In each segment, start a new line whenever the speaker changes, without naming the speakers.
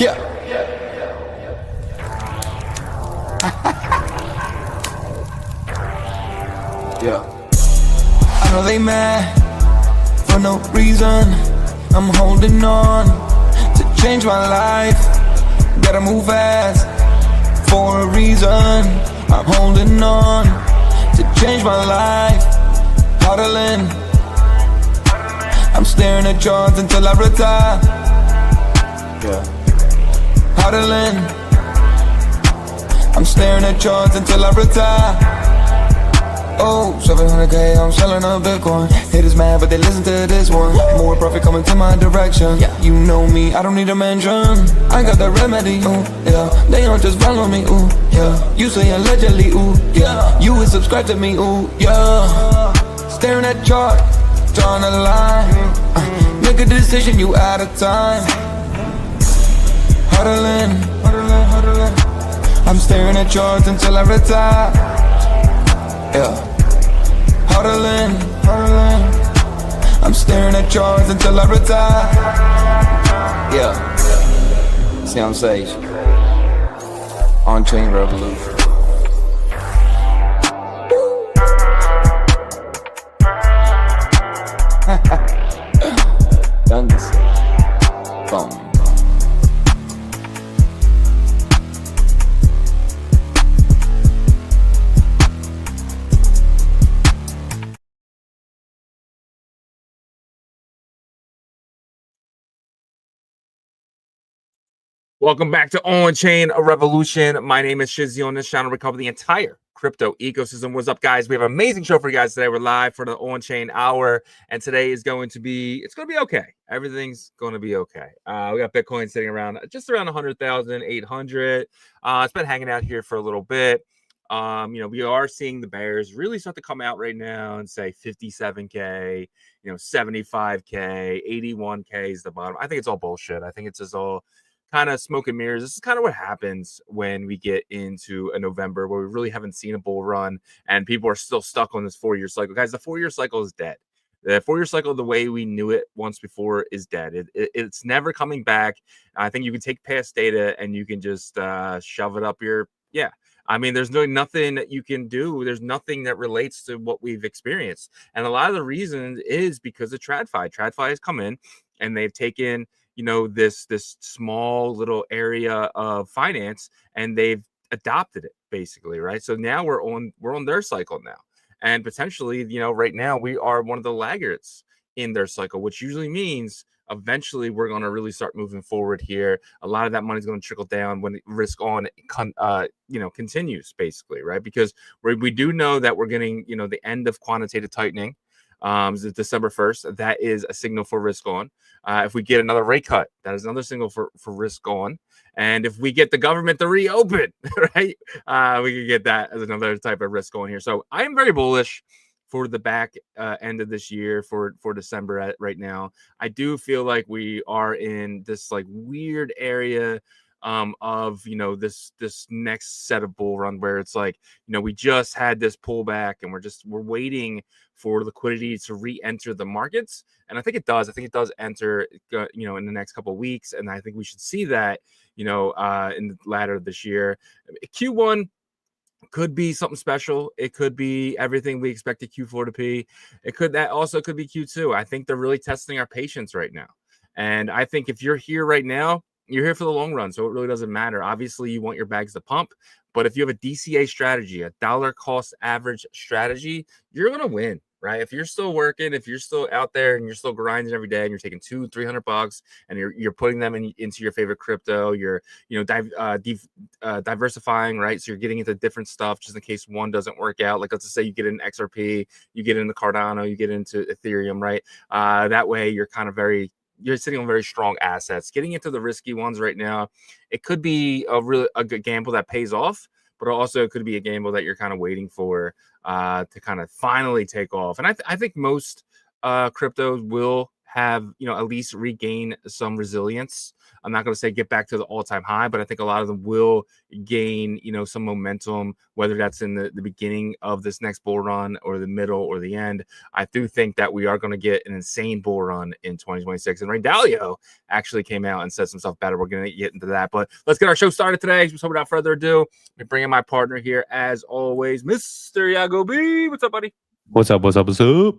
Yeah. Yeah. I know they mad for no reason. I'm holding on to change my life. Gotta move fast for a reason. I'm holding on to change my life. Huddling. I'm staring at charts until I retire. Yeah. Huddling. I'm staring at charts until I retire. Oh, 700K, I'm selling a Bitcoin. Haters mad, but they listen to this one. More profit coming to my direction. Yeah, you know me, I don't need a mention. I got the remedy, ooh, yeah. They don't just follow me, ooh, yeah. You say allegedly, ooh, yeah. You would subscribe to me, ooh, yeah. Staring at chart, drawing a line. Make a decision, you out of time. Huddling, huddling, huddling. I'm staring at charts until I retire. Yeah. Huddling, huddling. I'm staring at charts until I retire. Yeah. See on stage. On-chain revolution. Guns. Boom.
Welcome back to On-Chain Revolution. My name is Shizzy. On this channel, we cover the entire crypto ecosystem. What's up, guys? We have an amazing show for you guys today. We're live for the On-Chain Hour, and today is going to be, it's going to be okay. Everything's going to be okay. We got Bitcoin sitting around, just around 100,800. It's been hanging out here for a little bit. We are seeing the bears really start to come out right now and say 57K, 75K, 81K is the bottom. I think it's all bullshit. I think it's just all kind of smoke and mirrors. This is kind of what happens when we get into a November where we really haven't seen a bull run and people are still stuck on this 4-year cycle. Guys, the 4-year cycle is dead. The 4-year cycle, the way we knew it once before, is dead. It's never coming back. I think you can take past data and you can just shove it up your, I mean, there's nothing that you can do. There's nothing that relates to what we've experienced. And a lot of the reason is because of TradFi. TradFi has come in and they've taken this small little area of finance and they've adopted it basically, right? So now we're on their cycle now, and potentially, right now we are one of the laggards in their cycle, which usually means eventually we're going to really start moving forward here. A lot of that money is going to trickle down when risk on continues, basically, right? Because we do know that we're getting the end of quantitative tightening. December 1st. That is a signal for risk on. If we get another rate cut, that is another signal for risk on. And if we get the government to reopen, right, we could get that as another type of risk on here. So I am very bullish for the back end of this year, for December right now. I do feel like we are in this like weird area of this next set of bull run where it's like we just had this pullback and we're waiting for liquidity to re-enter the markets, and I think it does enter in the next couple of weeks, and I think we should see that in the latter of this year. Q1 could be something special. It could be everything we expected Q4 to be. That also could be Q2. I think they're really testing our patience right now, and I think if you're here right now, you're here for the long run, so it really doesn't matter. Obviously, you want your bags to pump, but if you have a DCA strategy, a dollar cost average strategy, you're going to win, right? If you're still working, if you're still out there and you're still grinding every day and you're taking $200-300 and you're putting them into your favorite crypto, you're diversifying, right? So you're getting into different stuff just in case one doesn't work out. Like let's just say you get in XRP, you get into Cardano, you get into Ethereum, right? That way you're kind of you're sitting on very strong assets. Getting into the risky ones right now, it could be a good gamble that pays off, but also it could be a gamble that you're kind of waiting for to kind of finally take off. And I think most cryptos will have, at least regain some resilience. I'm not going to say get back to the all-time high, but I think a lot of them will gain, some momentum, whether that's in the beginning of this next bull run or the middle or the end. I do think that we are going to get an insane bull run in 2026. And Dalio actually came out and said some stuff better. We're going to get into that, but let's get our show started today. So without further ado, we bring in my partner here as always, Mr. Yagobi. What's up, buddy?
What's up? What's up? What's up?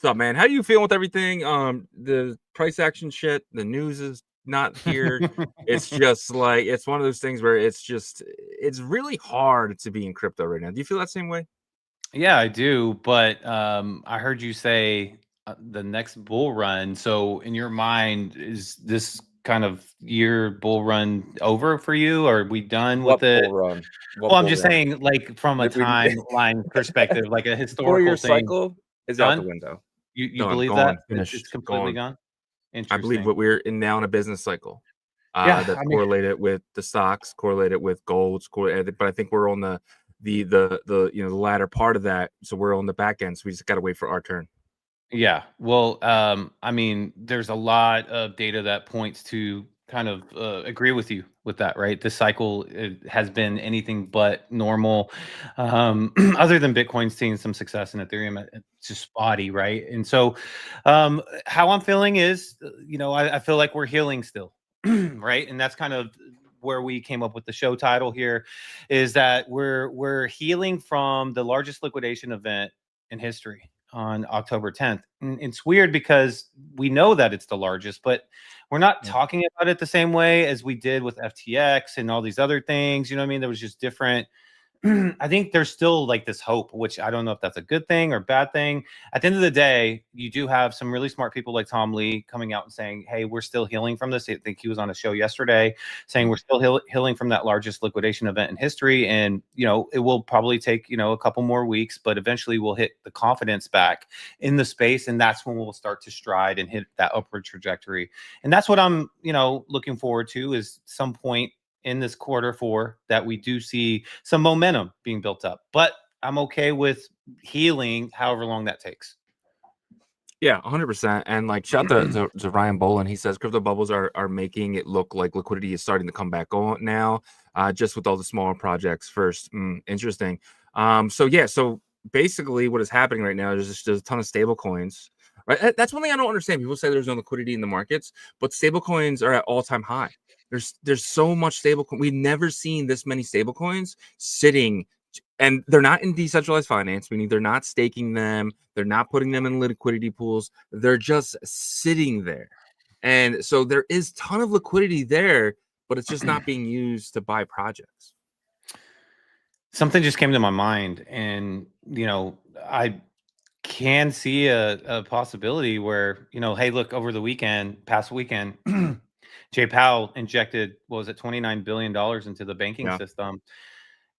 What's up, man? How you feeling with everything? The price action shit, the news is not here. It's just like, it's one of those things where it's really hard to be in crypto right now. Do you feel that same way?
Yeah, I do. But I heard you say the next bull run. So in your mind, is this kind of year bull run over for you? Are we done with it?
Bull run?
Well, I'm just saying, like, from a timeline perspective, like a historical thing.
Cycle is out the window.
You believe that? It's completely gone?
I believe what we're in now in a business cycle. That's correlated with the stocks, correlated with golds, but I think we're on the latter part of that. So we're on the back end. So we just got to wait for our turn.
Yeah. Well, I mean, there's a lot of data that points to kind of agree with you with that, right? The cycle has been anything but normal, other than Bitcoin seeing some success in Ethereum. It's just spotty, right? And so how I'm feeling is, I feel like we're healing still, right? And that's kind of where we came up with the show title here, is that we're healing from the largest liquidation event in history on October 10th. And it's weird because we know that it's the largest, but we're not talking about it the same way as we did with FTX and all these other things. You know what I mean? There was just different. I think there's still like this hope, which I don't know if that's a good thing or bad thing. At the end of the day, you do have some really smart people like Tom Lee coming out and saying, hey, we're still healing from this. I think he was on a show yesterday saying we're still healing from that largest liquidation event in history. And, it will probably take, a couple more weeks, but eventually we'll hit the confidence back in the space. And that's when we'll start to stride and hit that upward trajectory. And that's what I'm, looking forward to, is some point in this quarter 4 that we do see some momentum being built up, but I'm okay with healing however long that takes.
Yeah, 100%. And like, shout out to Ryan Bolin. He says crypto bubbles are making it look like liquidity is starting to come back on now, just with all the smaller projects first. Interesting. So basically what is happening right now is there's a ton of stable coins. Right? That's one thing I don't understand. People say there's no liquidity in the markets, but stable coins are at all-time high. There's so much stablecoin. We've never seen this many stablecoins sitting, and they're not in decentralized finance, meaning they're not staking them, they're not putting them in liquidity pools, they're just sitting there. And so there is a ton of liquidity there, but it's just not being used to buy projects.
Something just came to my mind, and I can see a possibility where, hey, look, over the past weekend, Jay Powell injected, what was it, $29 billion into the banking system.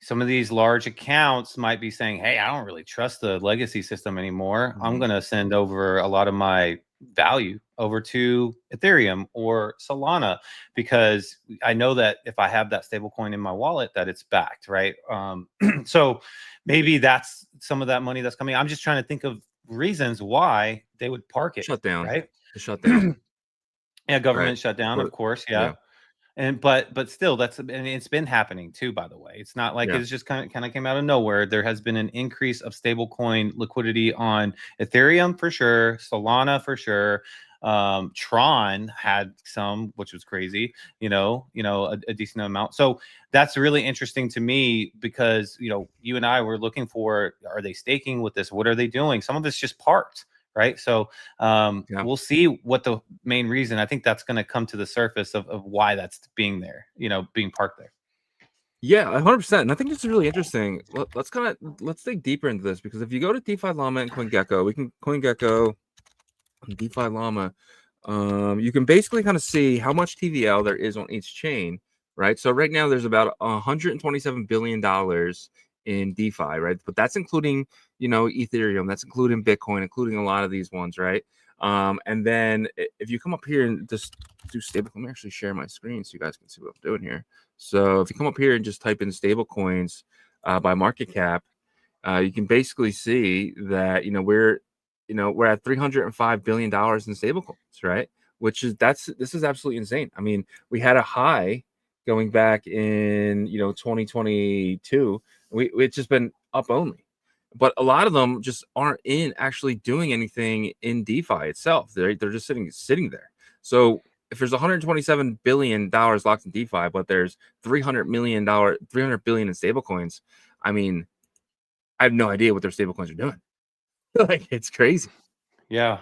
Some of these large accounts might be saying, hey, I don't really trust the legacy system anymore. I'm going to send over a lot of my value over to Ethereum or Solana, because I know that if I have that stable coin in my wallet, that it's backed, right? So maybe that's some of that money that's coming. I'm just trying to think of reasons why they would park it.
Shut down,
right?
Shut down.
Yeah, government shutdown, of course. Yeah. And but still, it's been happening too, by the way. It's not like it's just kind of came out of nowhere. There has been an increase of stablecoin liquidity on Ethereum for sure, Solana for sure. Tron had some, which was crazy, a decent amount. So that's really interesting to me, because you and I were looking for, are they staking with this? What are they doing? Some of it's just parked. Right. So we'll see what the main reason. I think that's going to come to the surface of why that's being there, being parked there.
Yeah, 100%. And I think it's really interesting. Let's dig deeper into this, because if you go to DeFi Llama and CoinGecko, CoinGecko and DeFi Llama, you can basically kind of see how much TVL there is on each chain. Right. So right now there's about $127 billion in DeFi, right? But that's including, Ethereum, that's including Bitcoin, including a lot of these ones, right? And then if you come up here and just do stable, let me actually share my screen so you guys can see what I'm doing here. So if you come up here and just type in stable coins by market cap, you can basically see that, we're you know, we're at $305 billion in stablecoins, right? Which is this is absolutely insane. I mean, we had a high going back in 2022. It's just been up only, but a lot of them just aren't actually doing anything in DeFi itself. They're just sitting there. So if there's $127 billion locked in DeFi, but there's $300 billion in stablecoins, I mean, I have no idea what their stablecoins are doing. Like, it's crazy.
Yeah.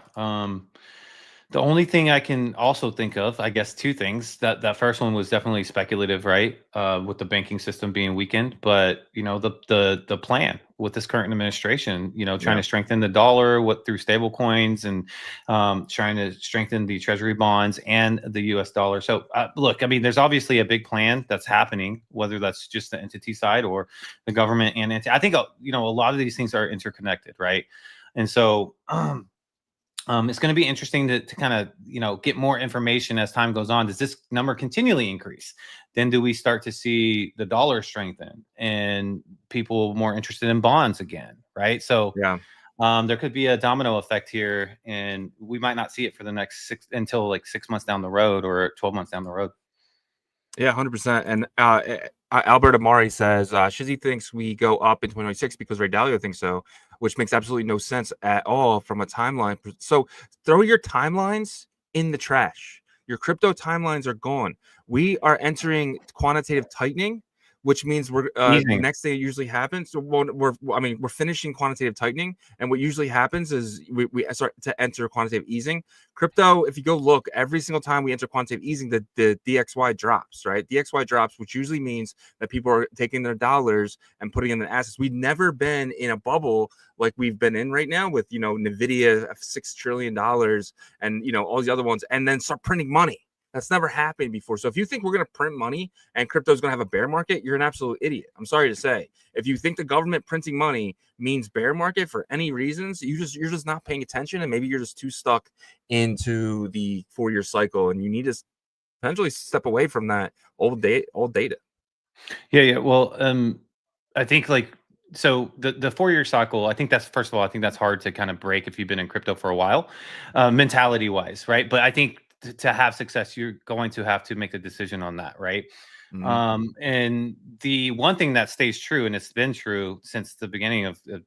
The only thing I can also think of, I guess, two things. That first one was definitely speculative, right? With the banking system being weakened, but the plan with this current administration, trying to strengthen the dollar through stable coins and trying to strengthen the treasury bonds and the U.S. dollar. So look, I mean, there's obviously a big plan that's happening, whether that's just the entity side or the government and I think a lot of these things are interconnected, right? And so. It's going to be interesting to kind of, get more information as time goes on. Does this number continually increase? Then do we start to see the dollar strengthen and people more interested in bonds again, right? So there could be a domino effect here, and we might not see it for the next until like 6 months down the road or 12 months down the road.
Yeah, 100%. And Albert Amari says, Shizzy thinks we go up in 2026 because Ray Dalio thinks so, which makes absolutely no sense at all from a timeline. So throw your timelines in the trash. Your crypto timelines are gone. We are entering quantitative tightening, which means we're the next thing that usually happens. So we're finishing quantitative tightening, and what usually happens is we start to enter quantitative easing. Crypto, if you go look, every single time we enter quantitative easing, the DXY drops, right? DXY drops, which usually means that people are taking their dollars and putting in their assets. We've never been in a bubble like we've been in right now with Nvidia $6 trillion and all these other ones, and then start printing money. That's never happened before. So if you think we're going to print money and crypto is going to have a bear market, you're an absolute idiot. I'm sorry to say. If you think the government printing money means bear market for any reasons, you're just not paying attention, and maybe you're just too stuck into the 4-year cycle, and you need to potentially step away from that old data.
Yeah. Well, I think so the 4-year cycle, I think that's hard to kind of break if you've been in crypto for a while, mentality wise, right? But I think to have success, you're going to have to make a decision on that, right? Mm-hmm. And the one thing that stays true, and it's been true since the beginning of the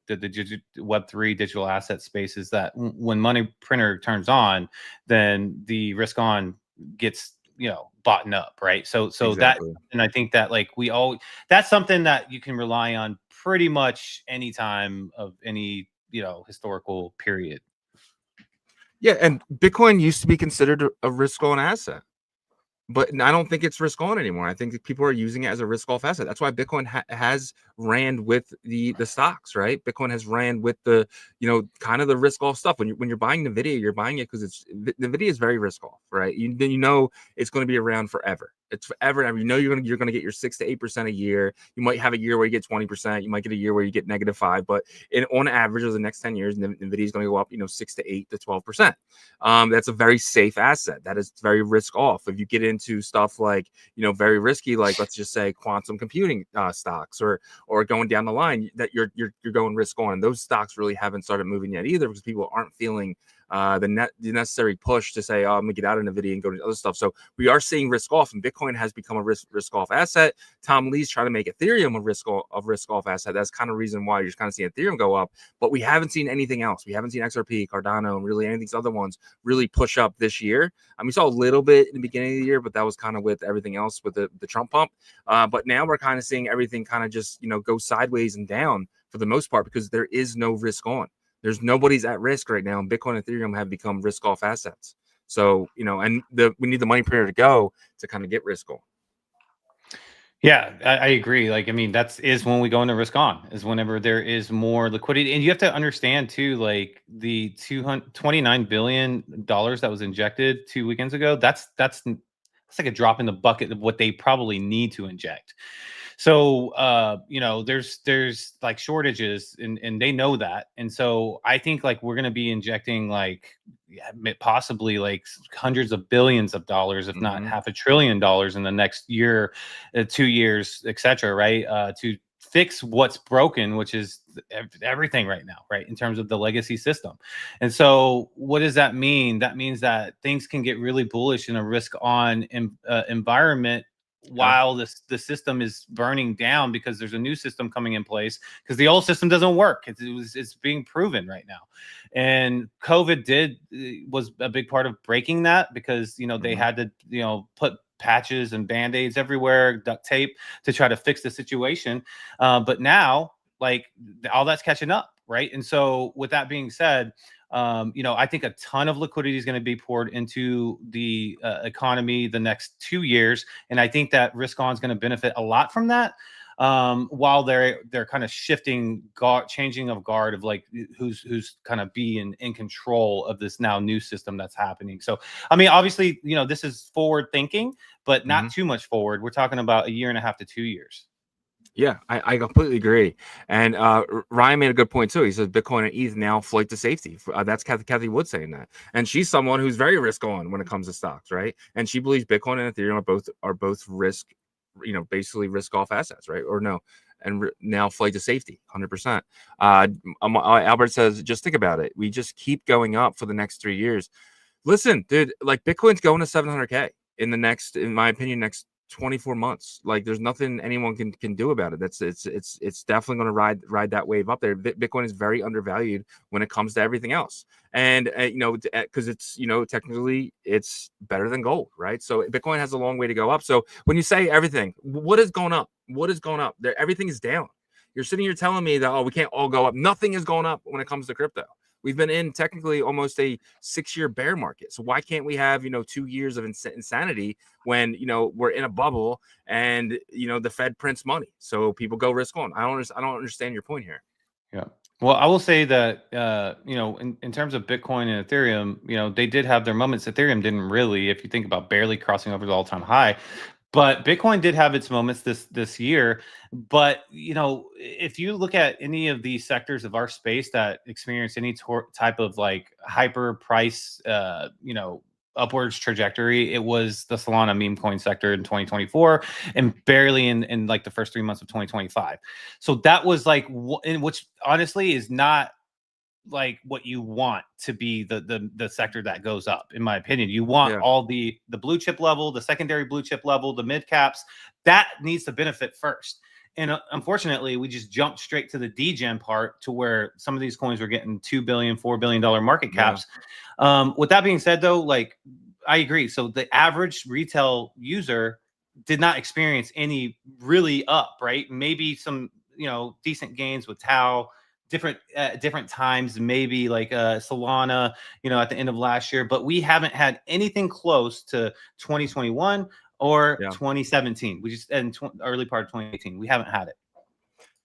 Web3 digital asset space, is that when money printer turns on, then the risk on gets bought up, right? So exactly. That, and I think that that's something that you can rely on pretty much any time of any historical period.
Yeah, and Bitcoin used to be considered a risk-on asset, but I don't think it's risk-on anymore. I think that people are using it as a risk-off asset. That's why Bitcoin has ran with the stocks, right? Bitcoin has ran with the kind of the risk-off stuff. When you're buying Nvidia, you're buying it because Nvidia is very risk-off, right? It's going to be around forever. It's forever and ever. You're gonna get your 6 to 8% a year. You might have a year where you get 20%. You might get a year where you get -5%. But on average, over the next 10 years, Nvidia is going to go up 6 to 8 to 12%. That's a very safe asset. That is very risk off. If you get into stuff like very risky, like let's just say quantum computing stocks or going down the line, that you're going risk on. And those stocks really haven't started moving yet either, because people aren't feeling the necessary push to say, I'm gonna get out of Nvidia and go to other stuff. So we are seeing risk off, and Bitcoin has become a risk off asset. Tom Lee's trying to make Ethereum a risk off asset. That's kind of reason why you're just kind of seeing Ethereum go up, but we haven't seen anything else. We haven't seen XRP, Cardano, and really any of these other ones really push up this year. We saw a little bit in the beginning of the year, but that was kind of with everything else with the Trump pump. But now we're kind of seeing everything kind of just go sideways and down for the most part, because there is no risk on. There's nobody's at risk right now, and Bitcoin and Ethereum have become risk-off assets. So, and we need the money printer to go to kind of get risk on.
Yeah, I agree. That is when we go into risk on, is whenever there is more liquidity. And you have to understand too, the $29 billion that was injected 2 weekends ago, that's like a drop in the bucket of what they probably need to inject. So, there's like shortages and they know that. And so I think we're going to be injecting possibly hundreds of billions of dollars, if not $500 billion in the next year, 2 years, et cetera, right? To fix what's broken, which is everything right now, right, in terms of the legacy system. And so what does that mean? That means that things can get really bullish in a risk on environment while the system is burning down, because there's a new system coming in place, because the old system doesn't work. It's being proven right now. And COVID was a big part of breaking that, because, you know, they had to, you know, put patches and band-aids everywhere, duct tape, to try to fix the situation. But now, like, all that's catching up, right? And so with that being said, you know, I think a ton of liquidity is going to be poured into the economy the next 2 years, and I think that risk on is going to benefit a lot from that. While they're kind of changing of guard of like who's kind of being in control of this now new system that's happening. So, I mean, obviously, you know, this is forward thinking, but not too much forward. We're talking about 1.5 to 2 years.
Yeah, I completely agree. And Ryan made a good point too. He says Bitcoin and ETH now flight to safety. That's Kathy Wood saying that, and she's someone who's very risk on when it comes to stocks, right? And she believes Bitcoin and Ethereum are both risk, you know, basically risk off assets, right? Or no, and now flight to safety, 100%. Albert says, just think about it. We just keep going up for the next 3 years. Listen, dude, like Bitcoin's going to 700K in my opinion, next 24 months. Like, there's nothing anyone can do about it. It's definitely going to ride that wave up there. Bitcoin is very undervalued when it comes to everything else, and you know, because it's, you know, technically it's better than gold, right? So Bitcoin has a long way to go up. So when you say everything, what is going up? What is going up? Everything is down. You're sitting here telling me that, oh, we can't all go up. Nothing is going up when it comes to crypto. We've been in technically almost a 6-year bear market. So why can't we have, you know, 2 years of insanity when, you know, we're in a bubble and, you know, the Fed prints money, so people go risk on? I don't understand your point here.
Yeah. Well, I will say that, you know, in terms of Bitcoin and Ethereum, you know, they did have their moments. Ethereum didn't really, if you think about barely crossing over the all-time high. But Bitcoin did have its moments this year. But, you know, if you look at any of these sectors of our space that experience any type of like hyper price, you know, upwards trajectory, it was the Solana meme coin sector in 2024 and barely in like the first 3 months of 2025. So that was like, which honestly is not like what you want to be the sector that goes up, in my opinion. You want all the blue chip level, the secondary blue chip level, the mid caps, that needs to benefit first. And unfortunately, we just jumped straight to the degen part, to where some of these coins were getting $2 billion, $4 billion market caps. With that being said, though, like, I agree. So the average retail user did not experience any really up, right? Maybe some, you know, decent gains with Tau, different times, maybe like Solana, you know, at the end of last year, but we haven't had anything close to 2021 or 2017. We just, and early part of 2018, we haven't had it.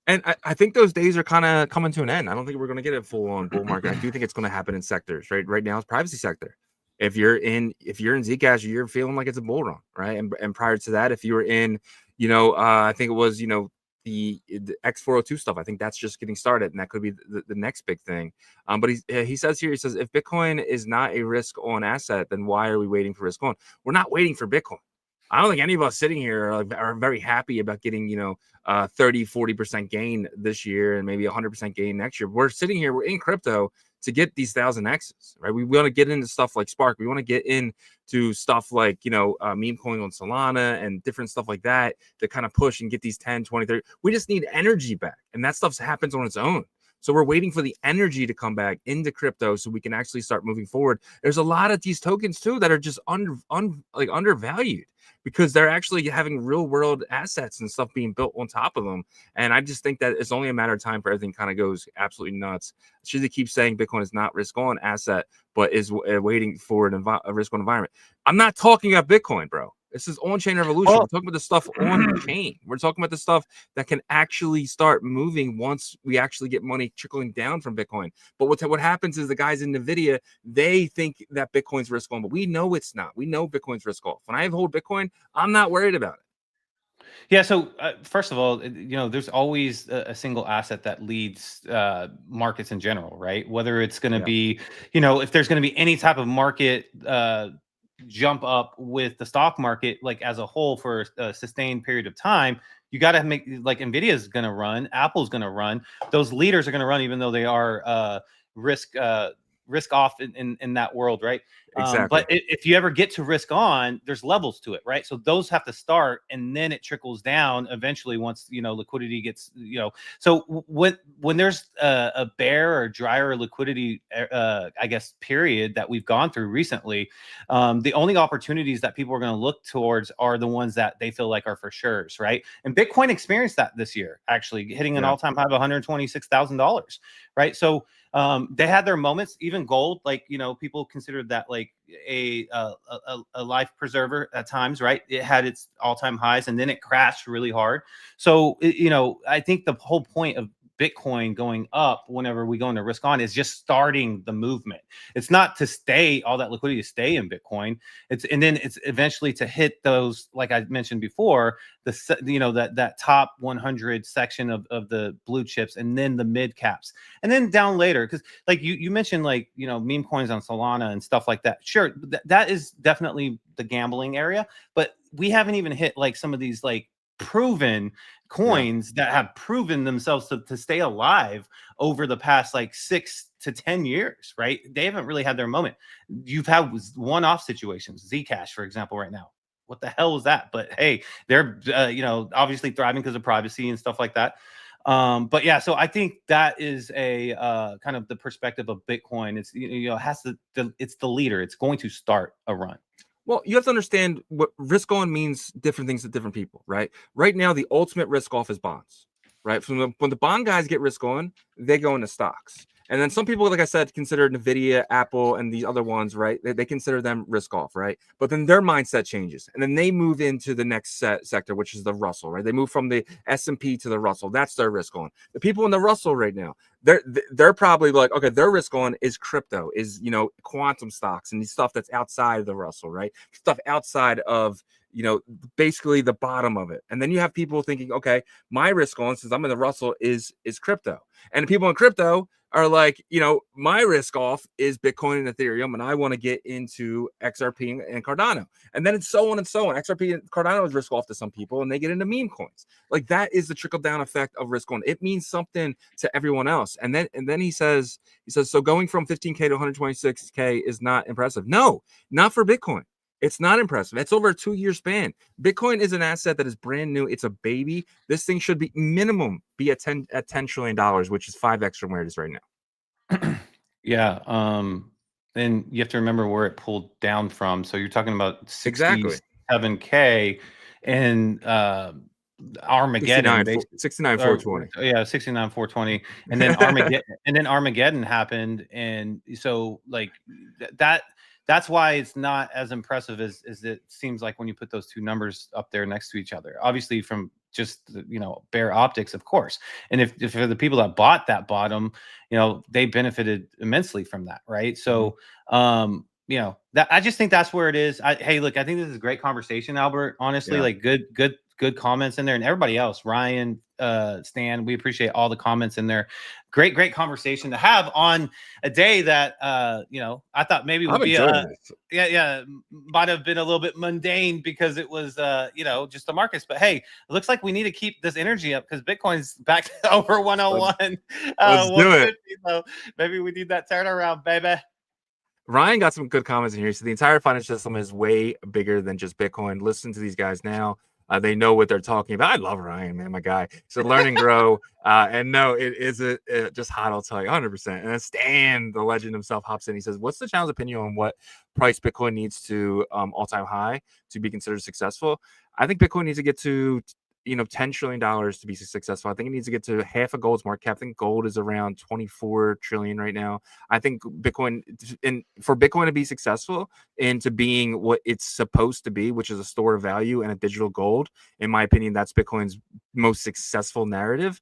And I think those days are kind of coming to an end. I don't think we're going to get a full-on bull market. I do think it's going to happen in sectors, right? Right now, it's privacy sector. If you're in Zcash, you're feeling like it's a bull run, right? And prior to that, if you were in, you know, I think it was, you know, the X402 stuff, I think that's just getting started, and that could be the next big thing. But he says here, he says, if Bitcoin is not a risk on asset, then why are we waiting for risk on? We're not waiting for Bitcoin. I don't think any of us sitting here are very happy about getting, you know, 30-40% gain this year and maybe 100% gain next year. We're sitting here, we're in crypto to get these 1,000Xs, right? We want to get into stuff like Spark. We want to get into stuff like, you know, meme coin on Solana and different stuff like that to kind of push and get these 10, 20, 30. We just need energy back, and that stuff happens on its own. So we're waiting for the energy to come back into crypto so we can actually start moving forward. There's a lot of these tokens too that are just undervalued, because they're actually having real world assets and stuff being built on top of them. And I just think that it's only a matter of time for everything kind of goes absolutely nuts. Shizzy keeps saying Bitcoin is not risk on asset, but is waiting for a risk on environment. I'm not talking about Bitcoin, bro. This is on-chain revolution. We're talking about the stuff on-chain. We're talking about the stuff that can actually start moving once we actually get money trickling down from Bitcoin. But what happens is the guys in NVIDIA, they think that Bitcoin's risk on, but we know it's not. We know Bitcoin's risk off. When I hold Bitcoin, I'm not worried about it.
Yeah. So first of all, you know, there's always a single asset that leads markets in general, right? Whether it's going to be, you know, if there's going to be any type of market jump up with the stock market, like as a whole for a sustained period of time, you got to make, like, Nvidia is going to run, Apple's going to run, those leaders are going to run, even though they are risk off in that world, right?
Exactly.
But if you ever get to risk on, there's levels to it, right? So those have to start, and then it trickles down eventually once, you know, liquidity gets, you know. So when there's a bear or drier liquidity, I guess, period that we've gone through recently, the only opportunities that people are going to look towards are the ones that they feel like are for sure's, right? And Bitcoin experienced that this year, actually hitting an all-time high of $126,000, right? So they had their moments. Even gold, like, you know, people considered that like a life preserver at times, right? It had its all-time highs and then it crashed really hard. So you know, I think the whole point of Bitcoin going up whenever we go into risk on is just starting the movement. It's not to stay all that liquidity to stay in Bitcoin. And then it's eventually to hit those, like I mentioned before, you know, that top 100 section of the blue chips, and then the mid caps, and then down later. Because like you mentioned, like, you know, meme coins on Solana and stuff like that. Sure, that is definitely the gambling area, but we haven't even hit like some of these like proven coins that have proven themselves to stay alive over the past like 6 to 10 years, right? They haven't really had their moment. You've had one-off situations, Zcash, for example, right now. What the hell is that? But hey, they're you know, obviously thriving because of privacy and stuff like that. But yeah, so I think that is a kind of the perspective of Bitcoin. It's, you know, it has to, it's the leader. It's going to start a run.
Well, you have to understand what risk on means different things to different people, right? Right now, the ultimate risk off is bonds, right? When the bond guys get risk on, they go into stocks. And then some people, like I said, consider Nvidia, Apple, and these other ones, right? They consider them risk off, right? But then their mindset changes, and then they move into the next sector, which is the Russell, right? They move from the S&P to the Russell. That's their risk on. The people in the Russell right now, they're probably like, okay, their risk on is crypto, is, you know, quantum stocks and the stuff that's outside of the Russell, right? Stuff outside of, you know, basically the bottom of it. And then you have people thinking, okay, my risk on, since I'm in the Russell, is crypto. And the people in crypto are like, you know, my risk off is Bitcoin and Ethereum, and I want to get into XRP and Cardano. And then it's so on and so on. XRP and Cardano is risk off to some people, and they get into meme coins. Like, that is the trickle down effect of risk on. It means something to everyone else. And then he says, so going from 15K to 126K is not impressive. No, not for Bitcoin. It's not impressive. It's over a 2-year span. Bitcoin is an asset that is brand new. It's a baby. This thing should be minimum be at $10 trillion, which is 5x from where it is right now.
Yeah. And you have to remember where it pulled down from. So you're talking about 67K and Armageddon,
69,420.
Yeah, 69,420. And then Armageddon happened, and so like that's why it's not as impressive as it seems like when you put those two numbers up there next to each other. Obviously, from just, you know, bare optics, of course. And if for the people that bought that bottom, you know, they benefited immensely from that, right? So, you know, that, I just think that's where it is. Hey, look, I think this is a great conversation, Albert. Honestly, like good comments in there, and everybody else, Ryan, Stan, we appreciate all the comments in there. Great conversation to have on a day that you know, I thought maybe would be might have been a little bit mundane because it was you know, just the markets. But hey, it looks like we need to keep this energy up because Bitcoin's back to over 101.
Let's do it.
So maybe we need that turnaround, baby.
Ryan got some good comments in here. So the entire financial system is way bigger than just Bitcoin. Listen to these guys now. They know what they're talking about. I love Ryan, man, my guy. So learn and grow. And no, it is just hot, I'll tell you, 100%. And then Stan, the legend himself, hops in. He says, what's the channel's opinion on what price Bitcoin needs to all-time high to be considered successful? I think Bitcoin needs to get to, you know, $10 trillion to be successful. I think it needs to get to half of gold's market cap. I think gold is around 24 trillion right now. I think Bitcoin, and for Bitcoin to be successful into being what it's supposed to be, which is a store of value and a digital gold, in my opinion, that's Bitcoin's most successful narrative.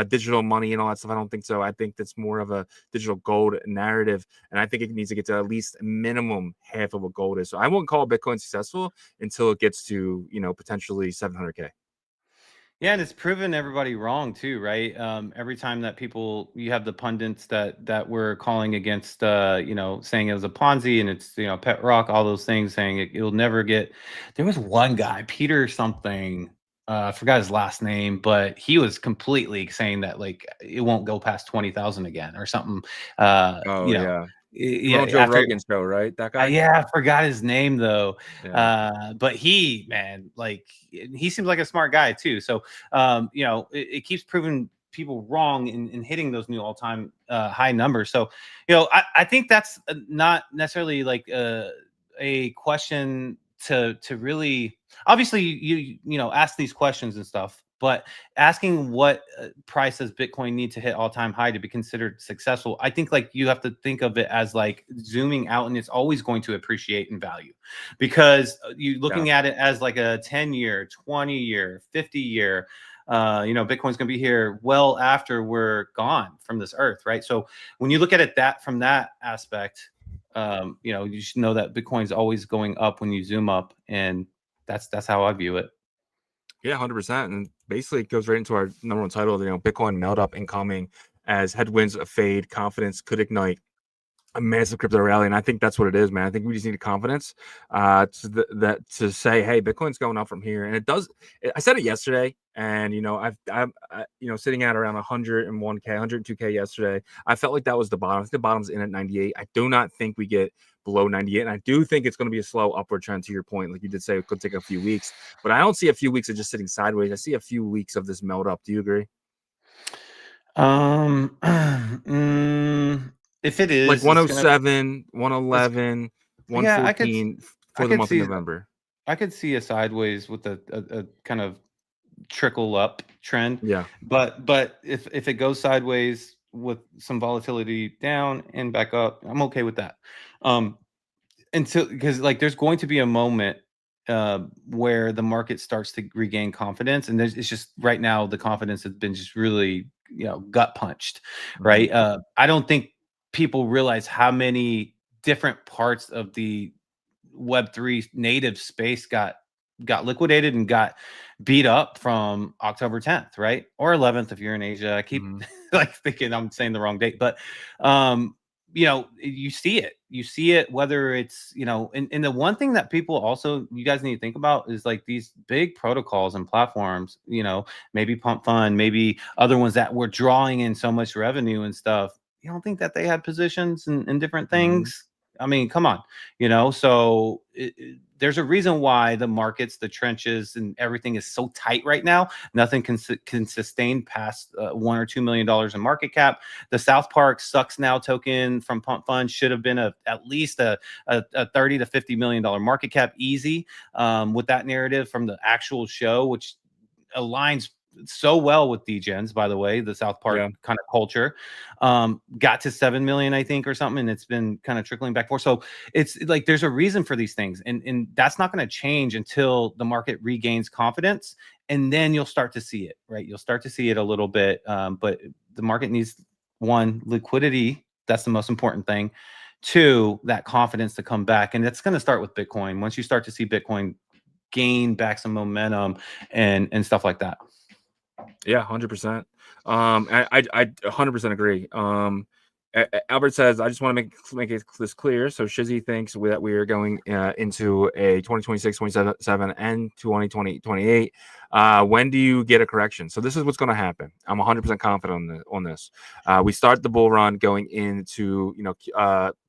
Digital money and all that stuff, I don't think so. I think that's more of a digital gold narrative, and I think it needs to get to at least minimum half of what gold is. So I won't call Bitcoin successful until it gets to, you know, potentially 700K.
Yeah, and it's proven everybody wrong too, right? Every time that you have the pundits that were calling against, you know, saying it was a Ponzi and it's, you know, pet rock, all those things, saying it'll never get. There was one guy, Peter something. I forgot his last name, but he was completely saying that like it won't go past 20,000 again or something.
Oh yeah, he went on
Yeah.
Joe
After
Rogan's show, right? That guy.
yeah, I forgot his name though.
Yeah.
But he, man, like he seems like a smart guy too. So, it keeps proving people wrong in hitting those new all-time high numbers. So, I think that's not necessarily like a question to really. Obviously, you ask these questions and stuff, but asking what price does Bitcoin need to hit all-time high to be considered successful, I think like you have to think of it as like zooming out, and it's always going to appreciate in value because you looking at it as like a 10-year, 20-year, 50-year. Bitcoin's going to be here well after we're gone from this earth, right? So when you look at it from that aspect, you should know that Bitcoin's always going up when you zoom up, and that's how I view it.
Yeah, 100%. And basically, it goes right into our number one title. Bitcoin MELTUP incoming as headwinds fade, confidence could ignite a massive crypto rally, and I think that's what it is, man. I think we just need confidence to say, hey, Bitcoin's going up from here, and it does. I said it yesterday, and I'm sitting at around 101K, 102K yesterday. I felt like that was the bottom. I think the bottom's in at 98. I do not think we get below 98, and I do think it's going to be a slow upward trend. To your point, like you did say, it could take a few weeks, but I don't see a few weeks of just sitting sideways. I see a few weeks of this melt up. Do you agree?
If it
Like
is, it's gonna.
107,
It's
111,
yeah. I
114 for the
could
month of
see.
November.
I could see a sideways with a kind of trickle up trend,
Yeah.
but if it goes sideways with some volatility down and back up, I'm okay with that. Until because like there's going to be a moment where the market starts to regain confidence, and it's just right now the confidence has been just really gut punched, right? I don't think people realize how many different parts of the Web3 native space got liquidated and got beat up from October 10th, right? Or 11th if you're in Asia. I keep like thinking I'm saying the wrong date, but you see it. You see it whether it's, and the one thing that people also you guys need to think about is like these big protocols and platforms, maybe Pump Fund, maybe other ones that were drawing in so much revenue and stuff. You don't think that they had positions in different things? I mean, come on, so there's a reason why the markets, the trenches, and everything is so tight right now. Nothing can sustain past $1 or $2 million in market cap. The South Park Sucks Now token from Pump Fund should have been at least a $30 to $50 million market cap easy with that narrative from the actual show, which aligns so well with DGens, by the way, the South Park kind of culture. Got to 7 million, I think, or something, and it's been kind of trickling back forth. So it's like there's a reason for these things, and that's not going to change until the market regains confidence, and then you'll start to see it, right? You'll start to see it a little bit, but the market needs liquidity. That's the most important thing. Two, that confidence to come back, and it's going to start with Bitcoin. Once you start to see Bitcoin gain back some momentum and stuff like that.
Yeah, 100%. I 100% agree. Albert says, I just want to make this clear. So Shizzy thinks that we are going into a 2026, 27, and 2028. When do you get a correction? So this is what's going to happen. I'm 100% confident on this. We start the bull run going into,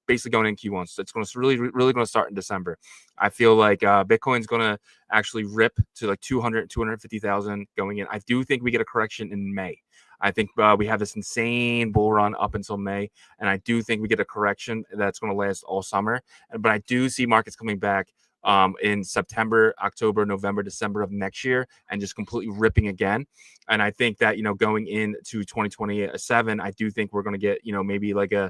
basically going in Q1. So it's going to really going to start in December. I feel like Bitcoin's going to actually rip to like 250,000 going in. I do think we get a correction in May. I think we have this insane bull run up until May, and I do think we get a correction that's going to last all summer. But I do see markets coming back in September, October, November, December of next year, and just completely ripping again. And I think that going into 2027, I do think we're going to get maybe like a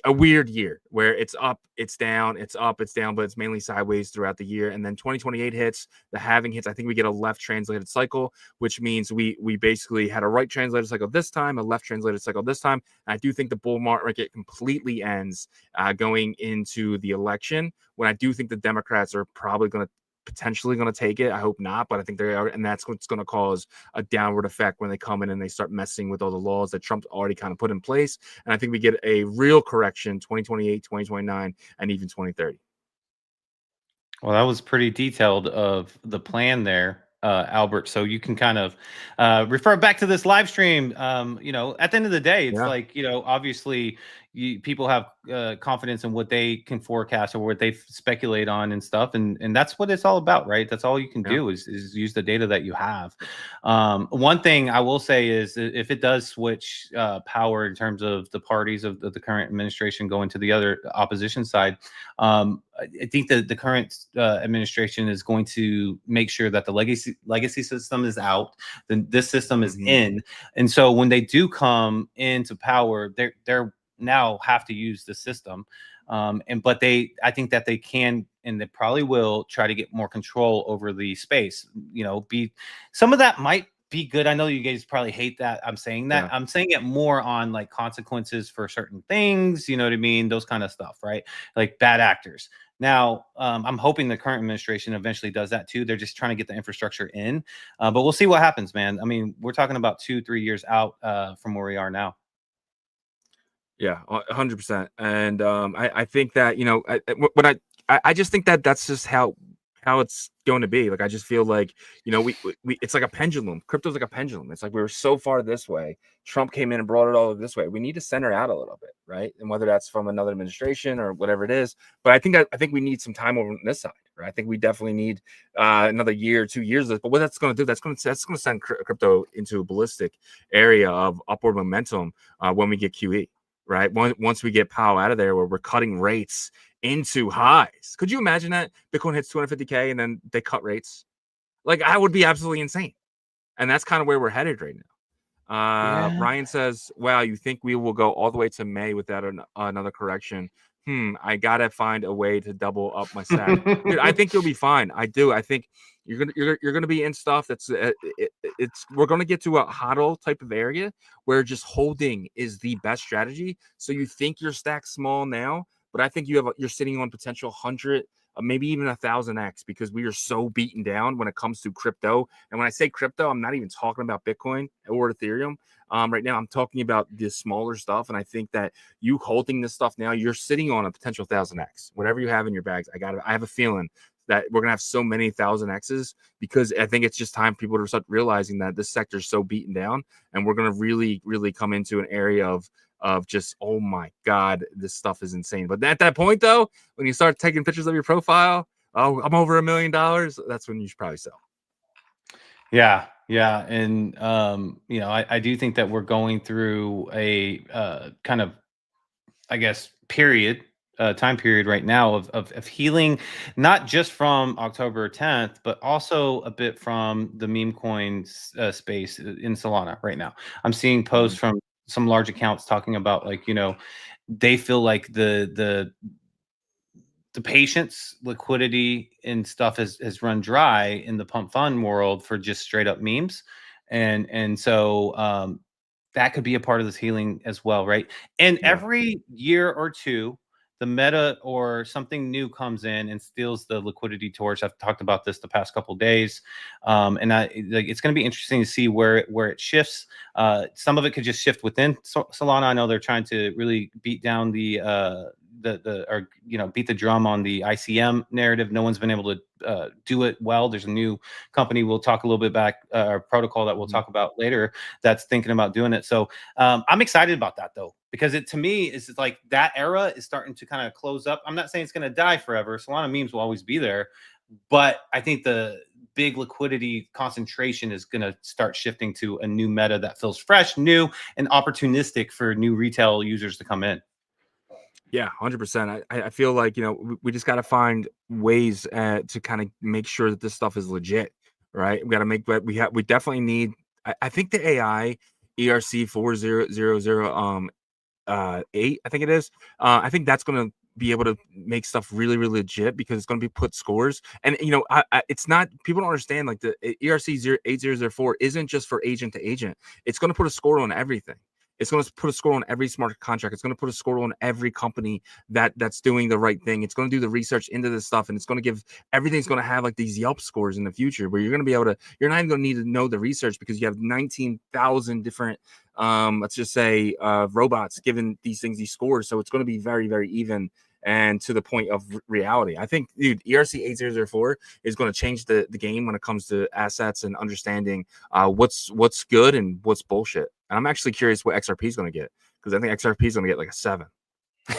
weird year where it's up, it's down, it's up, it's down, but it's mainly sideways throughout the year. And then 2028 hits, the halving hits. I think we get a left translated cycle, which means we basically had a right translated cycle this time, a left translated cycle this time. And I do think the bull market completely ends going into the election, when I do think the Democrats are probably potentially going to take it. I hope not, but I think they are, and that's what's going to cause a downward effect when they come in and they start messing with all the laws that Trump's already kind of put in place. And I think we get a real correction 2028, 2029, and even 2030.
Well, that was pretty detailed of the plan there. Albert. So you can kind of refer back to this live stream. You know, at the end of the day, it's like, you know, obviously people have confidence in what they can forecast or what they speculate on and stuff. And that's what it's all about, right? That's all you can do is use the data that you have. One thing I will say is if it does switch power in terms of the parties of the current administration going to the other opposition side, I think that the current administration is going to make sure that the legacy system is out, then this system is in. And so when they do come into power, they're now have to use the system. But I think that they can, and they probably will try to get more control over the space, you know, some of that might be good. I know you guys probably hate that I'm saying that. I'm saying it more on like consequences for certain things, you know what I mean? Those kind of stuff, right? Like bad actors. Now, I'm hoping the current administration eventually does that too. They're just trying to get the infrastructure in, but we'll see what happens, man. I mean, we're talking about 2-3 years out from where we are now.
Yeah, 100%. And I think that, you know, I just think that that's just how it's going to be. Like, I just feel like, you know, we it's like a pendulum. Crypto's like a pendulum. It's like we were so far this way. Trump came in and brought it all this way. We need to center out a little bit, right? And whether that's from another administration or whatever it is, but I think we need some time over on this side, right? I think we definitely need another year or 2 years. But what that's going to do, that's going to send crypto into a ballistic area of upward momentum when we get QE. Right. Once we get Powell out of there, where we're cutting rates into highs. Could you imagine that Bitcoin hits 250K and then they cut rates? Like, I would be absolutely insane. And that's kind of where we're headed right now. Ryan says, wow, you think we will go all the way to May without another correction? I gotta find a way to double up my stack. Dude, I think you'll be fine. I do. I think you're gonna be in stuff that's we're gonna get to a hodl type of area where just holding is the best strategy. So you think your stack's small now, but I think you're sitting on potential 100, maybe even 1,000x, because we are so beaten down when it comes to crypto. And when I say crypto, I'm not even talking about Bitcoin or Ethereum. Right now, I'm talking about the smaller stuff. And I think that you holding this stuff now, you're sitting on a potential 1,000x. Whatever you have in your bags, I have a feeling that we're gonna have so many 1,000x's, because I think it's just time for people to start realizing that this sector is so beaten down, and we're gonna really, really come into an area of just, oh my God, this stuff is insane. But at that point, though, when you start taking pictures of your profile, oh, I'm over $1 million, that's when you should probably sell.
Yeah. And you know, I do think that we're going through a kind of, I guess, time period right now of healing, not just from October 10th, but also a bit from the meme coins space in Solana right now. I'm seeing posts from some large accounts talking about, like, you know, they feel like the patience, liquidity, and stuff has run dry in the pump fund world for just straight up memes. And so that could be a part of this healing as well, right? And every year or two, the meta or something new comes in and steals the liquidity torch. I've talked about this the past couple of days, and it's going to be interesting to see where it shifts. Some of it could just shift within Solana. I know they're trying to really beat down or you know, beat the drum on the ICM narrative. No one's been able to do it well. There's a new company we'll talk a little bit back, or protocol that we'll talk about later, that's thinking about doing it. So I'm excited about that, though, because to me is like that era is starting to kind of close up. I'm not saying it's going to die forever. Solana memes will always be there, but I think the big liquidity concentration is going to start shifting to a new meta that feels fresh, new, and opportunistic for new retail users to come in.
Yeah, 100%. I feel like, you know, we just got to find ways to kind of make sure that this stuff is legit, right? We got to make, but we definitely need, I think the AI ERC 4000 8, I think it is. I think that's going to be able to make stuff really, really legit, because it's going to be put scores. And, you know, it's not, people don't understand, like, the ERC 8004 isn't just for agent to agent. It's going to put a score on everything. It's going to put a score on every smart contract. It's going to put a score on every company that's doing the right thing. It's going to do the research into this stuff, and it's going to give, everything's going to have like these Yelp scores in the future, where you're going to be able to, you're not even going to need to know the research, because you have 19,000 different, let's just say, robots giving these things these scores. So it's going to be very, very even. and to the point of reality. I think, dude, ERC 8004 is going to change the game when it comes to assets and understanding what's good and what's bullshit. And I'm actually curious what XRP is going to get, because I think XRP is going to get like a 7.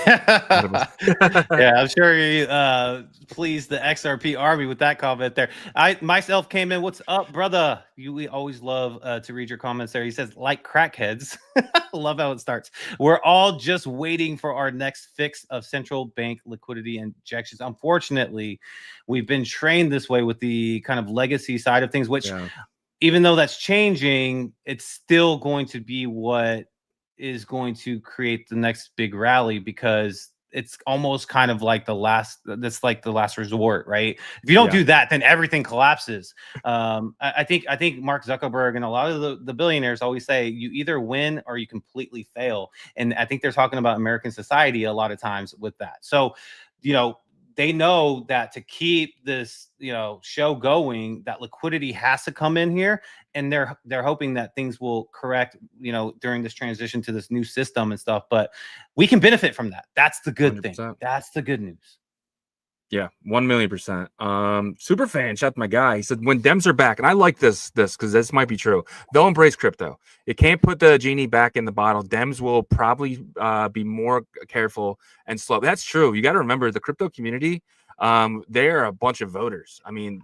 Yeah, I'm sure you pleased the XRP army with that comment there. I myself came in. What's up, brother? We always love to read your comments there. He says, like crackheads. Love how it starts. We're all just waiting for our next fix of central bank liquidity injections. Unfortunately, we've been trained this way with the kind of legacy side of things, which even though that's changing, it's still going to be what is going to create the next big rally, because it's almost kind of like the last resort, right? If you don't do that, then everything collapses. I think Mark Zuckerberg and a lot of the billionaires always say you either win or you completely fail. And I think they're talking about American society a lot of times with that. So, they know that to keep this, show going, that liquidity has to come in here, and they're hoping that things will correct, during this transition to this new system and stuff. But we can benefit from that. That's the good
100%.
thing. That's the good news.
Yeah, 1,000,000%. Super fan, shout out to my guy. He said, when Dems are back, and I like this because this might be true, they'll embrace crypto. You can't put the genie back in the bottle. Dems will probably be more careful and slow. That's true. You got to remember the crypto community. They're a bunch of voters. I mean,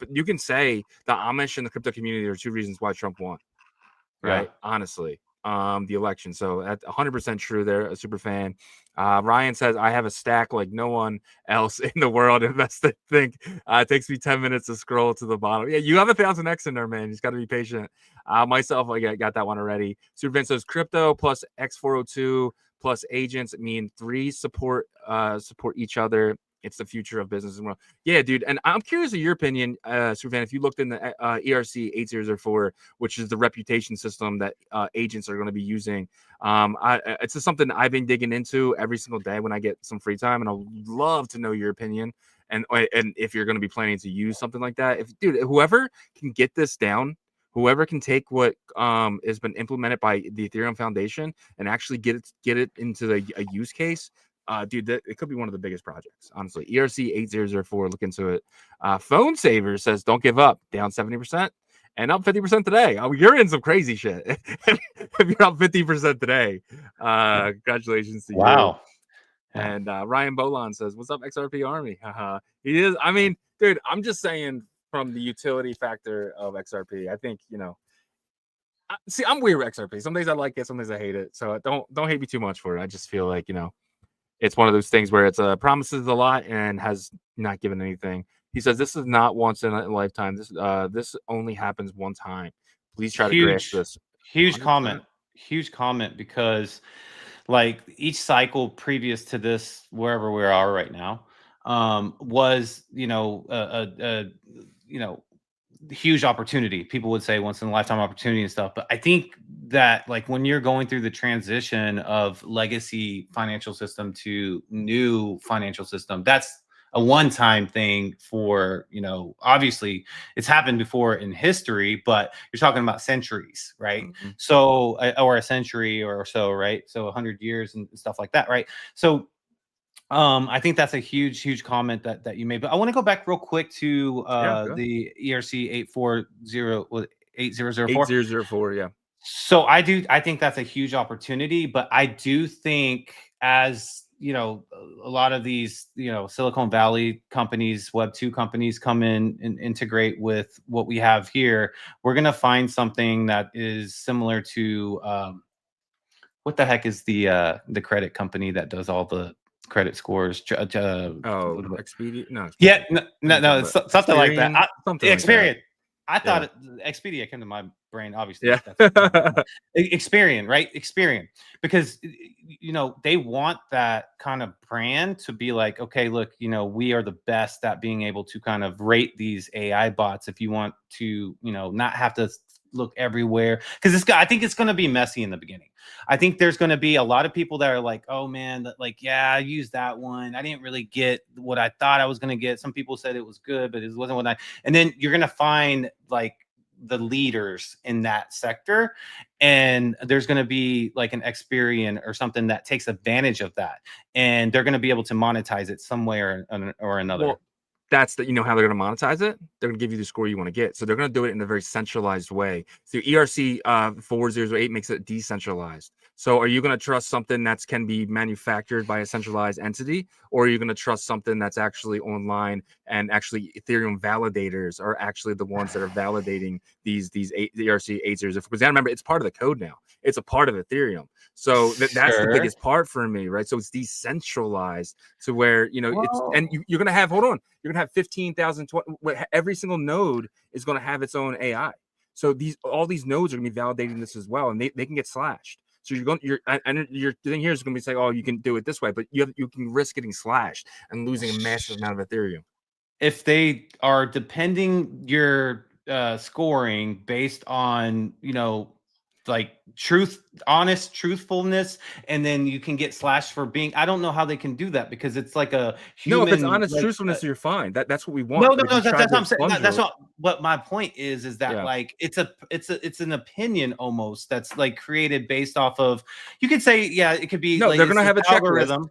you can say the Amish and the crypto community are 2 reasons why Trump won. Right? Yeah. Honestly. The election. So that's 100% true there. A super fan. Ryan says, I have a stack like no one else in the world invested. Think it takes me 10 minutes to scroll to the bottom. Yeah, you have 1,000x in there, man. You just got to be patient. Myself, I got that one already. Super fan says crypto plus X402 plus agents mean 3 support each other. It's the future of business and world. Yeah, dude. And I'm curious of your opinion, Superfan, if you looked in the ERC 8004, which is the reputation system that agents are going to be using. It's just something I've been digging into every single day when I get some free time, and I'd love to know your opinion. And if you're going to be planning to use something like that, whoever can get this down, whoever can take what has been implemented by the Ethereum Foundation and actually get it into a use case. Dude, it could be one of the biggest projects, honestly. ERC 8004, look into it. Phone Saver says, don't give up, down 70% and up 50% today. Oh, you're in some crazy shit. If you're up 50% today, congratulations to you.
Wow.
And Ryan Bolon says, what's up, XRP Army? He is. I mean, dude, I'm just saying from the utility factor of XRP, I think, see, I'm weird with XRP. Some days I like it, some days I hate it. So don't hate me too much for it. I just feel like, it's one of those things where it's promises a lot and has not given anything. He says, this is not once in a lifetime. This only happens one time. Please try to grasp this.
Huge comment, because like each cycle previous to this, wherever we are right now, was, huge opportunity. People would say once in a lifetime opportunity and stuff. But I think that like when you're going through the transition of legacy financial system to new financial system, that's a one-time thing for, obviously it's happened before in history, but you're talking about centuries, right? Mm-hmm. So, or a century or so, right? So 100 years and stuff like that, right? So I think that's a huge comment that you made, but I want to go back real quick to the ERC 8004.
8004, yeah.
So I think that's a huge opportunity, but I do think as a lot of these Silicon Valley companies, Web2 companies come in and integrate with what we have here, we're gonna find something that is similar to what the heck is the credit company that does all the credit scores?
Expedia? No.
Yeah, no, it's something like that. Experian. I thought Expedia came to my brain, obviously.
Yeah.
Experian, right? Experian. Because, they want that kind of brand to be like, okay, look, we are the best at being able to kind of rate these AI bots if you want to, not have to look everywhere. Because I think it's going to be messy in the beginning. I think there's going to be a lot of people that are like, oh man, I used that one. I didn't really get what I thought I was going to get. Some people said it was good, but it wasn't what and then you're going to find like the leaders in that sector, and there's going to be like an Experian or something that takes advantage of that, and they're going to be able to monetize it some way or another.
Well, that's the, you know how they're going to monetize it? They're going to give you the score you want to get. So they're going to do it in a very centralized way. So ERC 4008 makes it decentralized. So are you going to trust something that can be manufactured by a centralized entity, or are you going to trust something that's actually online, and actually Ethereum validators are actually the ones that are validating these ERC 80s? Because I remember it's part of the code now. It's a part of Ethereum. So that's the biggest part for me, right? So it's decentralized to where, you know, it's, and you're going to have, hold on, you're going to have 15,000, every single node is going to have its own AI. So all these nodes are going to be validating this as well, and they can get slashed. So your thing here is going to be saying, oh, you can do it this way, but you can risk getting slashed and losing a massive amount of Ethereum.
If they are depending your scoring based on, you know, like truthfulness, and then you can get slashed for being, I don't know how they can do that, because it's like a human.
No, if it's honest truthfulness, you're fine. That's what we want.
No, that's what I'm saying. That's not what my point is that like it's an opinion almost that's like created based off of, you could say, yeah, it could be,
no,
like,
they're gonna have a
algorithm.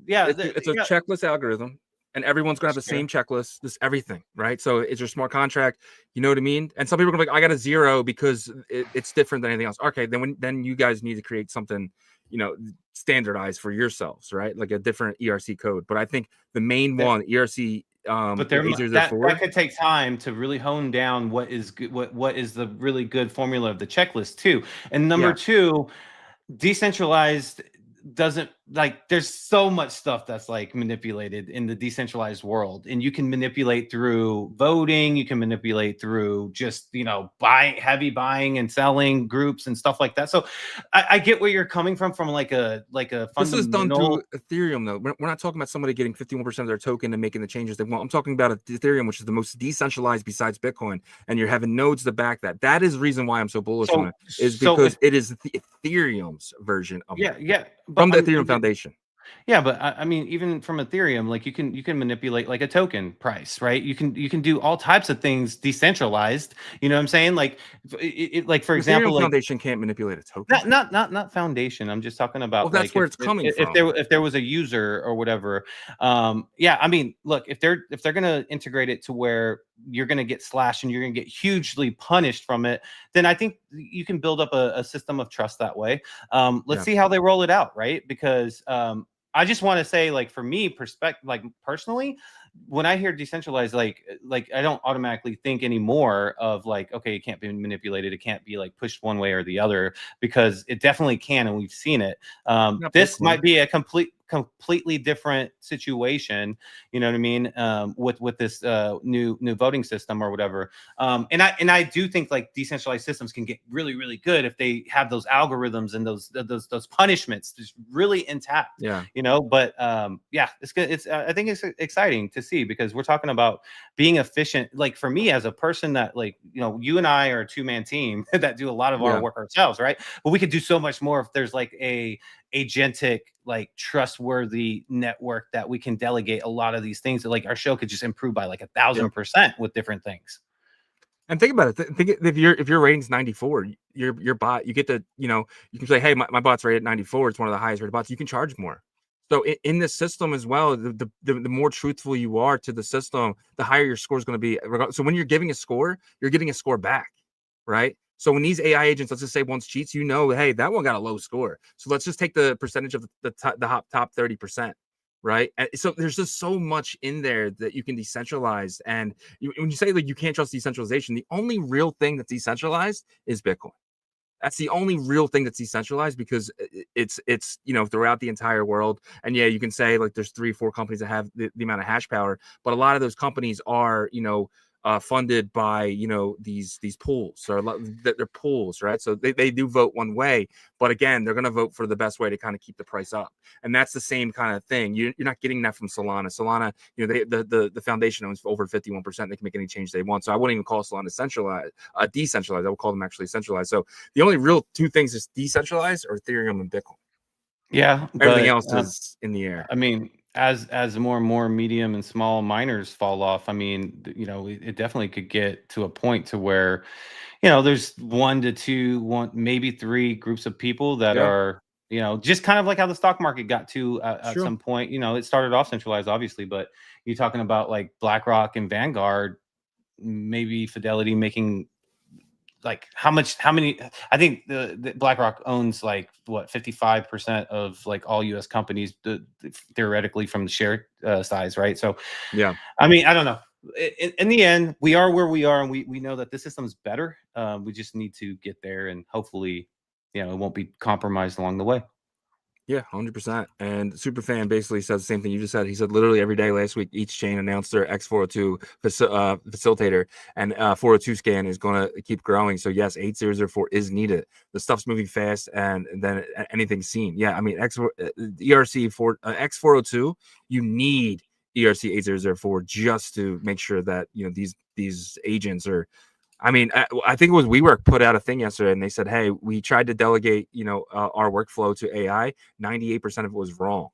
Yeah, it's a checklist algorithm, and everyone's gonna have the same checklist, this everything, right? So it's your smart contract, you know what I mean? And some people are gonna be like, I got a 0 because it's different than anything else. Okay, then you guys need to create something, you know, standardized for yourselves, right? Like a different ERC code. But I think the main one, ERC,
but that could take time to really hone down what is good, what is the really good formula of the checklist too. And number two, decentralized doesn't, like, there's so much stuff that's like manipulated in the decentralized world, and you can manipulate through voting, you can manipulate through just, you know, heavy buying and selling groups and stuff like that. So I get where you're coming from like a fundamental.
This is done through Ethereum though. We're not talking about somebody getting 51% of their token and making the changes they want. I'm talking about Ethereum, which is the most decentralized besides Bitcoin, and you're having nodes to back that. That is the reason why I'm so bullish on it, is because it is the Ethereum's version of it. From the Ethereum Foundation.
Yeah, but I mean, even from Ethereum, like you can manipulate like a token price, right? You can do all types of things decentralized. You know what I'm saying? Like, like for example,
Ethereum Foundation can't manipulate a token.
Not foundation. I'm just talking about.
Well, that's
like
where it's coming from.
If there was a user or whatever, yeah. I mean, look, if they're gonna integrate it to where you're gonna get slashed and you're gonna get hugely punished from it, then I think you can build up a system of trust that way. Let's see how they roll it out, right? Because I just want to say, like, for me, like personally, when I hear decentralized, like I don't automatically think anymore of like, okay, it can't be manipulated, it can't be like pushed one way or the other, because it definitely can, and we've seen it. This might be a completely different situation, you know what I mean, with this new voting system or whatever. And I do think like decentralized systems can get really, really good if they have those algorithms and those punishments just really intact.
Yeah,
you know. But yeah, it's good. I think it's exciting to see, because we're talking about being efficient. Like for me as a person that, like, you know, you and I are a two-man team that do a lot of our work ourselves, right? But we could do so much more if there's like a agentic, like trustworthy network that we can delegate a lot of these things. That, like, our show could just improve by like 1,000% with different things. And
think about it. Think if your rating's 94, your bot, you get to, you know, you can say, hey, my bot's rated 94. It's one of the highest rated bots. You can charge more. So in this system as well, the more truthful you are to the system, the higher your score is going to be. So when you're giving a score, you're getting a score back, right? So when these AI agents, let's just say one cheats, you know, hey, that one got a low score. So let's just take the percentage of the top 30%, right? And so there's just so much in there that you can decentralize. And when you say like you can't trust decentralization, the only real thing that's decentralized is Bitcoin. That's the only real thing that's decentralized, because it's you know, throughout the entire world. And yeah, you can say like there's 3 or 4 companies that have the amount of hash power, but a lot of those companies are, you know, funded by, you know, these pools, or they're pools, right? So they do vote one way, but again, they're going to vote for the best way to kind of keep the price up. And that's the same kind of thing. You're not getting that from Solana. You know, the foundation owns over 51%. They can make any change they want. So I wouldn't even call Solana decentralized. I would call them actually centralized. So the only real 2 things is decentralized or Ethereum and Bitcoin.
Yeah,
Everything
but
else is in the air.
I mean, as more and more medium and small miners fall off, I mean, it definitely could get to a point to where, there's 1 to 2, maybe 3 groups of people that
Yeah,
are, just kind of like how the stock market got to at
sure.
some point. It started off centralized, obviously, but you're talking about like BlackRock and Vanguard, maybe Fidelity making like how many. I think the BlackRock owns like what 55% of like all US companies, theoretically, from the share size, right? So
Yeah.
I mean, I don't know. In the end, we are where we are, and we know that this system's better. We just need to get there, and hopefully, it won't be compromised along the way.
Yeah, 100%. And Superfan basically says the same thing you just said. He said literally every day last week, each chain announced their X402 facilitator, and 402 scan is going to keep growing. So yes, 8004 is needed. The stuff's moving fast, and then anything's seen. Yeah, I mean, X402, you need ERC 8004 just to make sure that these agents are. I mean, I think it was WeWork put out a thing yesterday, and they said, "Hey, we tried to delegate, our workflow to AI. 98% of it was wrong."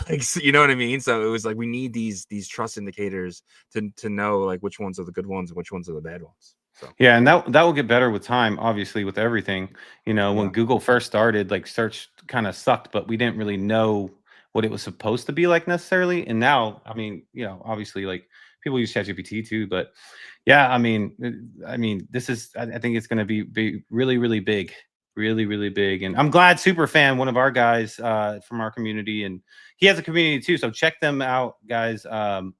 Like, so, you know what I mean? So it was like we need these trust indicators to know like which ones are the good ones and which ones are the bad ones. So
Yeah, and that will get better with time, obviously, with everything. When
yeah,
Google first started, like search kind of sucked, but we didn't really know what it was supposed to be like necessarily. And now, I mean, obviously, like people use ChatGPT too, but yeah, I mean, this is, I think it's going to be really, really big, really, really big. And I'm glad Superfan, one of our guys from our community, and he has a community too. So check them out, guys. The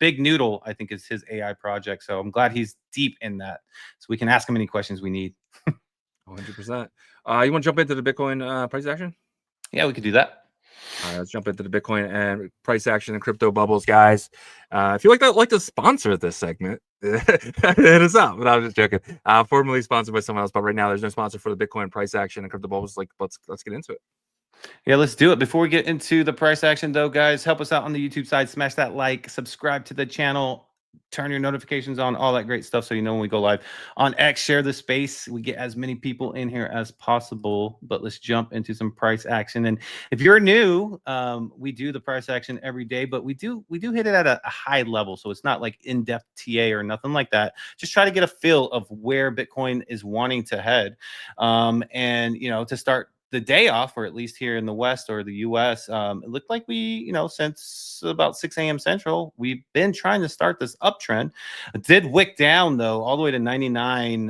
Big Noodle, I think, is his AI project. So I'm glad he's deep in that, so we can ask him any questions we need.
100%. You want to jump into the Bitcoin price action?
Yeah, we could do that.
All right, let's jump into the Bitcoin and price action and crypto bubbles, guys. If you like to sponsor this segment, hit us up. But I was just joking. Formerly sponsored by someone else, but right now there's no sponsor for the Bitcoin price action and crypto bubbles. Like, let's get into it.
Yeah, let's do it. Before we get into the price action, though, guys, help us out on the YouTube side. Smash that like, subscribe to the channel, turn your notifications on, all that great stuff, so you know when we go live. On X, share the space. We get as many people in here as possible. But let's jump into some price action. And if you're new, we do the price action every day, but we do hit it at a high level, so it's not like in-depth TA or nothing like that. Just try to get a feel of where Bitcoin is wanting to head, and to start the day off, or at least here in the West or the US, it looked like we, since about 6 a.m. Central, we've been trying to start this uptrend. It did wick down, though, all the way to 99,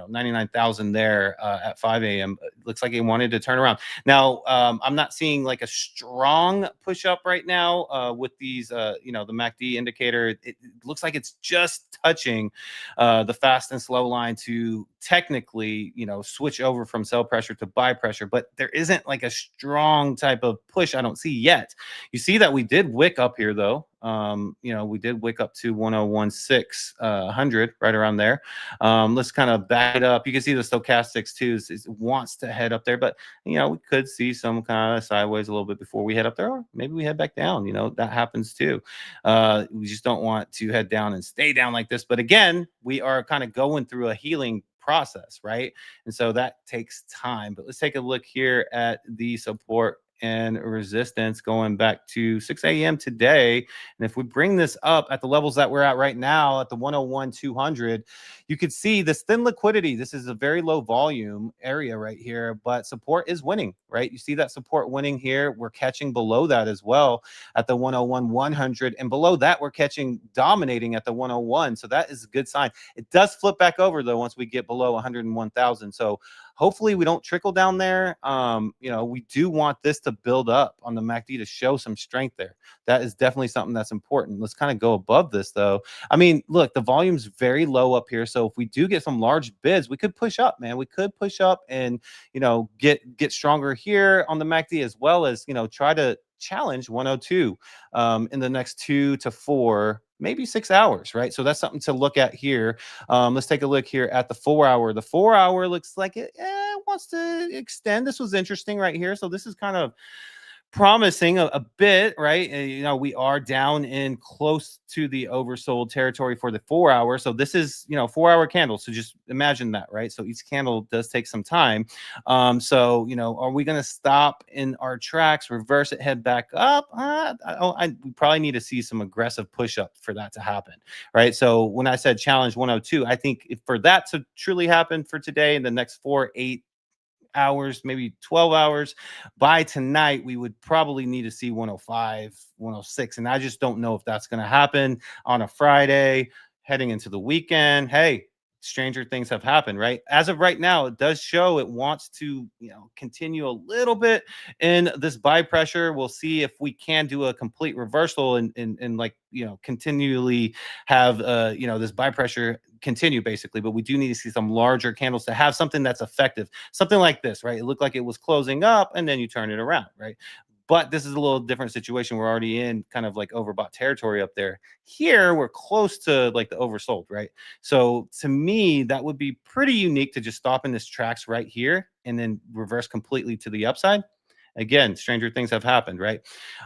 99,000 there at 5 a.m. It looks like it wanted to turn around. Now, I'm not seeing like a strong push up right now with these, the MACD indicator. It looks like it's just touching the fast and slow line to technically, switch over from sell pressure to buy pressure, but there isn't like a strong type of push I don't see yet. You see that we did wick up here, though. We did wick up to 101,600 right around there. Let's kind of back it up. You can see the stochastics too it wants to head up there, but we could see some kind of sideways a little bit before we head up there, or maybe we head back down. That happens too. We just don't want to head down and stay down like this. But again, we are kind of going through a healing process, right? And so that takes time. But let's take a look here at the support and resistance going back to 6 a.m. today. And if we bring this up at the levels that we're at right now at the 101,200, you could see this thin liquidity. This is a very low volume area right here, but support is winning, right? You see that support winning here. We're catching below that as well at the 101,100, and below that we're catching dominating at the 101. So that is a good sign. It does flip back over, though, once we get below 101,000. So hopefully we don't trickle down there. We do want this to build up on the MACD to show some strength there. That is definitely something that's important. Let's kind of go above this, though. I mean, look, the volume's very low up here. So if we do get some large bids, we could push up, man. We could push up and, get stronger here on the MACD, as well as, try to challenge 102 in the next 2 to 4, maybe 6 hours, right? So that's something to look at here. Let's take a look here at the 4 hour. The 4 hour looks like it wants to extend. This was interesting right here. So this is kind of promising a bit, right? You know, we are down in close to the oversold territory for the 4 hour. So this is, you know, 4 hour candle. So just imagine that, right? So each candle does take some time. So, you know, are we going to stop in our tracks, reverse it, head back up? We probably need to see some aggressive push up for that to happen, right? So when I said challenge 102, I think if for that to truly happen for today in the next 4, 8 hours, maybe 12 hours, by tonight, we would probably need to see 105, 106. And I just don't know if that's going to happen on a Friday heading into the weekend. Hey, stranger things have happened, right? As of right now, it does show it wants to, you know, continue a little bit in this buy pressure. We'll see if we can do a complete reversal and like, you know, continually have, you know, this buy pressure continue basically. But we do need to see some larger candles to have something that's effective, something like this, right? It looked like it was closing up and then you turn it around, right? But this is a little different situation. We're already in kind of like overbought territory up there. Here, we're close to like the oversold, right? So to me, that would be pretty unique to just stop in this tracks right here and then reverse completely to the upside. Again, stranger things have happened, right?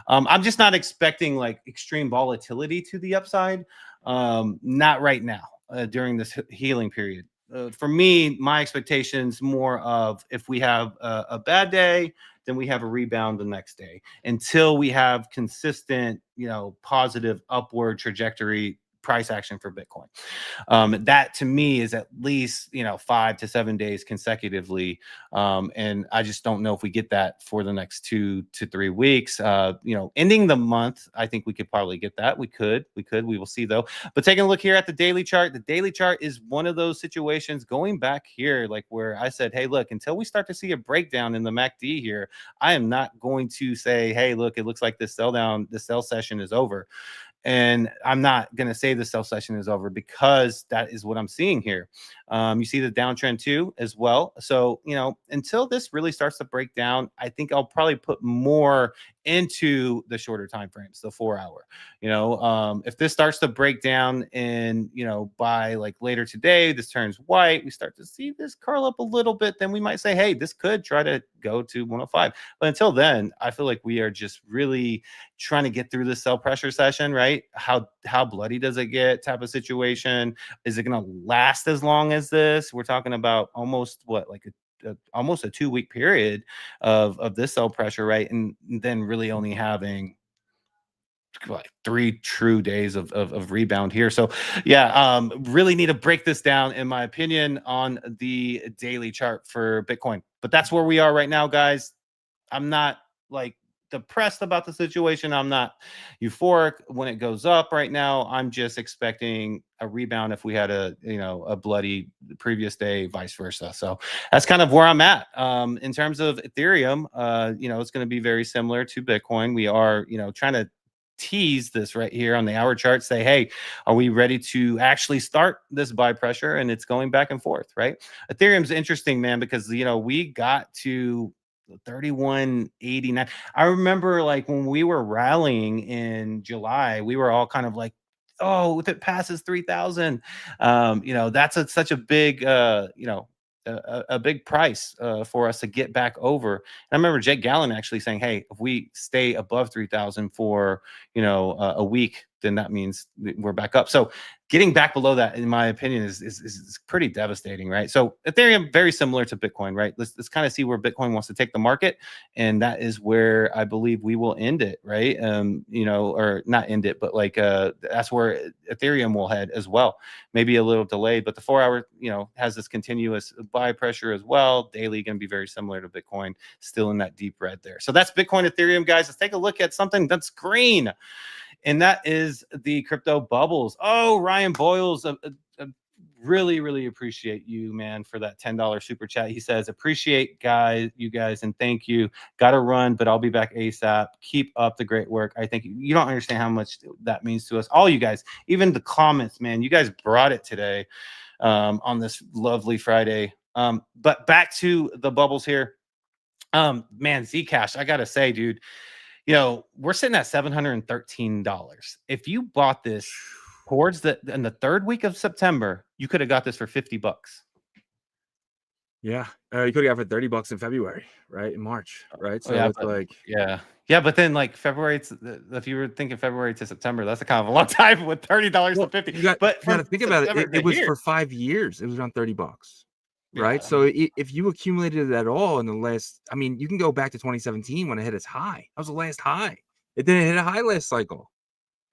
I'm just not expecting like extreme volatility to the upside. Not right now during this healing period. For me, my expectations more of if we have a bad day, then we have a rebound the next day until we have consistent, you know, positive upward trajectory price action for Bitcoin. That to me is at least, you know, 5 to 7 days consecutively. And I just don't know if we get that for the next 2 to 3 weeks. You know, ending the month, I think we could probably get that. We will see though. But taking a look here at the daily chart is one of those situations going back here, like where I said, hey, look, until we start to see a breakdown in the MACD here, I am not going to say, hey, look, it looks like this sell session is over. And I'm not going to say the sell session is over because that is what I'm seeing here. You see the downtrend too as well. So, you know, until this really starts to break down, I think I'll probably put more into the shorter time frames, the 4 hour. You know, if this starts to break down and, you know, by like later today, this turns white, we start to see this curl up a little bit, then we might say, hey, this could try to go to 105. But until then, I feel like we are just really trying to get through this sell pressure session, right? How bloody does it get type of situation? Is it going to last as long as this? We're talking about almost what, like almost a 2-week period of this sell pressure, right? And then really only having like 3 true days of rebound here. So yeah, really need to break this down in my opinion on the daily chart for Bitcoin. But that's where we are right now, guys. I'm not like depressed about the situation. I'm not euphoric when it goes up right now. I'm just expecting a rebound if we had a, you know, a bloody previous day, vice versa. So that's kind of where I'm at. In terms of Ethereum, you know, it's going to be very similar to Bitcoin. We are, you know, trying to tease this right here on the hour chart, say, hey, are we ready to actually start this buy pressure? And it's going back and forth, right? Ethereum's interesting, man, because, you know, we got to 31.89. I remember like when we were rallying in July, we were all kind of like, oh, if it passes 3,000, you know, that's such a big, you know, a big price for us to get back over. And I remember Jake Gallen actually saying, hey, if we stay above 3,000 for, you know, a week, then that means we're back up. So getting back below that, in my opinion, is pretty devastating, right? So Ethereum, very similar to Bitcoin, right? Let's kind of see where Bitcoin wants to take the market, and that is where I believe we will end it, right? You know, or not end it, but like that's where Ethereum will head as well. Maybe a little delayed, but the 4 hour, you know, has this continuous buy pressure as well. Daily going to be very similar to Bitcoin, still in that deep red there. So that's Bitcoin, Ethereum, guys. Let's take a look at something that's green. And that is the crypto bubbles. Oh, Ryan Boyles, really, really appreciate you, man, for that $10 super chat. He says, appreciate you guys, and thank you. Got to run, but I'll be back ASAP. Keep up the great work. I think you don't understand how much that means to us. All you guys, even the comments, man, you guys brought it today on this lovely Friday. But back to the bubbles here. Man, Zcash, I got to say, dude, you know, we're sitting at $713. If you bought this towards in the 3rd week of September, you could have got this for $50.
Yeah, you could have got for $30 in February, right? In March, right? So
yeah,
it's like,
yeah, Yeah, but then like February, if you were thinking February to September, that's a kind of a long time with $30 to 50.
You got to think about it. It was for 5 years. It was around $30, right?
Yeah,
So if you accumulated it at all in the last, I mean, you can go back to 2017 when it hit its high. That was the last high. It didn't hit a high last cycle.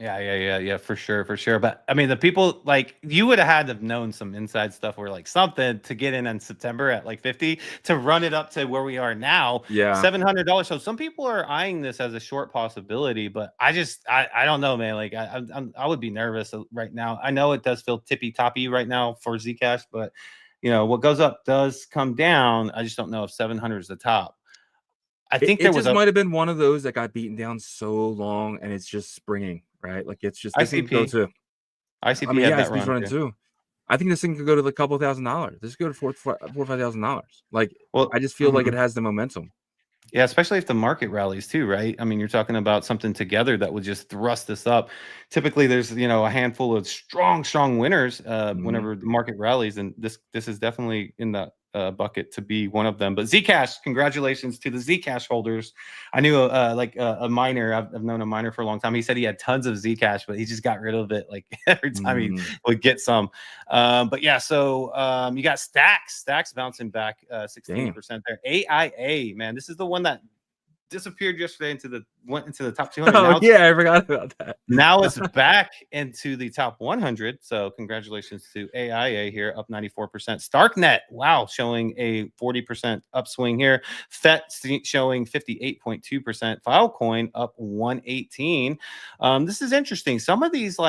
Yeah, for sure. But I mean, the people like you would have had to have known some inside stuff or like something to get in September at like 50 to run it up to where we are now.
Yeah,
$700. So some people are eyeing this as a short possibility, but I don't know, man. Like I would be nervous right now. I know it does feel tippy toppy right now for Zcash, but you know what goes up does come down. I just don't know if 700 is the top. I think
it just might have been one of those that got beaten down so long, and it's just springing, right? Like it's just this
ICP.
Go to
ICP
I mean,
had
yeah,
that
ICP's
run
running too. I think this thing could go to like a couple $1,000s. This could go to $4,000 or $5,000. Like,
well,
I just feel like it has the momentum.
Yeah, especially if the market rallies too, right? I mean, you're talking about something together that would just thrust this up. Typically, there's a handful of strong winners whenever the market rallies, and this is definitely in the bucket to be one of them. But Zcash, congratulations to the Zcash holders. I knew a miner. I've known a miner for a long time. He said he had tons of Zcash, but he just got rid of it like every time he would get some. But yeah, so you got Stacks bouncing back 16% there. AIA, man, this is the one that disappeared yesterday went into the top 200.
Oh, yeah, I forgot about that.
Now it's back into the top 100. So congratulations to AIA here, up 94%. Starknet, wow, showing a 40% upswing here. FET showing 58.2%. Filecoin up 118. This is interesting. Some of these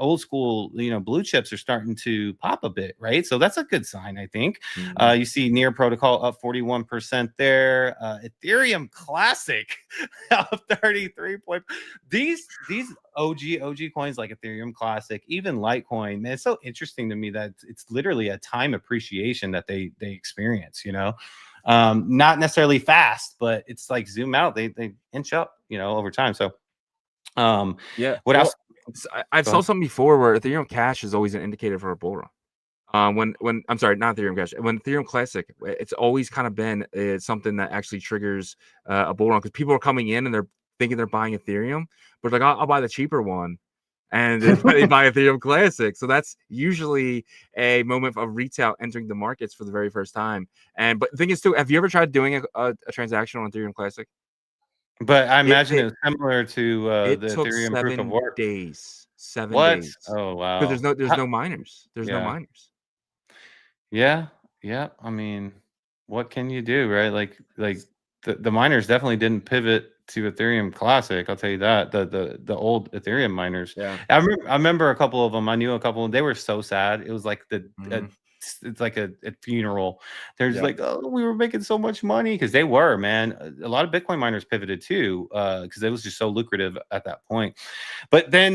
old school, blue chips are starting to pop a bit, right? So that's a good sign, I think. You see Near Protocol up 41% there. Ethereum Classic up 33. These OG coins like Ethereum Classic, even Litecoin, man, it's so interesting to me that it's literally a time appreciation that they experience, not necessarily fast, but it's like zoom out, they inch up, over time. So what else?
I saw something before where Ethereum Cash is always an indicator for a bull run. When I'm sorry, not Ethereum Cash, when Ethereum Classic, it's always kind of been something that actually triggers a bull run because people are coming in and they're thinking they're buying Ethereum, but like I'll buy the cheaper one, and they buy Ethereum Classic. So that's usually a moment of retail entering the markets for the very first time. But the thing is too, have you ever tried doing a transaction on Ethereum Classic?
But I imagine it's similar to
the
Ethereum proof of work.
7
what?
days.
Oh wow!
Because there's no miners. There's no miners.
Yeah. I mean, what can you do, right? Like the miners definitely didn't pivot to Ethereum Classic. I'll tell you that the old Ethereum miners.
Yeah.
I remember a couple of them. I knew a couple, and they were so sad. It was like it's like a funeral. There's like, oh, we were making so much money because they were, man. A lot of Bitcoin miners pivoted too because it was just so lucrative at that point. But then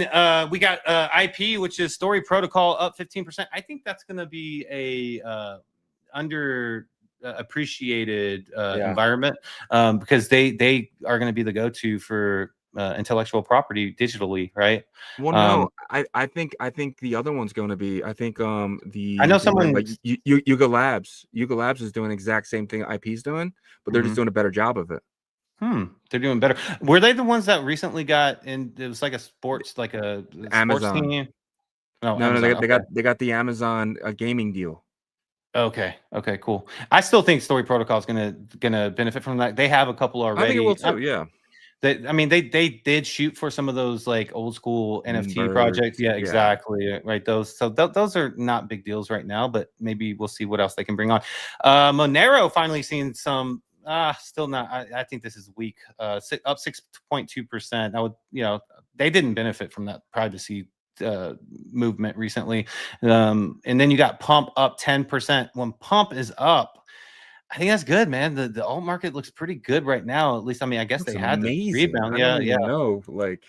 we got IP, which is Story Protocol, up 15%. I think that's going to be a appreciated environment because they are going to be the go-to for intellectual property digitally, right?
Well, no, I think the other one's going to be. I think
I know someone
like Yuga Labs. Yuga Labs is doing the exact same thing IP's doing, but they're just doing a better job of it.
They're doing better. Were they the ones that recently got in? It was like a sports, like a
Amazon.
Sports team?
No, they got the Amazon gaming deal.
Okay, cool. I still think Story Protocol is gonna benefit from that. They have a couple already.
I think it will too. Yeah.
They did shoot for some of those like old school NFT projects. Yeah, exactly. Right. Those are not big deals right now, but maybe we'll see what else they can bring on. Monero finally seeing some. Still not. I think this is weak. Up 6.2%. I would. They didn't benefit from that privacy movement recently. And then you got Pump up 10%. When Pump is up, I think that's good, man. The alt market looks pretty good right now. At least, I mean, I guess they had the rebound.
No, like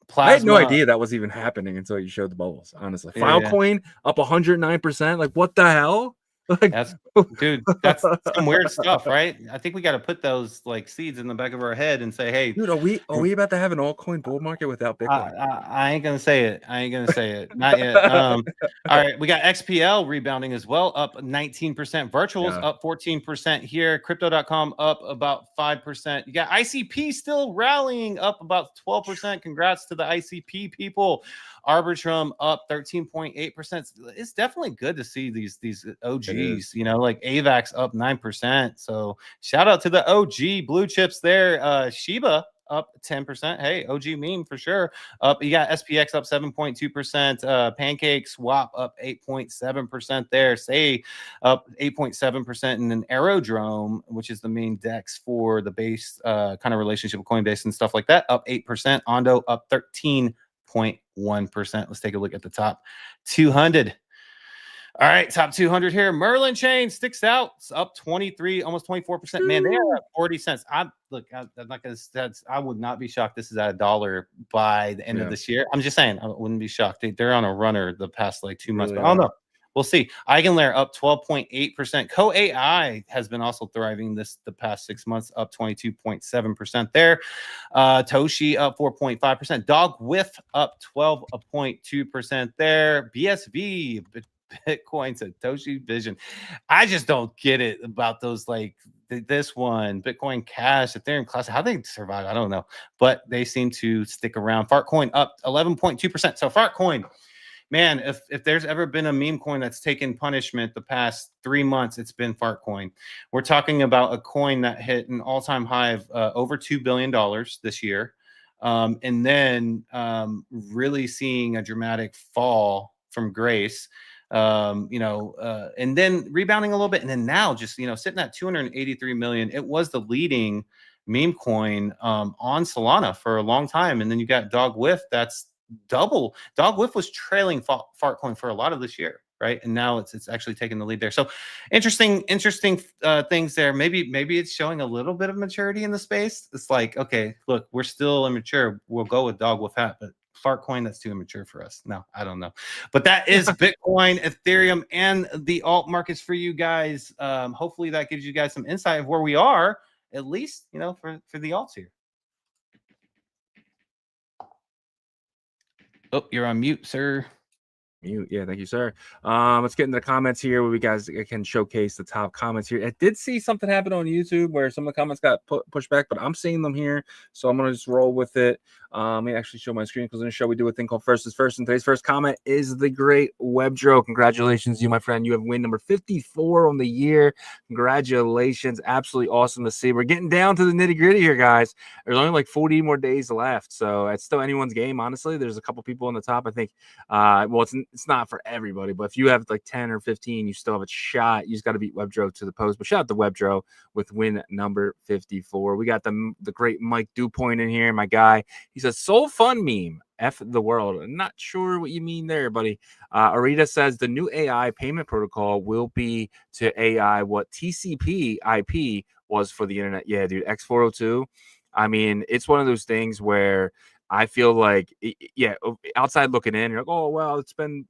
Plasma.
I had no idea that was even happening until you showed the bubbles. Honestly, Filecoin up 109%. Like, what the hell? Like,
That's dude, that's some weird stuff, right? I think we got to put those like seeds in the back of our head and say, hey,
dude, are we about to have an altcoin bull market without Bitcoin?
I ain't gonna say it. I ain't gonna say it. Not yet. All right, we got XPL rebounding as well, up 19%. Virtuals up 14% here. Crypto.com up about 5%. You got ICP still rallying, up about 12%. Congrats to the ICP people. Arbitrum up 13.8%. It's definitely good to see these OGs, you know, like AVAX up 9%. So shout out to the OG blue chips there. Shiba up 10%. Hey, OG meme for sure. Up, you got SPX up 7.2%. Pancake Swap up 8.7% there. Say up 8.7%. And then Aerodrome, which is the main DEX for the base kind of relationship with Coinbase and stuff like that, up 8%. Ondo up 13.1%. Let's take a look at the top 200. All right, top 200 here. Merlin Chain sticks out. It's up 23, almost 24%. Man, they are at 40 cents. I'm not gonna. I would not be shocked. This is at $1 by the end of this year. I'm just saying, I wouldn't be shocked. They're on a runner the past like 2 months. But I don't know. We'll see. Eigenlayer up 12.8%. Co-AI has been also thriving the past 6 months, up 22.7% there. Toshi up 4.5%. Dog Whiff up 12.2% there. BSV, Bitcoin Satoshi Vision. I just don't get it about those, like this one, Bitcoin Cash, Ethereum Classic. How they survive, I don't know, but they seem to stick around. Fartcoin up 11.2%. So Fartcoin, man, if there's ever been a meme coin that's taken punishment the past 3 months, it's been Fartcoin. We're talking about a coin that hit an all-time high of over $2 billion this year, and then really seeing a dramatic fall from grace. And then rebounding a little bit, and then now just sitting at 283 million. It was the leading meme coin on Solana for a long time, and then you got Dog Whiff, that's double. Dog Whiff was trailing Fartcoin for a lot of this year, right? And now it's actually taking the lead there. So interesting things there. Maybe it's showing a little bit of maturity in the space. It's like, okay, look, we're still immature. We'll go with Dog Whiff hat, but Fartcoin, that's too immature for us. No, I don't know. But that is Bitcoin, Ethereum, and the alt markets for you guys. Hopefully that gives you guys some insight of where we are, at least, for the alts here. Oh, you're on mute, sir.
Mute. Yeah, thank you, sir. Let's get into the comments here where we guys can showcase the top comments here. I did see something happen on YouTube where some of the comments got pushed back, but I'm seeing them here, so I'm gonna just roll with it. Let me actually show my screen because in the show we do a thing called First is First, and today's first comment is the great Webdro. Congratulations, you, my friend. You have win number 54 on the year. Congratulations. Absolutely awesome to see. We're getting down to the nitty-gritty here, guys. There's only like 40 more days left, so it's still anyone's game, honestly. There's a couple people on the top, I think. Well, it's not for everybody, but if you have like 10 or 15, you still have a shot. You just got to beat Webdro to the post. But shout out to Webdro with win number 54. We got the great Mike Dupoint in here, my guy. He says, "Soul Fun meme, F the world." I'm not sure what you mean there, buddy. Arita says the new AI payment protocol will be to AI what TCP IP was for the internet. Yeah, dude, X402. I mean, it's one of those things where I feel like, yeah, outside looking in, you're like, oh, well, it's been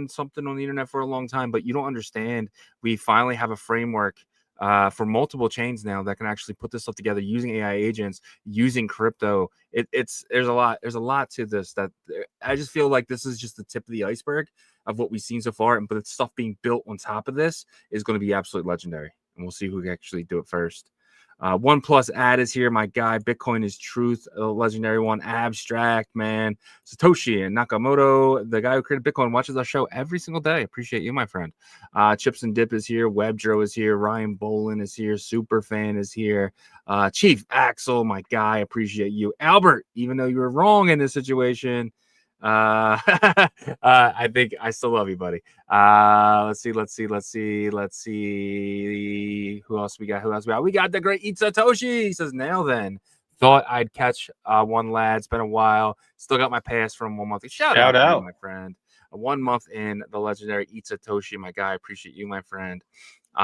something on the internet for a long time, but you don't understand. We finally have a framework for multiple chains now that can actually put this stuff together using AI agents, using crypto. There's a lot to this that I just feel like this is just the tip of the iceberg of what we've seen so far. But the stuff being built on top of this is going to be absolutely legendary. And we'll see who can actually do it first. OnePlus ad is here, my guy. Bitcoin is truth, a legendary one. Abstract, man. Satoshi and Nakamoto, the guy who created Bitcoin, watches our show every single day. Appreciate you, my friend. Chips and Dip is here. Webdro is here. Ryan Bolin is here. Superfan is here. Chief Axel, my guy. Appreciate you. Albert, even though you were wrong in this situation, I think I still love you, buddy. Let's see. Who else we got? We got the great Eat Satoshi. He says, now then, thought I'd catch one, lad. It's been a while. Still got my pass from 1 month. Shout out to you, my friend. 1 month in, the legendary Eat Satoshi, my guy. Appreciate you, my friend.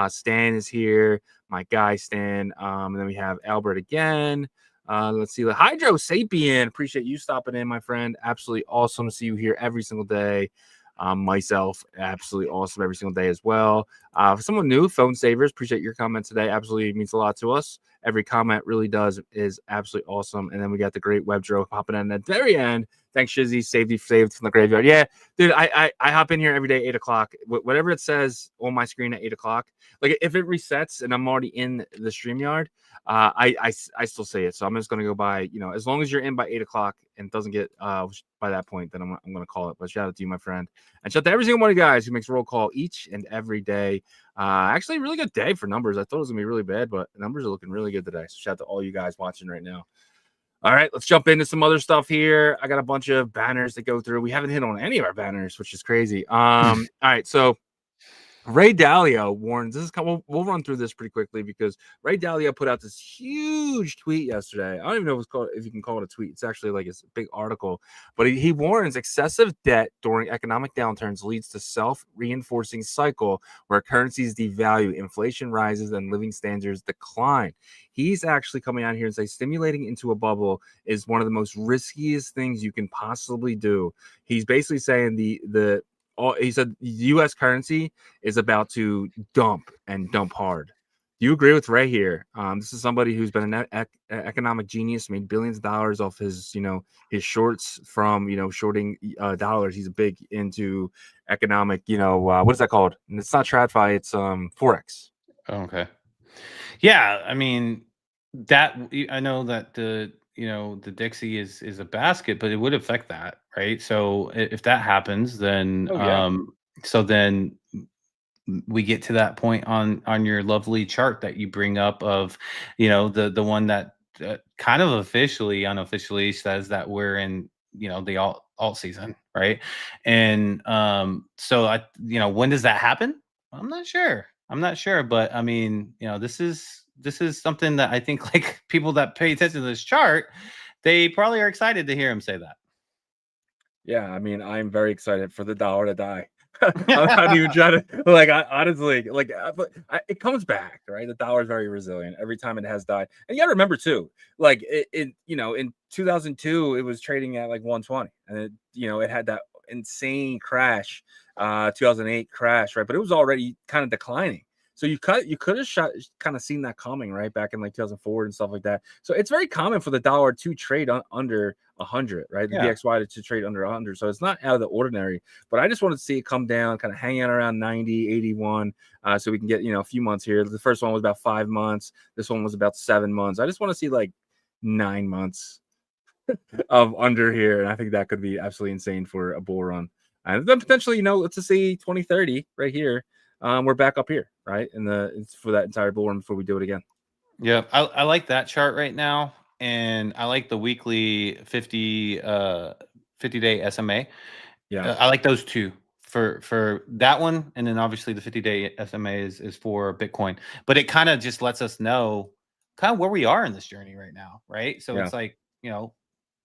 Stan is here, my guy Stan. And then we have Albert again. Let's see. Hydro Sapien, appreciate you stopping in, my friend. Absolutely awesome to see you here every single day. Myself, absolutely awesome every single day as well. For someone new, Phone Savers, appreciate your comment today. Absolutely means a lot to us. Every comment really does, is absolutely awesome. And then we got the great web Joe popping in at the very end. Thanks, Shizzy. Saved from the graveyard. Yeah, dude, I hop in here every day, 8 o'clock. Whatever it says on my screen at 8 o'clock, like if it resets and I'm already in the StreamYard, I still say it. So I'm just going to go by, as long as you're in by 8 o'clock and it doesn't get by that point, then I'm going to call it. But shout out to you, my friend. And shout out to every single one of you guys who makes roll call each and every day. Actually, a really good day for numbers. I thought it was going to be really bad, but the numbers are looking really good today. So shout out to all you guys watching right now. All right, let's jump into some other stuff here. I got a bunch of banners to go through. We haven't hit on any of our banners, which is crazy. All right, so Ray Dalio warns. We'll run through this pretty quickly because Ray Dalio put out this huge tweet yesterday. I don't even know if you can call it a tweet. It's actually like it's a big article, but he warns excessive debt during economic downturns leads to self-reinforcing cycle where currencies devalue, inflation rises, and living standards decline. He's actually coming out here and saying stimulating into a bubble is one of the most riskiest things you can possibly do. He's basically saying he said U.S. currency is about to dump hard. Do you agree with Ray here? This is somebody who's been an economic genius, made billions of dollars off his, his shorts from, shorting dollars. He's big into economic, what is that called? And it's not TradFi, it's Forex.
Okay. Yeah, I mean, that I know that the Dixie is a basket, but it would affect that, right? So if that happens, then so then we get to that point on your lovely chart that you bring up of, the one that kind of unofficially says that we're in, the alt season, right? And so when does that happen? I'm not sure, but I mean, this is something that I think like people that pay attention to this chart, they probably are excited to hear him say that.
Yeah, I mean, I'm very excited for the dollar to die. I'm not even trying to honestly, but it comes back, right? The dollar is very resilient every time it has died. And you got to remember too, like in 2002, it was trading at like 120, and it had that insane crash, 2008 crash, right? But it was already kind of declining. So you could have kind of seen that coming, right? Back in like 2004 and stuff like that. So it's very common for the dollar to trade under 100, right? The DXY to trade under 100. So it's not out of the ordinary, but I just wanted to see it come down, kind of hang out around 90, 81. So we can get, a few months here. The first one was about 5 months. This one was about 7 months. I just want to see like 9 months of under here. And I think that could be absolutely insane for a bull run. And then potentially, let's just see 2030 right here. We're back up here, right? It's for that entire bull run before we do it again.
Yeah, I like that chart right now, and I like the weekly 50-day SMA. Yeah, I like those two for that one, and then obviously the 50-day SMA is for Bitcoin. But it kind of just lets us know kind of where we are in this journey right now, right? So it's like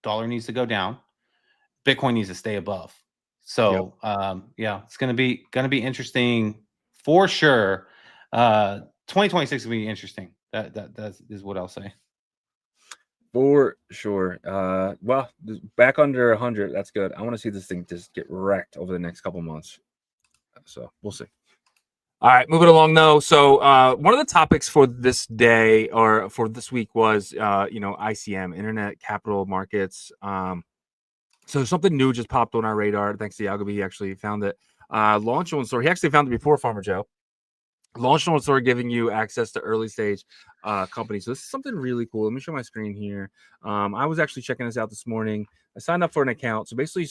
dollar needs to go down, Bitcoin needs to stay above. So it's gonna be interesting. For sure, 2026 will be interesting. That is what I'll say.
For sure. Well, back under 100. That's good. I want to see this thing just get wrecked over the next couple months. So we'll see. All right, moving along though. So one of the topics for this day or for this week was ICM, Internet Capital Markets. So something new just popped on our radar. Thanks to Yagobi, he actually found it. Launch On Soar. He actually found it before Farmer Joe. Launch On Soar giving you access to early stage companies. So this is something really cool. Let me show my screen here. I was actually checking this out this morning. I signed up for an account. So basically,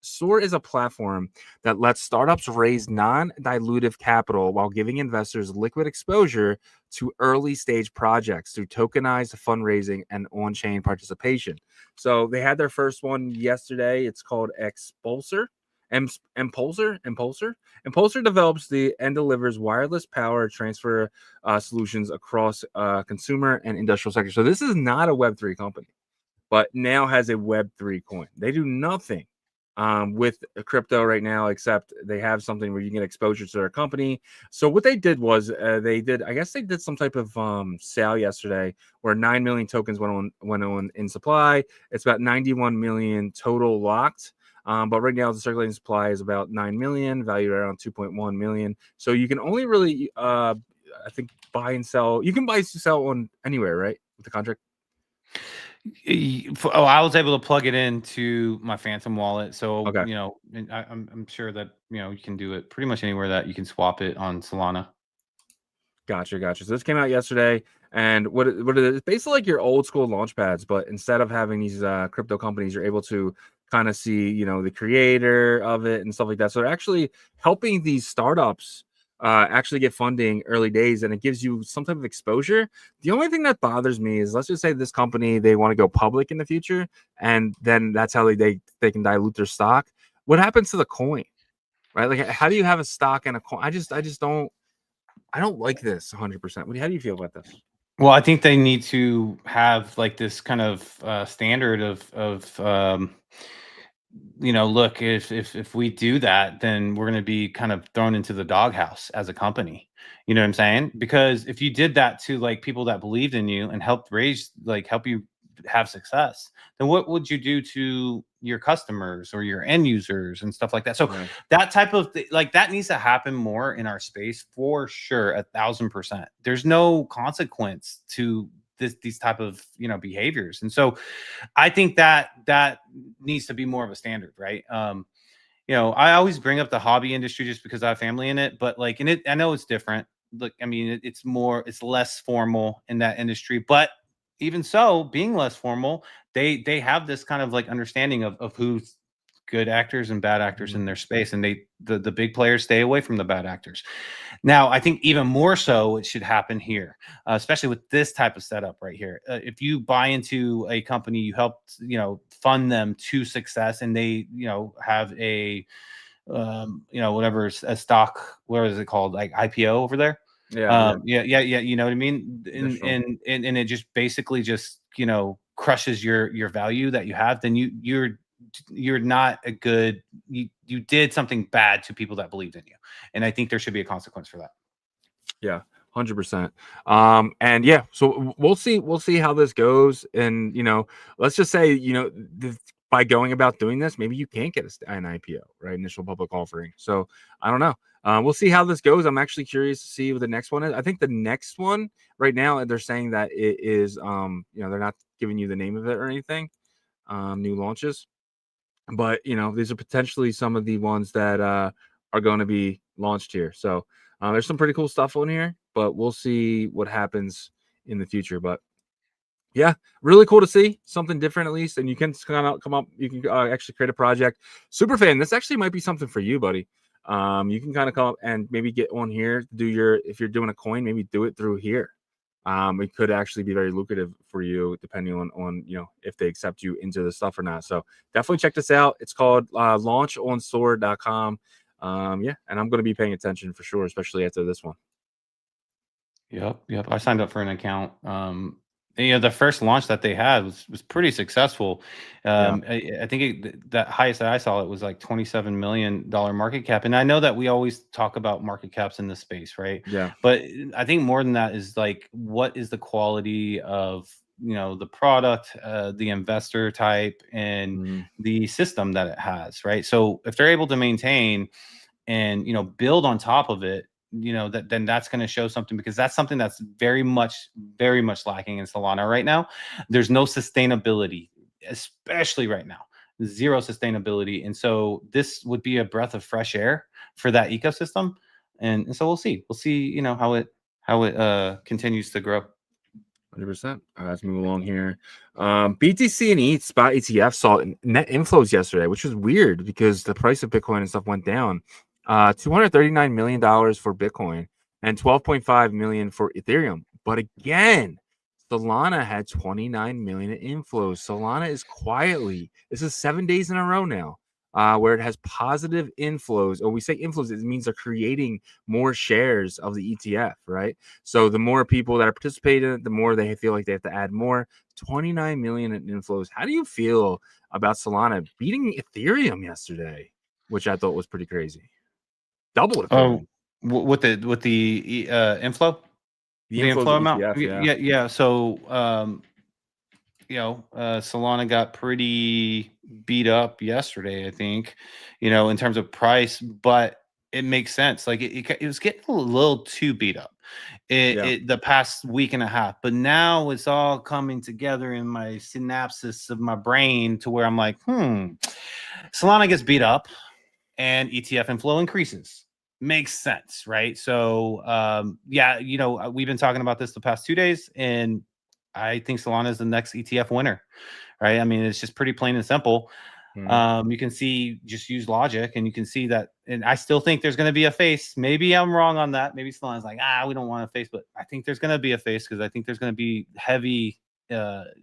Soar is a platform that lets startups raise non-dilutive capital while giving investors liquid exposure to early stage projects through tokenized fundraising and on-chain participation. So they had their first one yesterday. It's called Expulsor. Impulsor develops and delivers wireless power transfer solutions across consumer and industrial sectors. So this is not a Web3 company, but now has a Web3 coin. They do nothing with crypto right now, except they have something where you can get exposure to their company. So what they did was they did some type of sale yesterday where 9 million tokens went on in supply. It's about 91 million total locked. But right now the circulating supply is about 9 million, valued around 2.1 million. So you can only really, I think, buy and sell. You can buy and sell on anywhere, right? With the contract.
Oh, I was able to plug it into my Phantom wallet, so
Okay.
you know, and I'm sure that you can do it pretty much anywhere that you can swap it on Solana.
Gotcha. So this came out yesterday, and what it is, it's basically like your old school launch pads, but instead of having these crypto companies, you're able to kind of see, the creator of it and stuff like that. So they're actually helping these startups actually get funding early days, and it gives you some type of exposure. The only thing that bothers me is, let's just say this company, they want to go public in the future, and then that's how they can dilute their stock. What happens to the coin, right? Like, how do you have a stock and a coin? I just don't like this 100%. How do you feel about this?
Well, I think they need to have like this kind of standard of look, if we do that, then we're going to be kind of thrown into the doghouse as a company. You know what I'm saying? Because if you did that to like people that believed in you and help you have success, then what would you do to your customers or your end users and stuff like that? So
Right.
that type of like that needs to happen more in our space for sure, 1,000%. There's no consequence to these type of behaviors, and so I think that needs to be more of a standard, right? I always bring up the hobby industry just because I have family in it, but like I know it's different. Look, I mean, it's less formal in that industry, but even so, being less formal, they have this kind of like understanding of who's good actors and bad actors in their space, and the big players stay away from the bad actors. Now, I think even more so it should happen here, especially with this type of setup right here. If you buy into a company, you help fund them to success, and they have a whatever a stock, what is it called, like IPO over there?
Yeah.
You know what I mean?
Initial.
And it just basically just crushes your value that you have. Then you're not a good, you did something bad to people that believed in you, and I think there should be a consequence for that.
Yeah, 100%. And yeah, so we'll see how this goes. And let's just say, by going about doing this, maybe you can't get an IPO, right? Initial public offering. So I don't know. We'll see how this goes. I'm actually curious to see what the next one is. I think the next one right now, they're saying that it is, they're not giving you the name of it or anything. New launches, but these are potentially some of the ones that are going to be launched here. So there's some pretty cool stuff on here, but we'll see what happens in the future. But yeah, really cool to see something different at least. And you can come up, you can actually create a project. Superfan, this actually might be something for you, buddy. You can kind of come up and maybe get on here, if you're doing a coin, maybe do it through here. It could actually be very lucrative for you, depending on if they accept you into the stuff or not. So definitely check this out. It's called launchonsoar.com. And I'm going to be paying attention for sure, especially after this one.
Yep. I signed up for an account. The first launch that they had was pretty successful. I think that highest that I saw it was like $27 million market cap. And I know that we always talk about market caps in this space, right?
Yeah.
But I think more than that is like, what is the quality of the product, the investor type, and the system that it has, right? So if they're able to maintain and build on top of it, then that's going to show something, because that's something that's very much lacking in Solana right now. There's no sustainability, especially right now. Zero sustainability. And so this would be a breath of fresh air for that ecosystem. And so we'll see how it continues to grow.
100%. Let's move along here. BTC and ETH spot ETF saw net inflows yesterday, which was weird because the price of Bitcoin and stuff went down. $239 million for Bitcoin and 12.5 million for Ethereum. But again, Solana had 29 million in inflows. Solana is quietly, this is 7 days in a row now, where it has positive inflows. Or we say inflows, it means they're creating more shares of the ETF, right? So the more people that are participating in it, the more they feel like they have to add more. 29 million in inflows. How do you feel about Solana beating Ethereum yesterday, which I thought was pretty crazy? Double Ethereum.
With the inflow,
the
inflow amount.
ETF,
yeah. So Solana got pretty beat up yesterday, I think, in terms of price, but it makes sense. Like it was getting a little too beat up the past week and a half, but now it's all coming together in my synapses of my brain to where I'm like, Solana gets beat up and ETF inflow increases. Makes sense, right? So we've been talking about this the past 2 days, and I think Solana is the next ETF winner, right? I mean, it's just pretty plain and simple. You can see, just use logic, and you can see that. And I still think there's going to be a face. Maybe I'm wrong on that. Maybe Solana's like, we don't want a face, but I think there's going to be a face because I think there's going to be heavy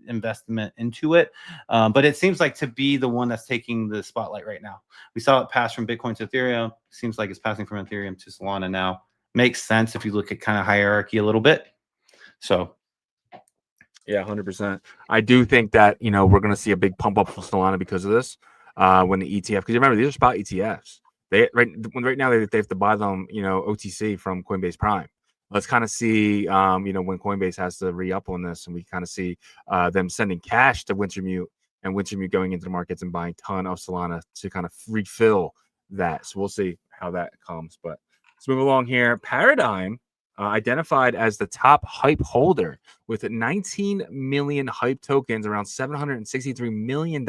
investment into it. But it seems like to be the one that's taking the spotlight right now. We saw it pass from Bitcoin to Ethereum. Seems like it's passing from Ethereum to Solana now. Makes sense if you look at kind of hierarchy a little bit. So.
Yeah, 100%. I do think that, we're going to see a big pump up for Solana because of this. When the ETF, because remember, these are spot ETFs. Right now they have to buy them, OTC from Coinbase Prime. Let's kind of see, when Coinbase has to re-up on this, and we kind of see them sending cash to Wintermute, and Wintermute going into the markets and buying a ton of Solana to kind of refill that. So we'll see how that comes. But let's move along here. Paradigm. Identified as the top hype holder with 19 million hype tokens, around $763 million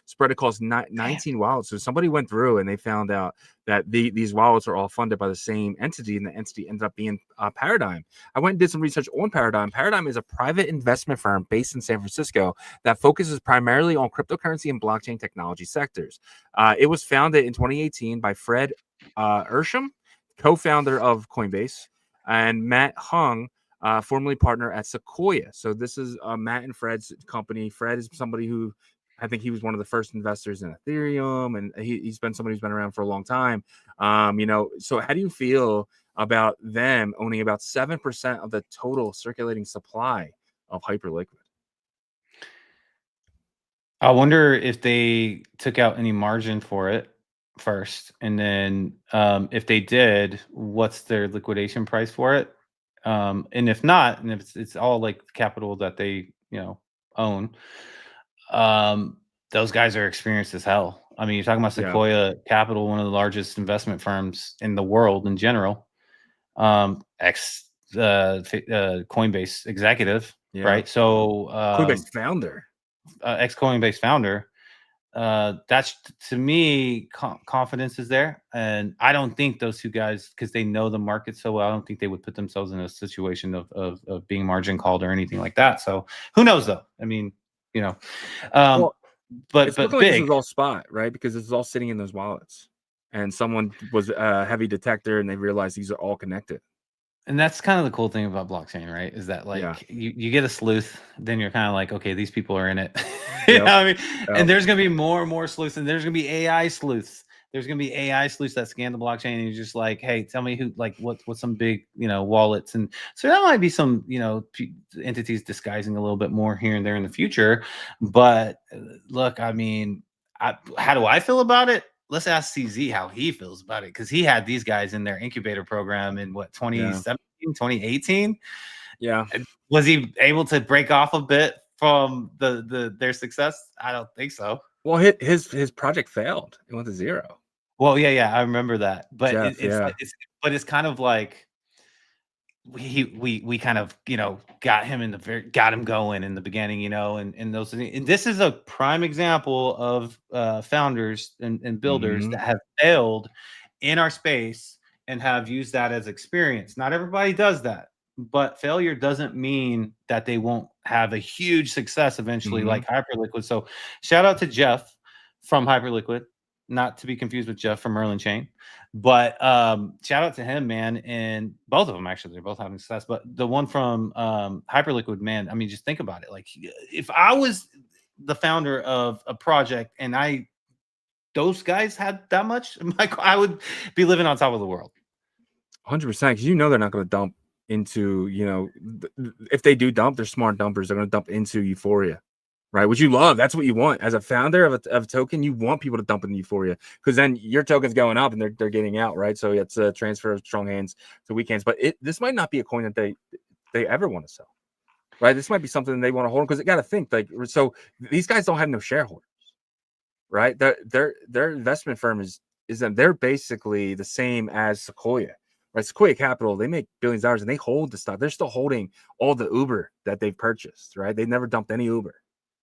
spread across 19 wallets. So somebody went through and they found out that these wallets are all funded by the same entity, and the entity ended up being Paradigm. I went and did some research on Paradigm. Paradigm is a private investment firm based in San Francisco that focuses primarily on cryptocurrency and blockchain technology sectors. It was founded in 2018 by Fred Ersham, co-founder of Coinbase, and Matt Hung, formerly partner at Sequoia. So this is Matt and Fred's company. Fred is somebody who, I think he was one of the first investors in Ethereum, and he's been somebody who's been around for a long time. So how do you feel about them owning about 7% of the total circulating supply of Hyperliquid?
I wonder if they took out any margin for it first, and then if they did, what's their liquidation price for it? And if not, and if it's all like capital that they own, those guys are experienced as hell. I mean, you're talking about Sequoia Capital, one of the largest investment firms in the world in general, ex Coinbase executive, right? So
Coinbase founder,
ex Coinbase founder. That's, to me, confidence is there, and I don't think those two guys, because they know the market so well, I don't think they would put themselves in a situation of being margin called or anything like that. So who knows, though? I mean, but
big. Like this is all spot, right? Because this is all sitting in those wallets, and someone was a heavy detector, and they realized these are all connected.
And that's kind of the cool thing about blockchain, right? Is that you get a sleuth, then you're kind of like, okay, these people are in it. You know what I mean? And there's gonna be more and more sleuths, and there's gonna be AI sleuths. There's gonna be AI sleuths that scan the blockchain, and you're just like, hey, tell me who, like, what's some big, wallets, and so that might be some, entities disguising a little bit more here and there in the future. But look, I mean, how do I feel about it? Let's ask CZ how he feels about it, because he had these guys in their incubator program in 2017, 2018.
Yeah.
Was he able to break off a bit from their success? I don't think so.
Well, his project failed. It went to zero.
Well, yeah, I remember that. But
Jeff,
it's kind of like we kind of got him going in the beginning, and those, and this is a prime example of founders and builders that have failed in our space and have used that as experience. Not everybody does that, but failure doesn't mean that they won't have a huge success eventually, like Hyperliquid. So shout out to Jeff from Hyperliquid, not to be confused with Jeff from Merlin Chain, but shout out to him, man. And both of them, actually, they're both having success, but the one from Hyperliquid, man, I mean, just think about it. Like, if I was the founder of a project and those guys had that much, I would be living on top of the world.
100%, because they're not going to dump into, if they do dump, they're smart dumpers. They're going to dump into Euphoria, right? Which you love. That's what you want as a founder of a token. You want people to dump into Euphoria, because then your token's going up and they're getting out, right? So it's a transfer of strong hands to weak hands. But this might not be a coin that they ever want to sell, right? This might be something they want to hold, because they got to think, like, so these guys don't have no shareholders, right? Their investment firm is that they're basically the same as Sequoia, right? Sequoia Capital, they make billions of dollars and they hold the stock. They're still holding all the Uber that they've purchased, right? They never dumped any Uber,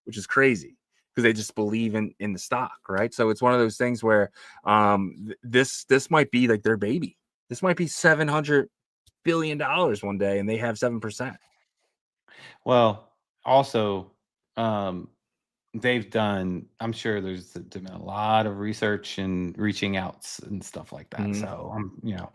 which is crazy because they just believe in the stock, right? So it's one of those things where this might be like their baby. This might be $700 billion one day, and they have 7%.
Well, also, they've done, I'm sure there's been a lot of research and reaching outs and stuff like that. So, you know,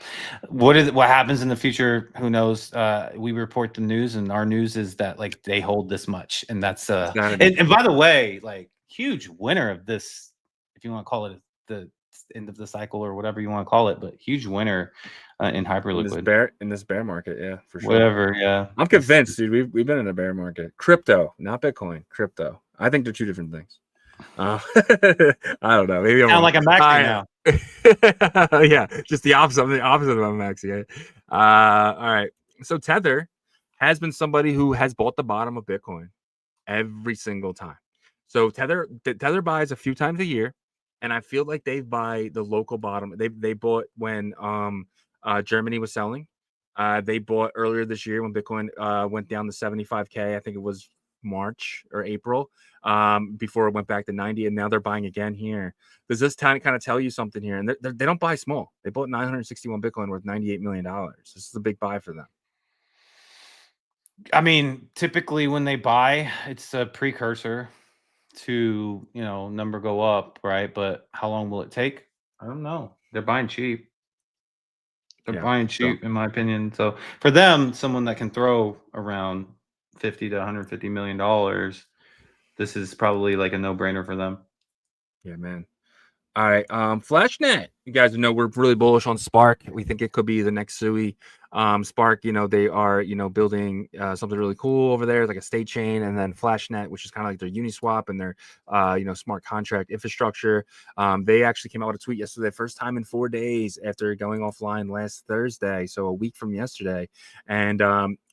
what happens in the future? Who knows? We report the news, and our news is that like they hold this much, and that's and by the way, like huge winner of this, if you want to call it the end of the cycle or whatever you want to call it, but huge winner in hyperliquid
in this bear market, yeah, for sure.
Whatever, yeah.
I'm convinced, dude. We've been in a bear market. Crypto, not Bitcoin. Crypto. I think they're two different things. I don't know. Maybe I'm
like a maxi now.
Yeah, just the opposite. I'm the opposite of a maxi. All right. So Tether has been somebody who has bought the bottom of Bitcoin every single time. So Tether buys a few times a year, and I feel like they buy the local bottom. They bought when Germany was selling. They bought earlier this year when Bitcoin went down to 75K. I think it was March or April, before it went back to 90, and now they're buying again here. Does this kind of tell you something here? And they don't buy small. They bought 961 Bitcoin worth $98 million. This is a big buy for them.
I mean, typically when they buy, it's a precursor to, you know, number go up, right? But how long will it take? I don't know. They're buying cheap. They're buying cheap, in my opinion. So for them, someone that can throw around 50 to 150 million dollars, this is probably like a no-brainer for them.
Yeah, man. All right, Flashnet. You guys know we're really bullish on Spark. We think it could be the next Sui. Spark, you know, they are, you know, building something really cool over there, like a state chain, and then Flashnet, which is kind of like their Uniswap and their, you know, smart contract infrastructure. They actually came out with a tweet yesterday, first time in 4 days after going offline last Thursday, so a week from yesterday, and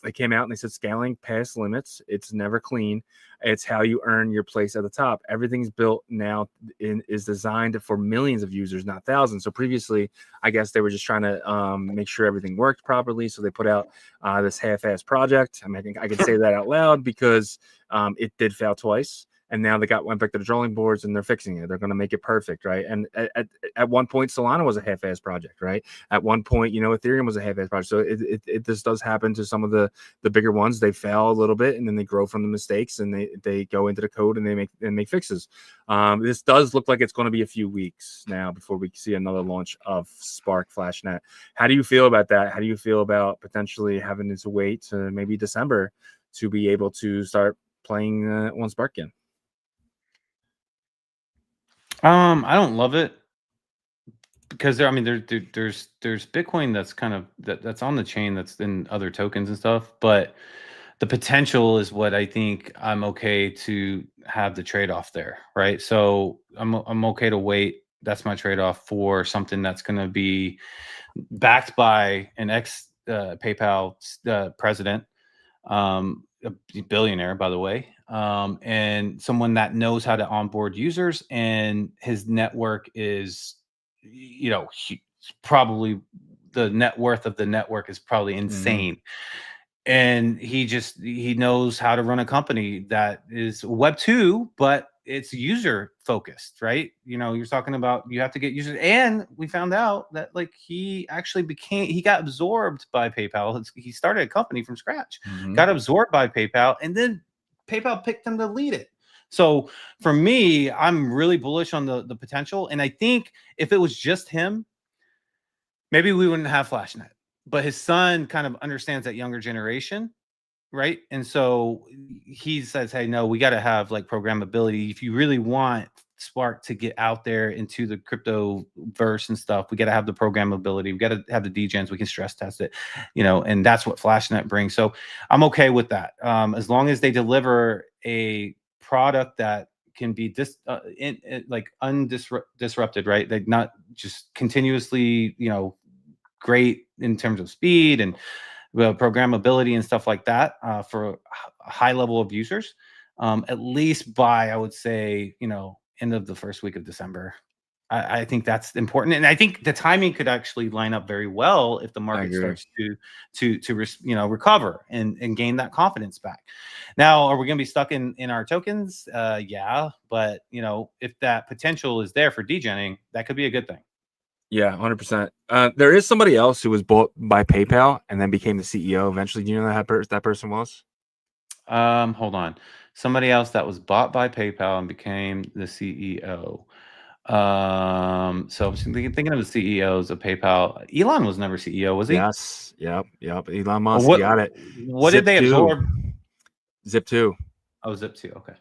they came out and they said scaling past limits. It's never clean. It's how you earn your place at the top. Everything's built now is designed for millions of users, not thousands. So previously, I guess they were just trying to make sure everything worked properly. So they put out this half-assed project. I mean, I think I can say that out loud because it did fail twice. And now they went back to the drawing boards and they're fixing it. They're going to make it perfect, right? And at one point, Solana was a half-assed project, right? At one point, you know, Ethereum was a half-assed project. So this does happen to some of the bigger ones. They fail a little bit and then they grow from the mistakes and they go into the code and they make fixes. This does look like it's going to be a few weeks now before we see another launch of Spark Flashnet. How do you feel about that? How do you feel about potentially having to wait to maybe December to be able to start playing on Spark again?
I don't love it because there's Bitcoin that's kind of that's on the chain that's in other tokens and stuff, but the potential is what I think I'm okay to have the trade-off there, right? So I'm okay to wait. That's my trade-off for something that's going to be backed by an ex PayPal president, a billionaire, by the way, and someone that knows how to onboard users, and his network is, you know, probably the net worth of the network is probably insane. And he knows how to run a company that is Web 2, but it's user focused, right? You know, you're talking about you have to get users, and we found out that like he got absorbed by PayPal. He started a company from scratch, got absorbed by PayPal, and then PayPal picked him to lead it. So for me, I'm really bullish on the potential, and I think if it was just him, maybe we wouldn't have Flashnet. But his son kind of understands that younger generation, right? And so he says, hey, no, we got to have like programmability. If you really want Spark to get out there into the crypto verse and stuff, we got to have the programmability. We got to have the degens. We can stress test it, you know, and that's what Flashnet brings. So I'm okay with that. As long as they deliver a product that can be undisrupted, right? They not just continuously, you know, great in terms of speed and programmability and stuff like that for a high level of users, at least by, I would say, you know, end of the first week of December. I think that's important, and I think the timing could actually line up very well if the market starts to recover and gain that confidence back. Now, are we going to be stuck in our tokens? Yeah, but if that potential is there for degenning, that could be a good thing.
Yeah, 100%. There is somebody else who was bought by PayPal and then became the CEO eventually. Do you know that that person was?
Hold on. Somebody else that was bought by PayPal and became the CEO. So I'm thinking of the CEOs of PayPal. Elon was never CEO, was he?
Yes. Yep. Elon Musk got it.
What did they absorb?
Zip2.
Oh, Zip2. Okay.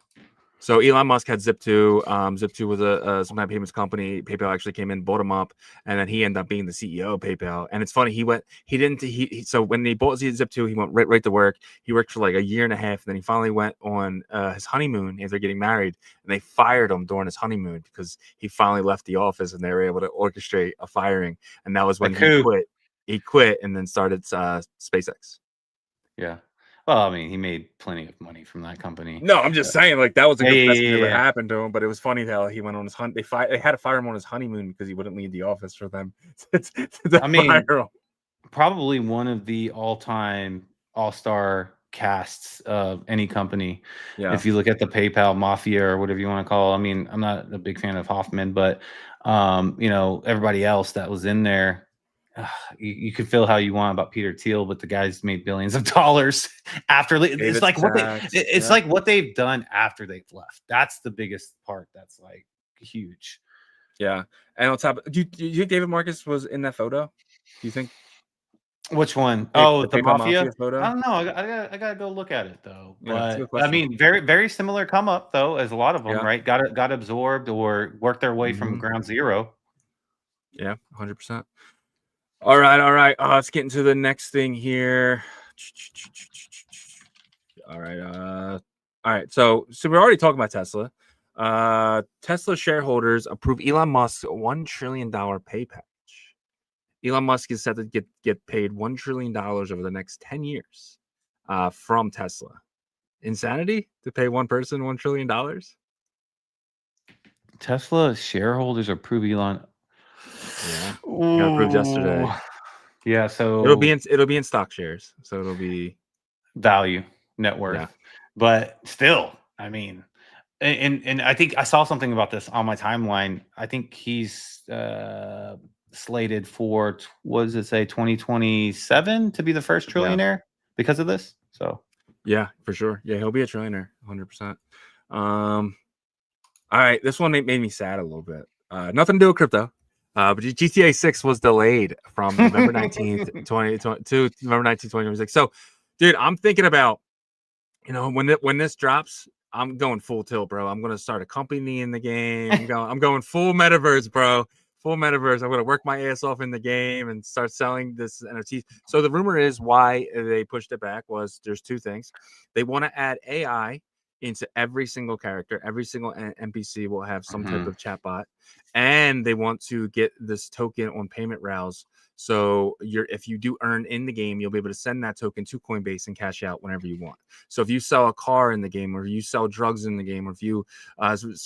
So Elon Musk had Zip2. Zip2 was some kind of payments company. PayPal actually came in, bought him up, and then he ended up being the CEO of PayPal. And it's funny, so when he bought Zip2, he went right to work. He worked for like a year and a half, and then he finally went on his honeymoon after getting married, and they fired him during his honeymoon because he finally left the office, and they were able to orchestrate a firing, and that was when he quit. He quit and then started SpaceX.
Yeah. Well, I mean, he made plenty of money from that company.
No, I'm just saying, like, that was a good best thing that ever happened to him. But it was funny how he went on his hunt. They had to fire him on his honeymoon because he wouldn't leave the office for them.
Probably one of the all-time all-star casts of any company. Yeah. If you look at the PayPal mafia or whatever you want to call it. I mean, I'm not a big fan of Hoffman, but everybody else that was in there. You can feel how you want about Peter Thiel, but the guys made billions of dollars after. It's like like what they've done after they've left. That's the biggest part. That's like huge.
Yeah, and on top, do you think David Marcus was in that photo? Do you think?
Which one? The mafia photo. I don't know. I gotta go look at it though. But I mean, very very similar come up though, as a lot of them, right? Got absorbed or worked their way from ground zero.
Yeah, 100%. All right. Let's get into the next thing here. All right. So we're already talking about Tesla. Tesla shareholders approve Elon Musk's $1 trillion pay package. Elon Musk is set to get paid $1 trillion over the next 10 years from Tesla. Insanity to pay one person $1 trillion?
Tesla shareholders approve Elon.
Yeah, got approved yesterday.
Yeah, so
it'll be in stock shares, so it'll be
value, net worth. Yeah. But still, I mean, and I think I saw something about this on my timeline. I think he's slated for, what does it say, 2027 to be the first trillionaire because of this. So
yeah, for sure. Yeah, he'll be a trillionaire, 100%. All right, this one made me sad a little bit. Nothing to do with crypto. But GTA 6 was delayed from November 19th, 2020 to November 19th, 2026. So, dude, I'm thinking about, when this drops, I'm going full tilt, bro. I'm going to start a company in the game. I'm going full metaverse, bro. Full metaverse. I'm going to work my ass off in the game and start selling this NFT. So the rumor is why they pushed it back was there's two things. They want to add AI into every single character. Every single NPC will have some type of chatbot, and they want to get this token on payment rails. So if you do earn in the game, you'll be able to send that token to Coinbase and cash out whenever you want. So if you sell a car in the game, or you sell drugs in the game, or if you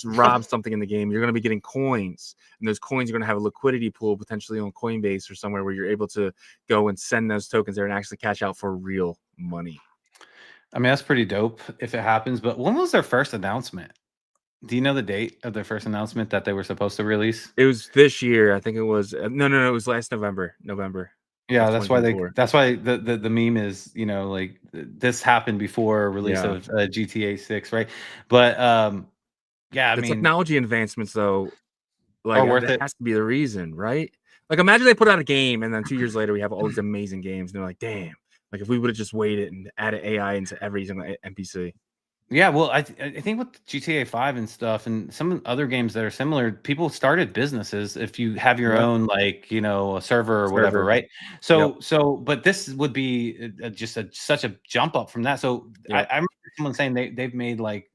rob something in the game, you're going to be getting coins, and those coins are going to have a liquidity pool potentially on Coinbase or somewhere where you're able to go and send those tokens there and actually cash out for real money.
I mean, that's pretty dope if it happens. But when was their first announcement? Do you know the date of their first announcement that they were supposed to release?
It was this year. I think it was no. It was last November.
Yeah, that's why the meme is, like this happened before release of GTA 6, right? But yeah, I mean,
technology advancements though, like that has to be the reason, right? Like imagine they put out a game and then 2 years later we have all these amazing games, and they're like, damn, like if we would have just waited and added AI into every single NPC.
Yeah, well, I think with GTA 5 and stuff and some other games that are similar, people started businesses if you have your own, like, a server or whatever, right? So, but this would be such a jump up from that. So I remember someone saying they've made like,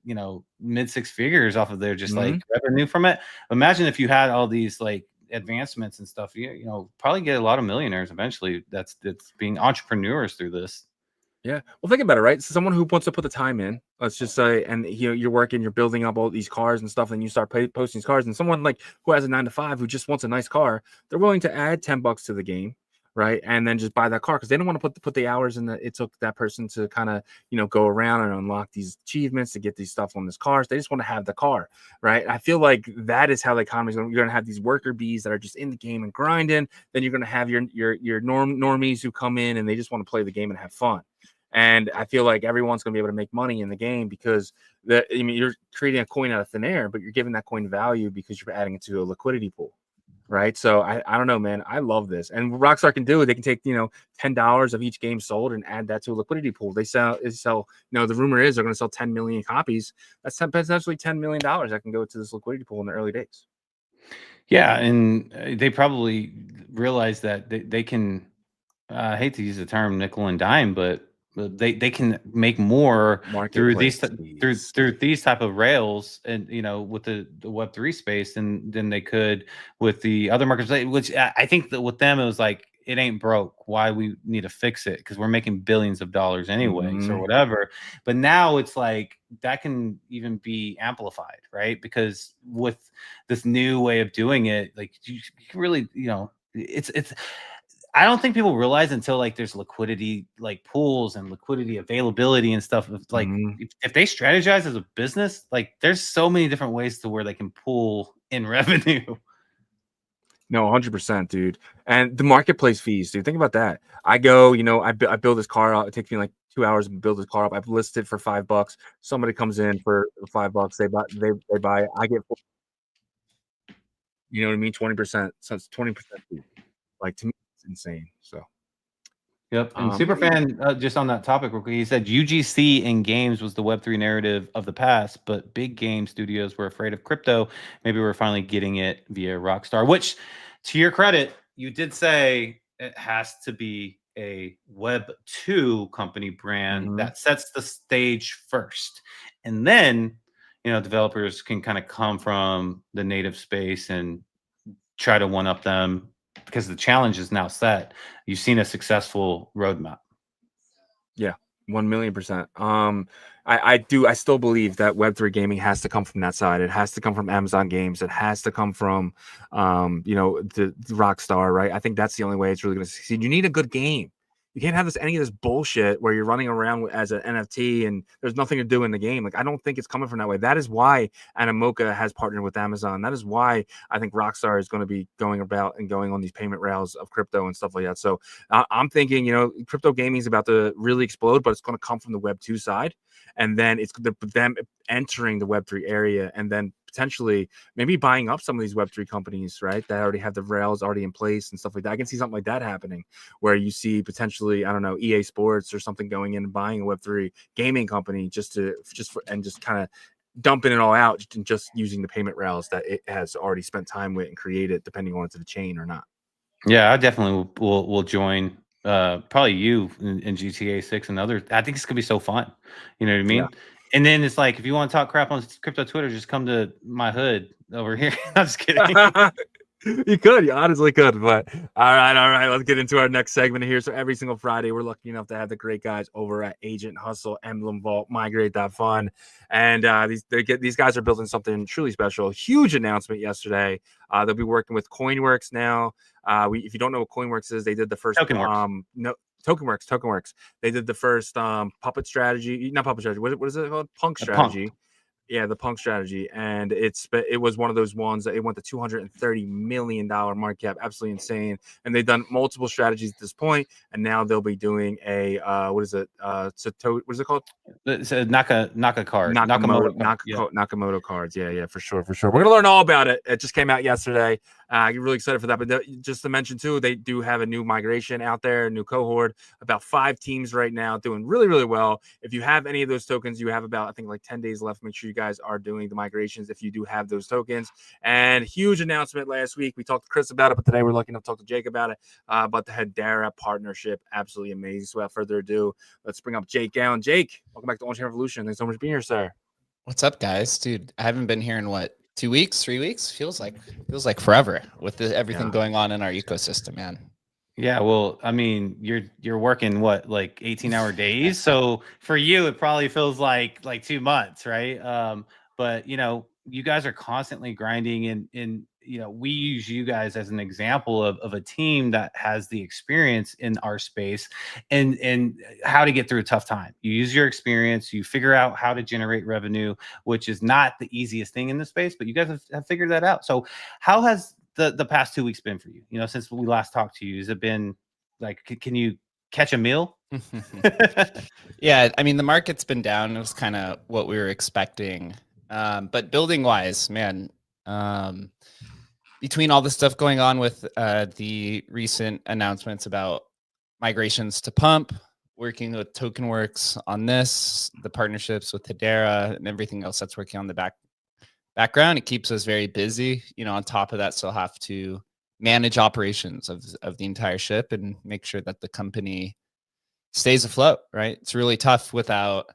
mid six figures off of their just like revenue from it. Imagine if you had all these like advancements and stuff, probably get a lot of millionaires eventually that's being entrepreneurs through this.
Yeah. Well, think about it, right? So someone who wants to put the time in, let's just say, and you're working, you're building up all these cars and stuff, and you start posting these cars, and someone like who has a 9 to 5 who just wants a nice car, they're willing to add $10 to the game, right? And then just buy that car because they don't want to put the hours in that it took that person to kind of go around and unlock these achievements to get these stuff on this cars. They just want to have the car, right? I feel like that is how the economy is going. You're going to have these worker bees that are just in the game and grinding. Then you're going to have your normies who come in and they just want to play the game and have fun. And I feel like everyone's going to be able to make money in the game because you're creating a coin out of thin air, but you're giving that coin value because you're adding it to a liquidity pool, right? So I don't know, man. I love this. And what Rockstar can do, they can take $10 of each game sold and add that to a liquidity pool. They sell. The rumor is they're going to sell 10 million copies. That's potentially $10 million that can go to this liquidity pool in the early days.
Yeah, and they probably realize that they can. I hate to use the term nickel and dime, but they can make more through these type of rails, and with the Web3 space than they could with the other markets. Which I think that with them it was like, it ain't broke. Why we need to fix it? Because we're making billions of dollars anyways, or whatever. But now it's like that can even be amplified, right? Because with this new way of doing it, like you can really, it's. I don't think people realize until like there's liquidity, like pools and liquidity availability and stuff. Like if they strategize as a business, like there's so many different ways to where they can pool in revenue.
No, 100%, dude. And the marketplace fees, dude. Think about that. I go, I build this car out. It takes me like 2 hours to build this car up. I've listed for $5. Somebody comes in for $5. They buy. I get, you know what I mean, 20%. So it's 20%. Like, to me, it's insane. So.
Yep. And Superfan, just on that topic real quick, he said UGC in games was the Web3 narrative of the past, but big game studios were afraid of crypto. Maybe we're finally getting it via Rockstar, which, to your credit, you did say it has to be a Web2 company brand that sets the stage first. And then, developers can kind of come from the native space and try to one-up them, because the challenge is now set. You've seen a successful roadmap.
Yeah, 1,000,000%. I still believe that Web3 gaming has to come from that side. It has to come from Amazon Games. It has to come from, the Rockstar, right? I think that's the only way it's really going to succeed. You need a good game. You can't have any of this bullshit where you're running around as an NFT and there's nothing to do in the game. Like, I don't think it's coming from that way. That is why Animoca has partnered with Amazon. That is why I think Rockstar is going to be going on these payment rails of crypto and stuff like that. So I'm thinking, crypto gaming is about to really explode, but it's going to come from the Web2 side. And then it's them entering the Web3 area, and then potentially maybe buying up some of these Web3 companies, right, that already have the rails already in place and stuff like that. I can see something like that happening, where you see potentially, I don't know, EA Sports or something going in and buying a Web3 gaming company just kind of dumping it all out and just using the payment rails that it has already spent time with and created, depending on if it's a chain or not.
Yeah, I definitely will join. Probably you in GTA 6 and others. I think it's gonna be so fun. You know what I mean? Yeah. And then it's like, if you want to talk crap on crypto Twitter, just come to my hood over here. I'm just kidding.
You honestly could, but all right. Let's get into our next segment here. So every single Friday, we're lucky enough to have the great guys over at AgentHustle, Emblem Vault, MigrateFun, and these guys are building something truly special. Huge announcement yesterday. They'll be working with CoinWorks now. If you don't know what CoinWorks is, they did the first TokenWorks. They did the first puppet strategy, not puppet strategy. What is it called? Punk strategy. Yeah, the punk strategy, and it was one of those ones that it went to $230 million market cap, absolutely insane. And they've done multiple strategies at this point, and now they'll be doing a what is it? What is it called?
It's a Naka card.
Nakamoto cards. Yeah, for sure. We're gonna learn all about it. It just came out yesterday. You're really excited for that. But just to mention too, they do have a new migration out there, a new cohort. About 5 teams right now doing really, really well. If you have any of those tokens, you have about, I think, like 10 days left. Make sure you guys are doing the migrations if you do have those tokens. And huge announcement last week. We talked to Chris about it, but today we're lucky enough to talk to Jake about it. But the Hedera partnership, absolutely amazing. So without further ado, let's bring up Jake Gallen. Jake, welcome back to OnChain Revolution. Thanks so much for being here, sir.
What's up, guys? Dude, I haven't been here in what, 2 weeks, 3 weeks? Feels like forever with everything going on in our ecosystem, man.
Yeah, well, I mean, you're working what, like 18-hour days? So for you, it probably feels like 2 months, right? But you know, you guys are constantly grinding, and you know, we use you guys as an example of a team that has the experience in our space and how to get through a tough time. You use your experience, you figure out how to generate revenue, which is not the easiest thing in the space, but you guys have figured that out. So how has the past 2 weeks been for you? You know, since we last talked to you, has it been like, can you catch a meal?
Yeah, I mean, the market's been down. It was kind of what we were expecting. But building wise, man, between all the stuff going on with the recent announcements about migrations to Pump, working with TokenWorks on this, the partnerships with Hedera and everything else that's working on the background, it keeps us very busy. You know, on top of that, still have to manage operations of the entire ship and make sure that the company stays afloat, right? It's really tough without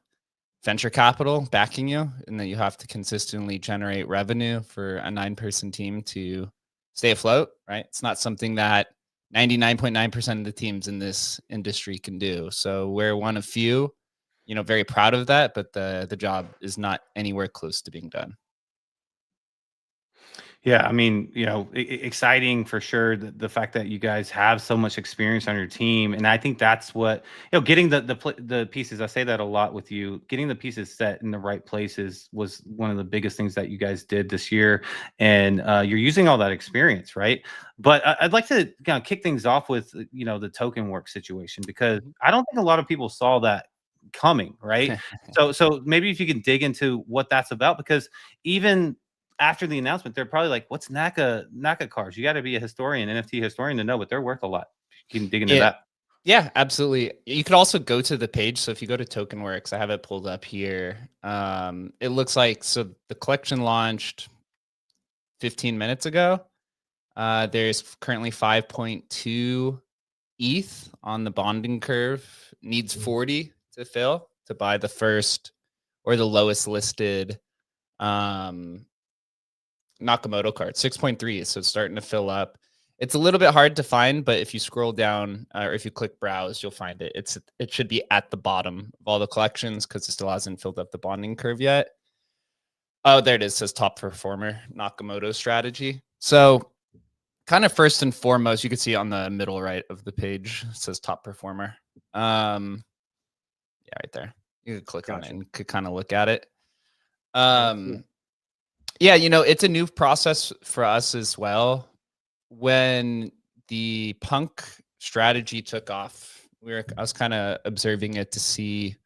venture capital backing you, and that you have to consistently generate revenue for a 9-person team to stay afloat, right? It's not something that 99.9% of the teams in this industry can do. So we're one of few, you know, very proud of that, but the job is not anywhere close to being done.
Yeah, I mean, you know, exciting for sure. The fact that you guys have so much experience on your team, and I think that's what, you know, getting the pieces. I say that a lot with you. Getting the pieces set in the right places was one of the biggest things that you guys did this year, and you're using all that experience, right? But I'd like to kind of kick things off with, you know, the token work situation, because I don't think a lot of people saw that coming, right? So maybe if you can dig into what that's about, because even after the announcement, they're probably like, "What's Naka cars?" You got to be a historian, NFT historian, to know, but they're worth a lot. You can dig into that.
Yeah, absolutely. You could also go to the page. So if you go to TokenWorks, I have it pulled up here. It looks like, so the collection launched 15 minutes ago. There's currently 5.2 ETH on the bonding curve. Needs 40 to fill to buy the first or the lowest listed Nakamoto card. 6.3, so it's starting to fill up. It's a little bit hard to find, but if you scroll down or if you click browse, you'll find it. It should be at the bottom of all the collections because it still hasn't filled up the bonding curve yet. Oh, there it is. It says top performer, Nakamoto strategy. So kind of first and foremost, you can see on the middle right of the page, it says top performer. Yeah, right there. You could click on it and could kind of look at it. Yeah, you know, it's a new process for us as well. When the punk strategy took off, I was kind of observing it to see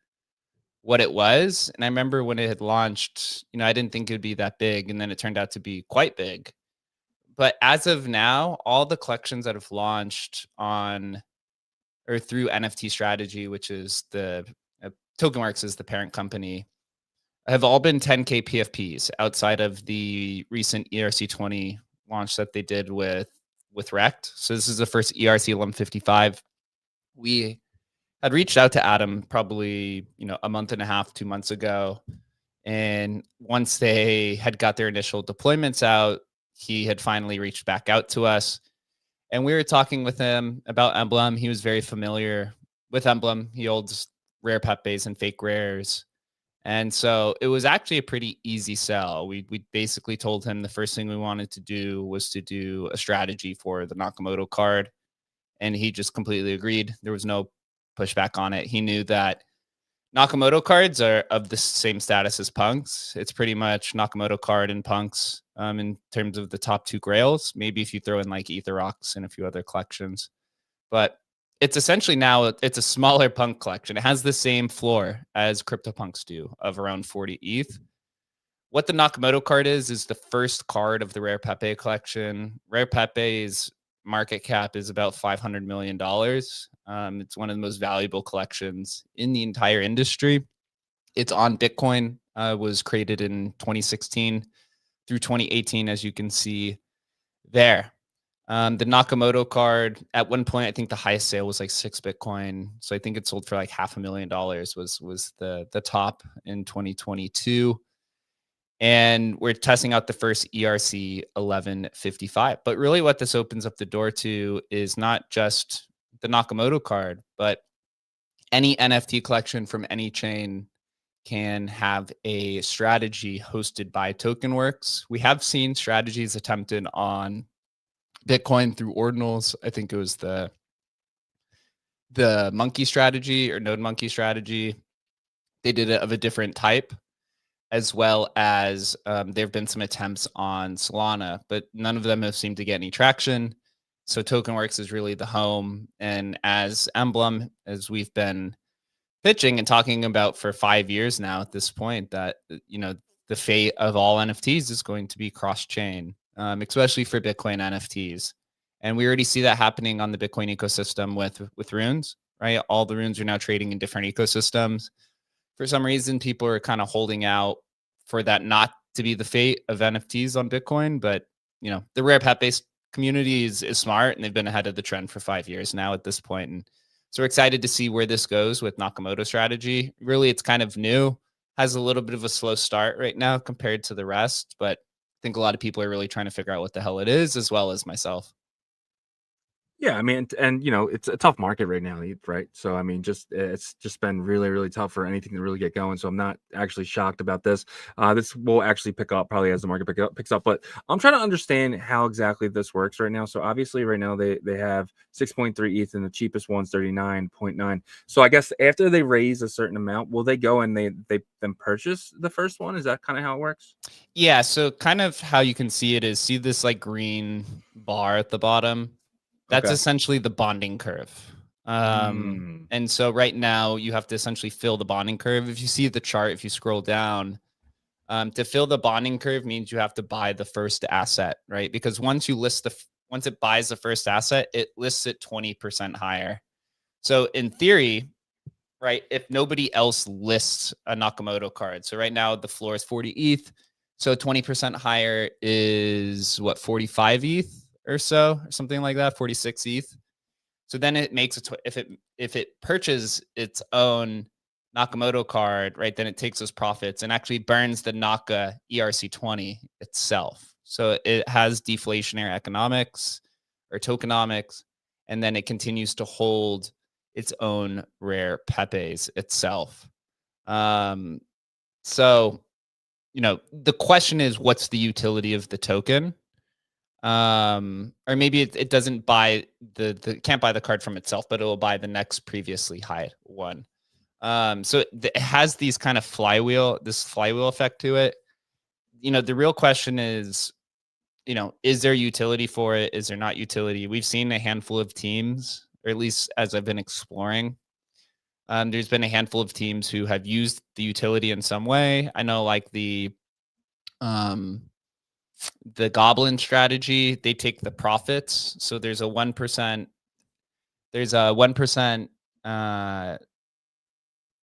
what it was. And I remember when it had launched, you know, I didn't think it would be that big, and then it turned out to be quite big. But as of now, all the collections that have launched on or through NFT strategy, which is the TokenWorks is the parent company, have all been 10K PFPs outside of the recent ERC20 launch that they did with Rect. So this is the first ERC 1155. We had reached out to Adam probably, you know, a month and a half, 2 months ago. And once they had got their initial deployments out, he had finally reached back out to us. And we were talking with him about Emblem. He was very familiar with Emblem. He holds rare Pepes and fake rares. And so it was actually a pretty easy sell. We basically told him the first thing we wanted to do was to do a strategy for the Nakamoto card. And he just completely agreed. There was no pushback on it. He knew that Nakamoto cards are of the same status as punks. It's pretty much Nakamoto card and punks in terms of the top 2 grails. Maybe if you throw in like Aetherox and a few other collections. But it's essentially now, it's a smaller punk collection. It has the same floor as CryptoPunks do of around 40 ETH. What the Nakamoto card is the first card of the Rare Pepe collection. Rare Pepe's market cap is about $500 million. It's one of the most valuable collections in the entire industry. It's on Bitcoin, was created in 2016 through 2018, as you can see there. The Nakamoto card, at one point, I think the highest sale was like 6 Bitcoin. So I think it sold for like $500,000 was the top in 2022. And we're testing out the first ERC 1155. But really what this opens up the door to is not just the Nakamoto card, but any NFT collection from any chain can have a strategy hosted by TokenWorks. We have seen strategies attempted on Bitcoin through ordinals. I think it was the monkey strategy or node monkey strategy. They did it of a different type, as well as there have been some attempts on Solana, but none of them have seemed to get any traction. So TokenWorks is really the home. And as Emblem, as we've been pitching and talking about for 5 years now at this point, that, you know, the fate of all NFTs is going to be cross-chain, especially for Bitcoin NFTs. And we already see that happening on the Bitcoin ecosystem with runes, right? All the runes are now trading in different ecosystems. For some reason, people are kind of holding out for that not to be the fate of NFTs on Bitcoin. But, you know, the rare pet-based community is smart, and they've been ahead of the trend for 5 years now at this point. And so we're excited to see where this goes with Nakamoto strategy. Really, it's kind of new, has a little bit of a slow start right now compared to the rest. But I think a lot of people are really trying to figure out what the hell it is, as well as myself.
Yeah, I mean, and you know, it's a tough market right now, right? So I mean, it's just been really, really tough for anything to really get going. So I'm not actually shocked about this. This will actually pick up probably as the market picks up. But I'm trying to understand how exactly this works right now. So obviously, right now they have 6.3 ETH, and the cheapest one's 39.9. So I guess after they raise a certain amount, will they go and they then purchase the first one? Is that kind of how it works?
Yeah. So kind of how you can see it is, see this like green bar at the bottom. That's
Okay.
essentially the bonding curve. And so right now you have to essentially fill the bonding curve. If you see the chart, if you scroll down, to fill the bonding curve means you have to buy the first asset, right? Because once you list once it buys the first asset, it lists it 20% higher. So in theory, right, if nobody else lists a Nakamoto card, so right now the floor is 40 ETH, so 20% higher is what, 45 ETH or so, or something like that, 46 ETH. So then it makes if it purchases its own Nakamoto card, right, then it takes those profits and actually burns the Naka ERC20 itself. So it has deflationary economics or tokenomics, and then it continues to hold its own rare Pepes itself. So, you know, the question is, what's the utility of the token? Or maybe it doesn't buy can't buy the card from itself, but it will buy the next previously high one. So it has these kind of flywheel effect to it. You know, the real question is, you know, is there utility for it? Is there not utility? We've seen a handful of teams, or at least as I've been exploring, there's been a handful of teams who have used the utility in some way. I know, like the Goblin strategy, they take the profits. So there's a 1%,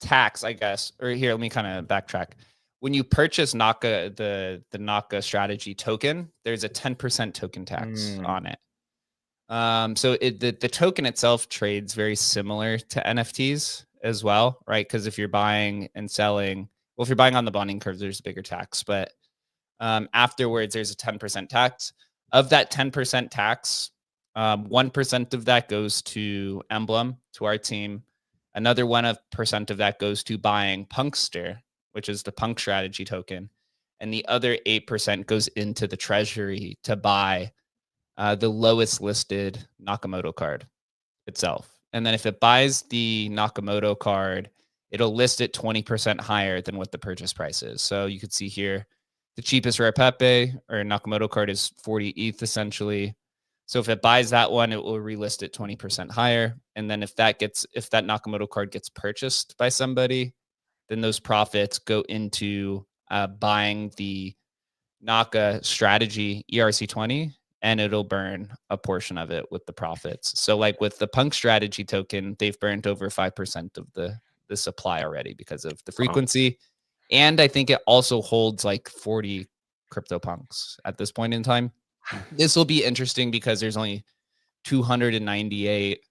tax, I guess. Or here, let me kind of backtrack. When you purchase Naka, the Naka strategy token, there's a 10% token tax on it. So the token itself trades very similar to NFTs as well, right? Because if you're buying and selling, well, if you're buying on the bonding curve, there's a bigger tax, but afterwards, there's a 10% tax. Of that 10% tax, 1% of that goes to Emblem, to our team. Another 1% of that goes to buying Punkster, which is the Punk strategy token. And the other 8% goes into the treasury to buy the lowest listed Nakamoto card itself. And then if it buys the Nakamoto card, it'll list it 20% higher than what the purchase price is. So you could see here, the cheapest rare Pepe or Nakamoto card is 40 ETH essentially. So if it buys that one, it will relist it 20% higher. And then if that Nakamoto card gets purchased by somebody, then those profits go into buying the Naka strategy ERC20, and it'll burn a portion of it with the profits. So like with the Punk strategy token, they've burned over 5% of the supply already because of the frequency. Wow. And I think it also holds like 40 CryptoPunks at this point in time. This will be interesting because there's only 298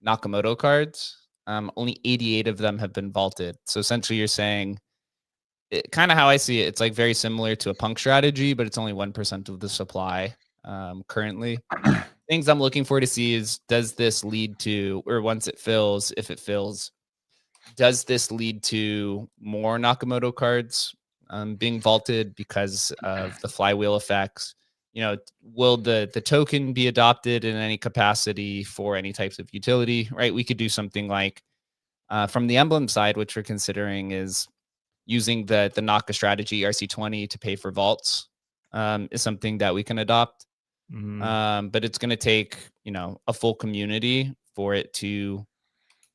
Nakamoto cards. Only 88 of them have been vaulted. So essentially you're saying kind of how I see it, it's like very similar to a punk strategy, but it's only 1% of the supply currently. Things I'm looking for to see is, does this lead to, or once it fills, if it fills, does this lead to more Nakamoto cards being vaulted because of the flywheel effects? You know, will the token be adopted in any capacity for any types of utility, right? We could do something like from the emblem side, which we're considering is using the Naka strategy ERC20 to pay for vaults is something that we can adopt. But it's going to take, you know, a full community for it to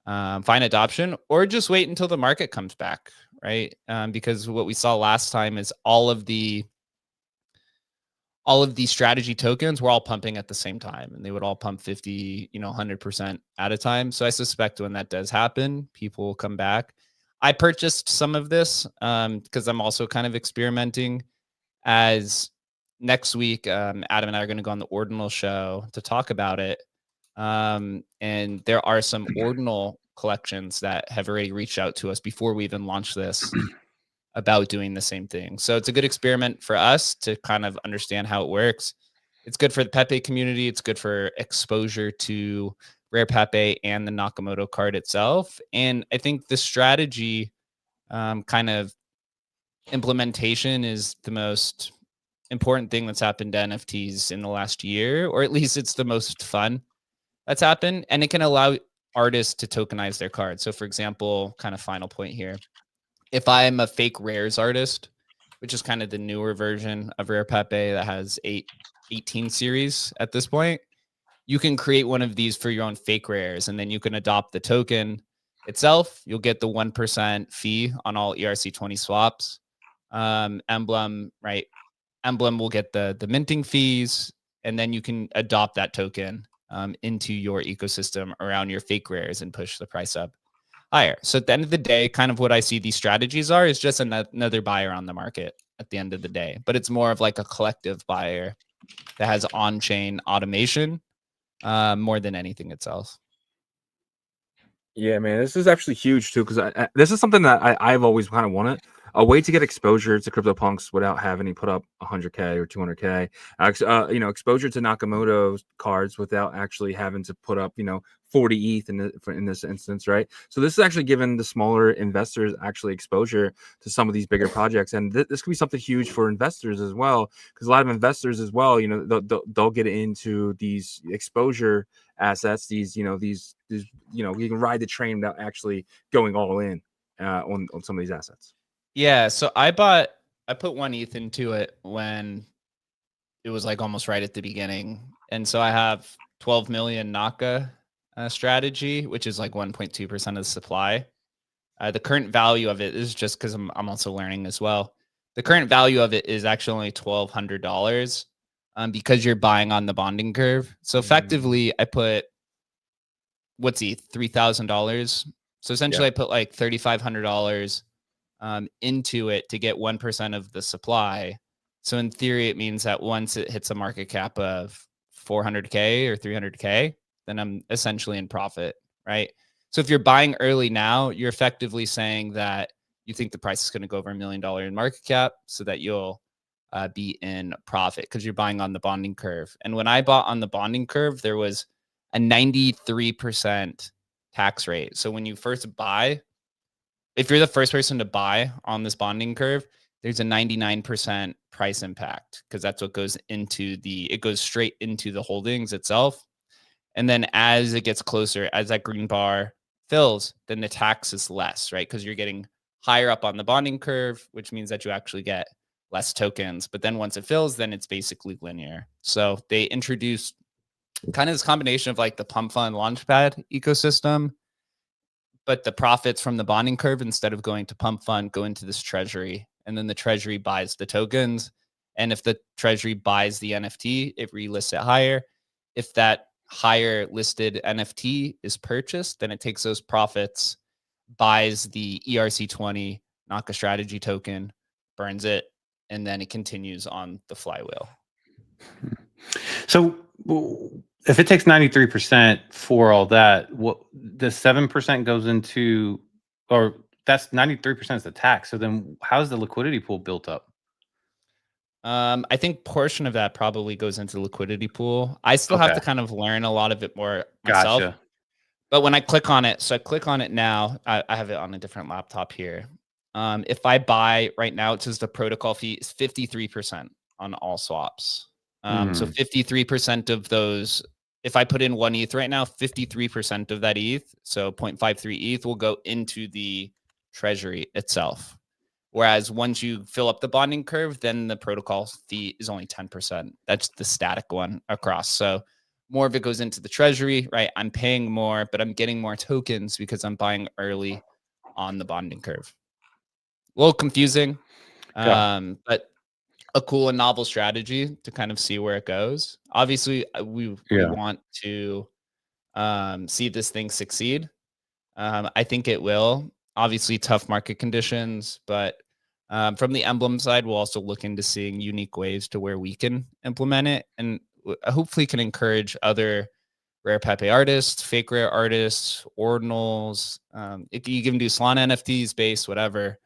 find adoption, or just wait until the market comes back, right? Because what we saw last time is all of the strategy tokens were all pumping at the same time, and they would all pump 50, you know, 100% at a time. So I suspect when that does happen, people will come back. I purchased some of this because I'm also kind of experimenting. As next week, Adam and I are going to go on the Ordinal show to talk about it. And there are some Ordinal collections that have already reached out to us before we even launched this about doing the same thing. So it's a good experiment for us to kind of understand how it works. It's good for the Pepe community. It's good for exposure to Rare Pepe and the Nakamoto card itself. And I think the strategy kind of implementation is the most important thing that's happened to NFTs in the last year, or at least it's the most fun that's happened. And it can allow artists to tokenize their cards. So for example, kind of final point here, if I'm a fake rares artist, which is kind of the newer version of Rare Pepe that has 18 series at this point, you can create one of these for your own fake rares, and then you can adopt the token itself. You'll get the 1% fee on all ERC20 swaps. Emblem, right? Emblem will get the minting fees, and then you can adopt that token into your ecosystem around your fake rares and push the price up higher. So at the end of the day, kind of what I see these strategies are is just another buyer on the market at the end of the day, but it's more of like a collective buyer that has on-chain automation more than anything itself.
Yeah, man, this is actually huge too, because this is something that I've always kind of wanted. A way to get exposure to CryptoPunks without having to put up 100K or 200K. You know, exposure to Nakamoto's cards without actually having to put up, you know, 40 ETH in this instance, right? So this is actually giving the smaller investors actually exposure to some of these bigger projects, and this could be something huge for investors as well, because a lot of investors as well, you know, they'll get into these exposure assets, these you know, you can ride the train without actually going all in on some of these assets.
Yeah, so I put 1 ETH into it when it was like almost right at the beginning. And so I have 12 million Naka strategy, which is like 1.2% of the supply. The current value of it is, just because I'm also learning as well, the current value of it is actually only $1,200 because you're buying on the bonding curve. So effectively, I put, what's ETH? $3,000. So essentially, I put like $3,500 into it to get 1% of the supply. So in theory, it means that once it hits a market cap of 400K or 300K, then I'm essentially in profit, right? So if you're buying early now, you're effectively saying that you think the price is going to go over $1 million in market cap, so that you'll be in profit because you're buying on the bonding curve. And when I bought on the bonding curve, there was a 93% tax rate. So when you first buy, if you're the first person to buy on this bonding curve, there's a 99% price impact, because that's what goes into it goes straight into the holdings itself. And then as it gets closer, as that green bar fills, then the tax is less, right? Because you're getting higher up on the bonding curve, which means that you actually get less tokens. But then once it fills, then it's basically linear. So they introduced kind of this combination of like the pump fund launchpad ecosystem, but the profits from the bonding curve, instead of going to pump fund, go into this treasury, and then the treasury buys the tokens. And if the treasury buys the NFT, it relists it higher. If that higher listed NFT is purchased, then it takes those profits, buys the ERC20 Naka strategy token, burns it, and then it continues on the flywheel.
So if it takes 93% for all that, what the 7% goes into, or that's 93% is the tax. So then how's the liquidity pool built up?
I think portion of that probably goes into the liquidity pool. I still have to kind of learn a lot of it more myself.
Gotcha.
But when I click on it, so I click on it now, I have it on a different laptop here. If I buy right now, it says the protocol fee is 53% on all swaps. So 53% of those, if I put in 1 ETH right now, 53% of that ETH, so 0.53 ETH will go into the treasury itself. Whereas once you fill up the bonding curve, then the protocol fee is only 10%. That's the static one across. So more of it goes into the treasury, right? I'm paying more, but I'm getting more tokens because I'm buying early on the bonding curve. A little confusing, but a cool and novel strategy to kind of see where it goes. Obviously, we want to see this thing succeed. I think it will. Obviously, tough market conditions, but from the emblem side, we'll also look into seeing unique ways to where we can implement it, and hopefully can encourage other rare Pepe artists, fake rare artists, ordinals. You can do Solana NFTs, base, whatever.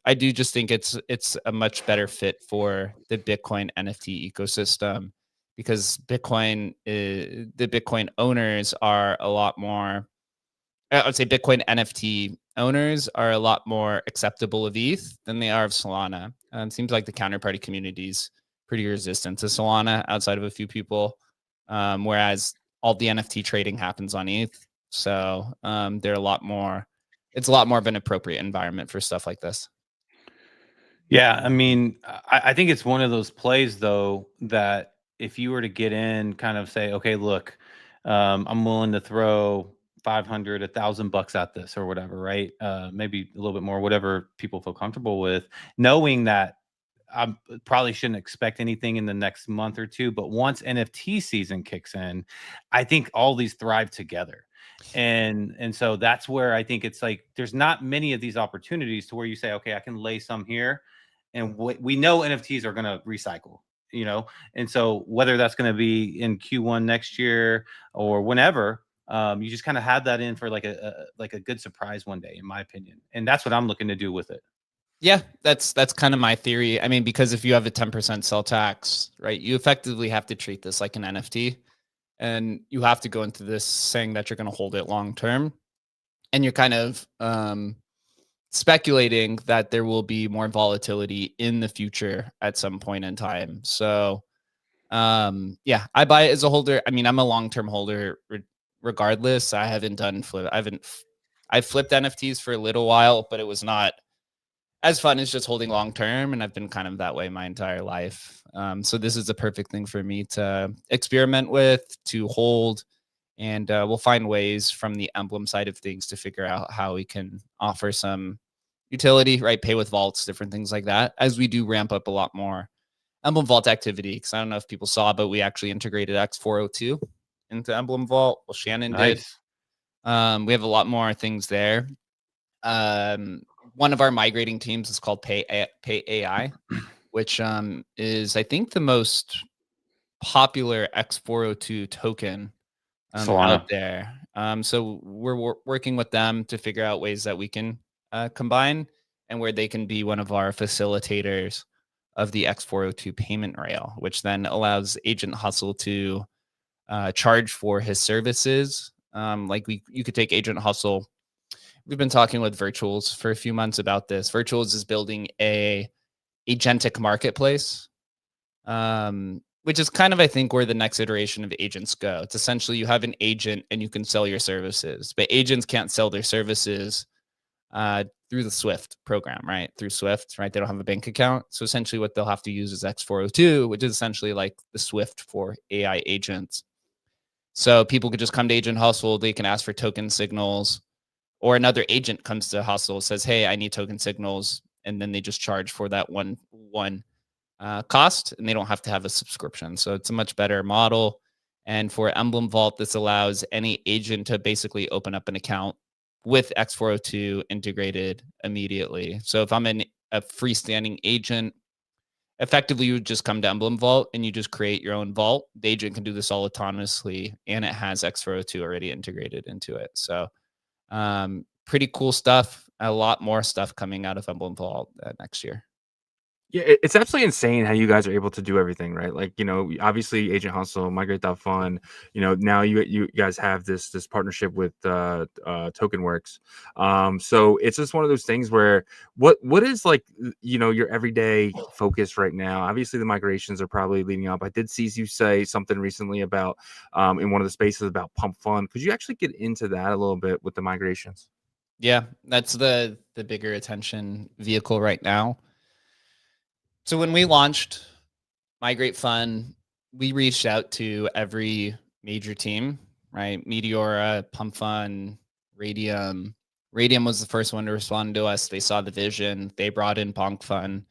I do just think it's a much better fit for the Bitcoin NFT ecosystem, because the Bitcoin owners are a lot more. I would say Bitcoin NFT owners are a lot more acceptable of ETH than they are of Solana. It seems like the counterparty community is pretty resistant to Solana outside of a few people, whereas all the NFT trading happens on ETH. So they're a lot more. It's a lot more of an appropriate environment for stuff like this.
Yeah, I mean, I think it's one of those plays though that if you were to get in, kind of say, okay, look, I'm willing to throw 500, $1,000 at this or whatever, right? Maybe a little bit more, whatever people feel comfortable with, knowing that I probably shouldn't expect anything in the next month or two. But once NFT season kicks in, I think all these thrive together. And so that's where I think it's like, there's not many of these opportunities to where you say, okay, I can lay some here. And we know NFTs are going to recycle, you know? And so whether that's going to be in Q1 next year or whenever, you just kind of had that in for like a good surprise one day, in my opinion. And that's what I'm looking to do with it.
Yeah, that's kind of my theory. I mean, because if you have a 10% sell tax, right, you effectively have to treat this like an NFT, and you have to go into this saying that you're going to hold it long term, and you're kind of speculating that there will be more volatility in the future at some point in time. So, yeah, I buy it as a holder. I mean, I'm a long-term holder regardless. I've flipped NFTs for a little while, but it was not as fun as just holding long term, and I've been kind of that way my entire life. So this is a perfect thing for me to experiment with, to hold, and we'll find ways from the emblem side of things to figure out how we can offer some utility, right? Pay with vaults, different things like that, as we do ramp up a lot more emblem vault activity. Because I don't know if people saw, but we actually integrated X402 into emblem vault. Well, Shannon did. We have a lot more things there. One of our migrating teams is called Pay AI, which is, I think, the most popular X402 token out there. So we're working with them to figure out ways that we can combine, and where they can be one of our facilitators of the X402 payment rail, which then allows AgentHustle to charge for his services. Like you could take AgentHustle. We've been talking with Virtuals for a few months about this. Virtuals is building a agentic marketplace, which is kind of, I think, where the next iteration of agents go. It's essentially you have an agent and you can sell your services, but agents can't sell their services through the Swift program, right? Through Swift, right? They don't have a bank account. So essentially what they'll have to use is X402, which is essentially like the Swift for AI agents. So people could just come to AgentHustle. They can ask for token signals, or another agent comes to Hustle, says, hey, I need token signals. And then they just charge for that one cost, and they don't have to have a subscription. So it's a much better model. And for Emblem Vault, this allows any agent to basically open up an account with X402 integrated immediately. So if I'm a freestanding agent, effectively you would just come to Emblem Vault and you just create your own vault. The agent can do this all autonomously, and it has X402 already integrated into it. So pretty cool stuff. a lot more stuff coming out of Emblem Vault next year.
Yeah, it's absolutely insane how you guys are able to do everything, right? Like, you know, obviously AgentHustle, MigrateFun, you know, now you guys have this partnership with TokenWorks. So it's just one of those things where what is like, you know, your everyday focus right now? Obviously the migrations are probably leading up. I did see you say something recently about in one of the spaces about Pump Fund. Could you actually get into that a little bit with the migrations?
Yeah, that's the bigger attention vehicle right now. So when we launched MigrateFun, we reached out to every major team, right? Meteora, Pump Fund, Radium. Radium was the first one to respond to us. They saw the vision. They brought in Bonk Fund.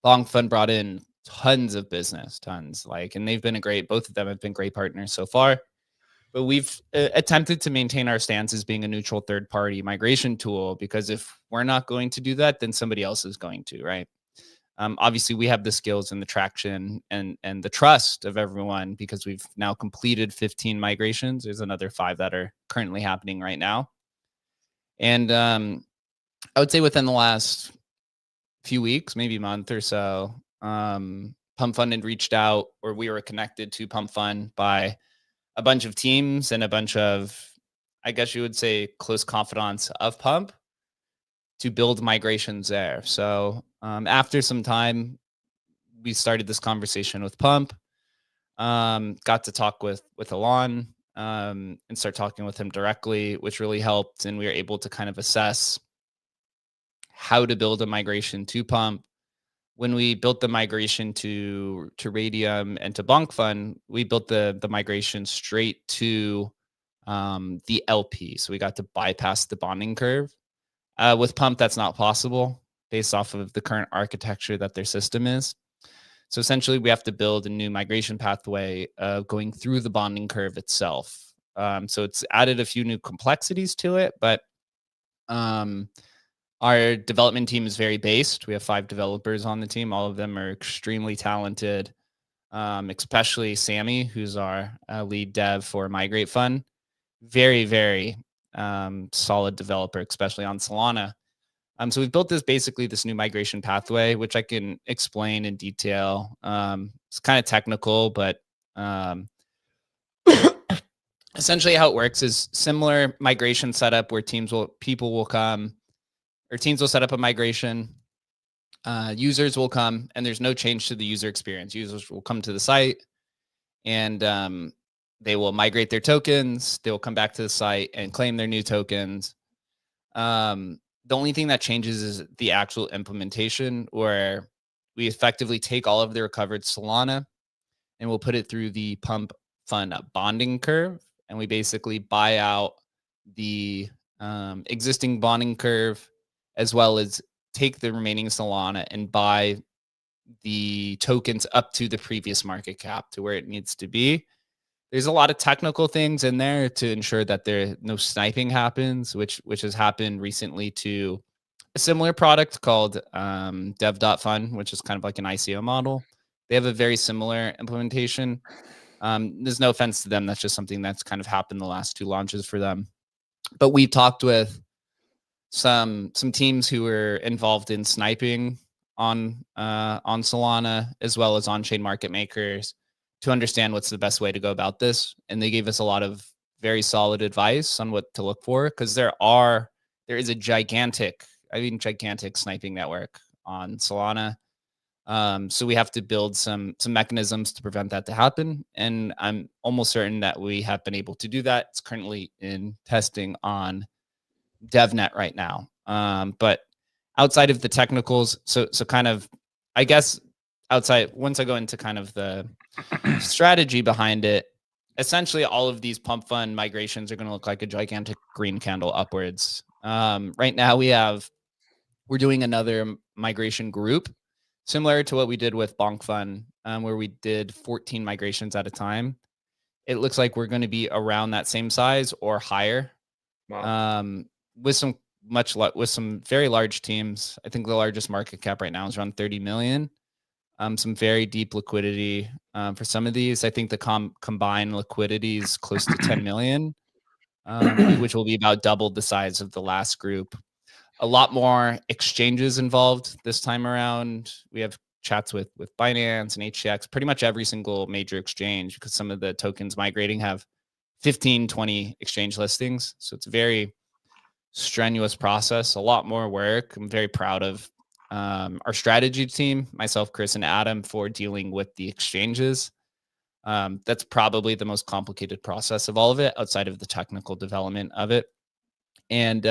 Bonk Fund brought in tons of business, tons. And they've been both of them have been great partners so far. But we've attempted to maintain our stance as being a neutral third-party migration tool, because if we're not going to do that, then somebody else is going to, right? Obviously, we have the skills and the traction and the trust of everyone, because we've now completed 15 migrations. There's another 5 that are currently happening right now. And I would say within the last few weeks, maybe month or so, Pump Fund had reached out, or we were connected to Pump Fund by a bunch of teams and a bunch of, I guess you would say, close confidants of Pump, to build migrations there. So after some time, we started this conversation with Pump, got to talk with Elon, and start talking with him directly, which really helped. And we were able to kind of assess how to build a migration to Pump. When we built the migration to Radium and to Bonk Fund, we built the migration straight to the LP. So we got to bypass the bonding curve. With Pump, that's not possible based off of the current architecture that their system is. So essentially, we have to build a new migration pathway going through the bonding curve itself. So it's added a few new complexities to it, but our development team is very based. We have 5 developers on the team. All of them are extremely talented, especially Sammy, who's our lead dev for MigrateFun. Very, very solid developer, especially on Solana. So we've built this new migration pathway, which I can explain in detail. It's kind of technical, but essentially how it works is similar migration setup where teams will set up a migration. Users will come, and there's no change to the user experience. Users will come to the site, and they will migrate their tokens. They will come back to the site and claim their new tokens. The only thing that changes is the actual implementation, where we effectively take all of the recovered Solana and we'll put it through the Pump Fund bonding curve. And we basically buy out the existing bonding curve, as well as take the remaining Solana and buy the tokens up to the previous market cap to where it needs to be. There's a lot of technical things in there to ensure that no sniping happens, which has happened recently to a similar product called dev.fun, which is kind of like an ICO model. They have a very similar implementation. There's no offense to them. That's just something that's kind of happened the last 2 launches for them. But we talked with some teams who were involved in sniping on Solana, as well as on-chain market makers, to understand what's the best way to go about this. And they gave us a lot of very solid advice on what to look for, because there is a gigantic sniping network on Solana. So we have to build some mechanisms to prevent that to happen. And I'm almost certain that we have been able to do that. It's currently in testing on DevNet right now. But outside of the technicals, so kind of, I guess, once I go into kind of the strategy behind it, essentially all of these Pump Fund migrations are going to look like a gigantic green candle upwards. Right now we're doing another migration group similar to what we did with Bonk Fund, where we did 14 migrations at a time. It looks like we're going to be around that same size or higher. Wow. With some very large teams. I think the largest market cap right now is around 30 million. Some very deep liquidity for some of these. I think the combined liquidity is close to 10 million, which will be about double the size of the last group. a lot more exchanges involved this time around. We have chats with Binance and HTX, pretty much every single major exchange, because some of the tokens migrating have 15, 20 exchange listings. So it's a very strenuous process, a lot more work. I'm very proud of our strategy team, myself, Chris, and Adam, for dealing with the exchanges. That's probably the most complicated process of all of it, outside of the technical development of it. And